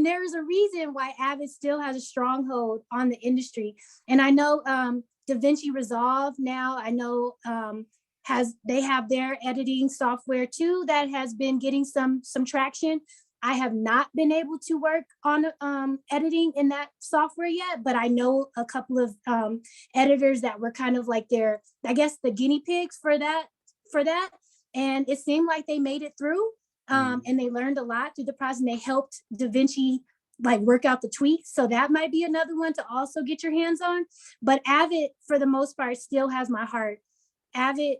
there is a reason why Avid still has a stronghold on the industry. And I know DaVinci Resolve now, I know they have their editing software too that has been getting some traction. I have not been able to work on editing in that software yet, but I know a couple of editors that were kind of like the guinea pigs for that. And it seemed like they made it through and they learned a lot through the process, and they helped DaVinci like work out the tweaks. So that might be another one to also get your hands on. But Avid, for the most part, still has my heart. Avid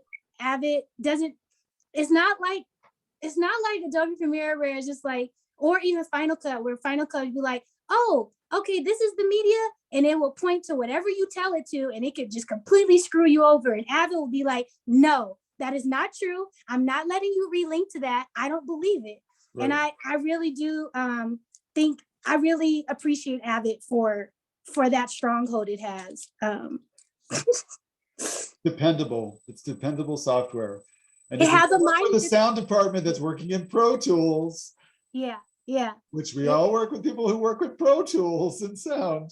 doesn't, it's not like Adobe Premiere where it's just like, or even Final Cut, where Final Cut would be like, oh, okay, this is the media, and it will point to whatever you tell it to, and it could just completely screw you over. And Avid will be like, no, that is not true. I'm not letting you relink to that. I don't believe it. Right. And I really do think, I really appreciate Avid for for that stronghold it has. Dependable. It's dependable software. And It if you has a work with mind. the sound department that's working in Pro Tools, Yeah, yeah. which we all work with people who work with Pro Tools and sound,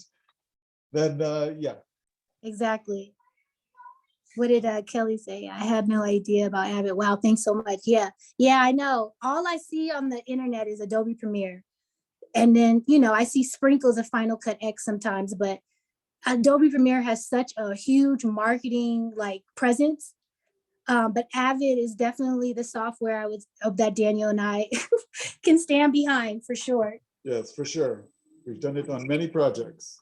then yeah. Exactly. What did Kelly say? I had no idea about Avid. Wow, thanks so much. Yeah, I know. All I see on the internet is Adobe Premiere. And then, I see sprinkles of Final Cut X sometimes, but Adobe Premiere has such a huge marketing presence. But Avid is definitely the software that Daniel and I can stand behind for sure. Yes, for sure. We've done it on many projects.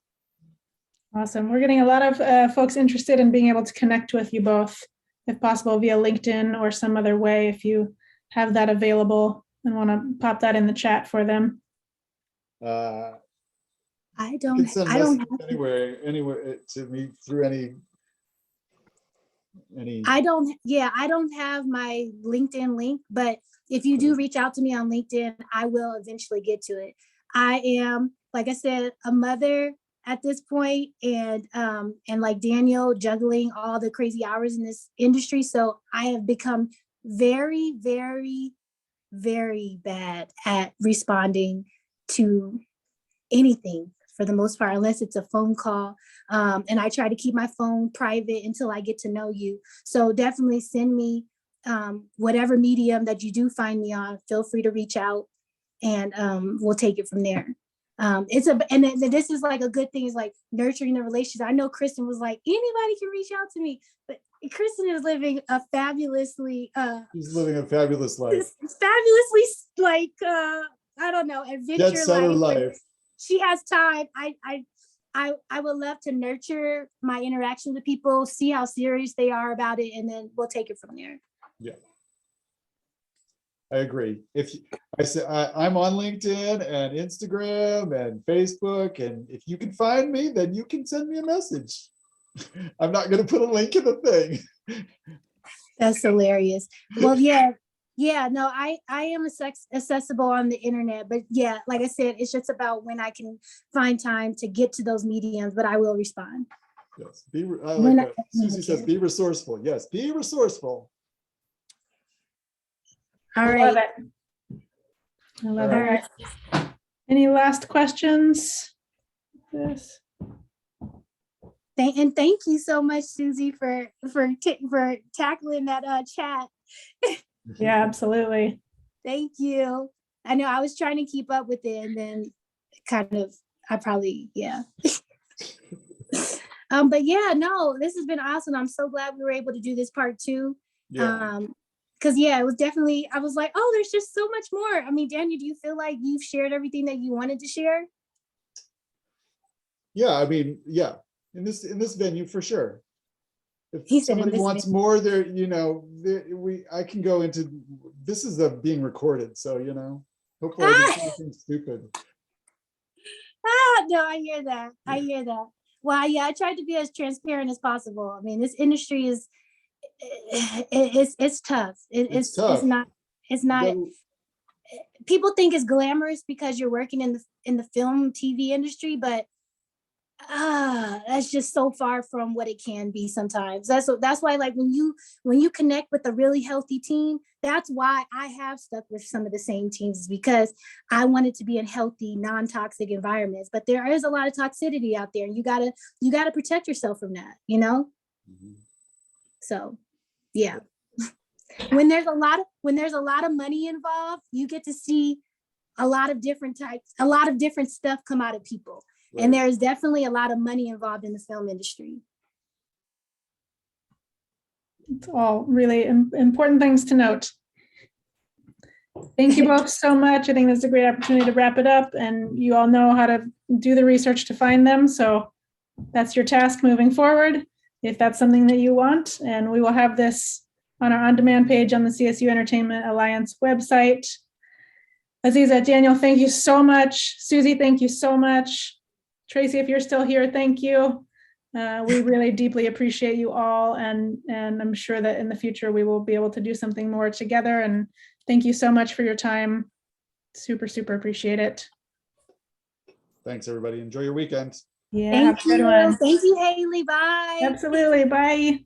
Awesome. We're getting a lot of folks interested in being able to connect with you both, if possible, via LinkedIn or some other way, if you have that available and want to pop that in the chat for them. I don't have anywhere to me through any. I don't have my LinkedIn link, but if you do reach out to me on LinkedIn, I will eventually get to it. I am, like I said, a mother at this point, and like Daniel, juggling all the crazy hours in this industry. So I have become very, very, very bad at responding to anything for the most part, unless it's a phone call. And I try to keep my phone private until I get to know you. So definitely send me whatever medium that you do find me on. Feel free to reach out, and we'll take it from there. And this is like a good thing, is like nurturing the relationship. I know Kristin was like, anybody can reach out to me, but Kristin is living a fabulously she's living a fabulous life. Fabulously I don't know, adventure life. She has time. I would love to nurture my interaction with people, see how serious they are about it, and then we'll take it from there. Yeah, I agree. I'm on LinkedIn and Instagram and Facebook, and if you can find me, then you can send me a message. I'm not going to put a link in the thing. That's hilarious. Well, yeah. No, I am accessible on the internet, but yeah, like I said, it's just about when I can find time to get to those mediums, but I will respond. Yes, Susie says, be resourceful. Yes, be resourceful. All right. I love it. Any last questions? Yes. Thank you so much, Susie, for tackling that chat. Yeah, absolutely. Thank you. I know I was trying to keep up with it, and then but yeah, no, this has been awesome. I'm so glad we were able to do this part 2. Yeah. Because it was definitely, I was like, oh, there's just so much more. I mean, Daniel, do you feel like you've shared everything that you wanted to share? Yeah, I mean, yeah, in this venue for sure. If somebody wants more, there, I can go into, this is being recorded, so hopefully I didn't say anything stupid. No, I hear that. Well, yeah, I tried to be as transparent as possible. I mean, this industry is, it's tough. It's tough. It's not. People think it's glamorous because you're working in the film TV industry, but that's just so far from what it can be sometimes. That's why, like, when you connect with a really healthy team, that's why I have stuck with some of the same teams, because I wanted to be in healthy, non-toxic environments. But there is a lot of toxicity out there, and you gotta protect yourself from that, Mm-hmm. So yeah. When there's a lot of money involved, you get to see a lot of different stuff come out of people. Right. And there's definitely a lot of money involved in the film industry. It's all really important things to note. Thank you both so much. I think this is a great opportunity to wrap it up, and you all know how to do the research to find them. So that's your task moving forward, if that's something that you want. And we will have this on our on-demand page on the CSU Entertainment Alliance website. Aziza, Daniel, thank you so much. Susie, thank you so much. Tracy, if you're still here, thank you. We really deeply appreciate you all, and I'm sure that in the future we will be able to do something more together. And thank you so much for your time. Super, super appreciate it. Thanks, everybody. Enjoy your weekend. Yeah, Thank have a good you. one. Thank you, Haley. Bye. Absolutely. Bye.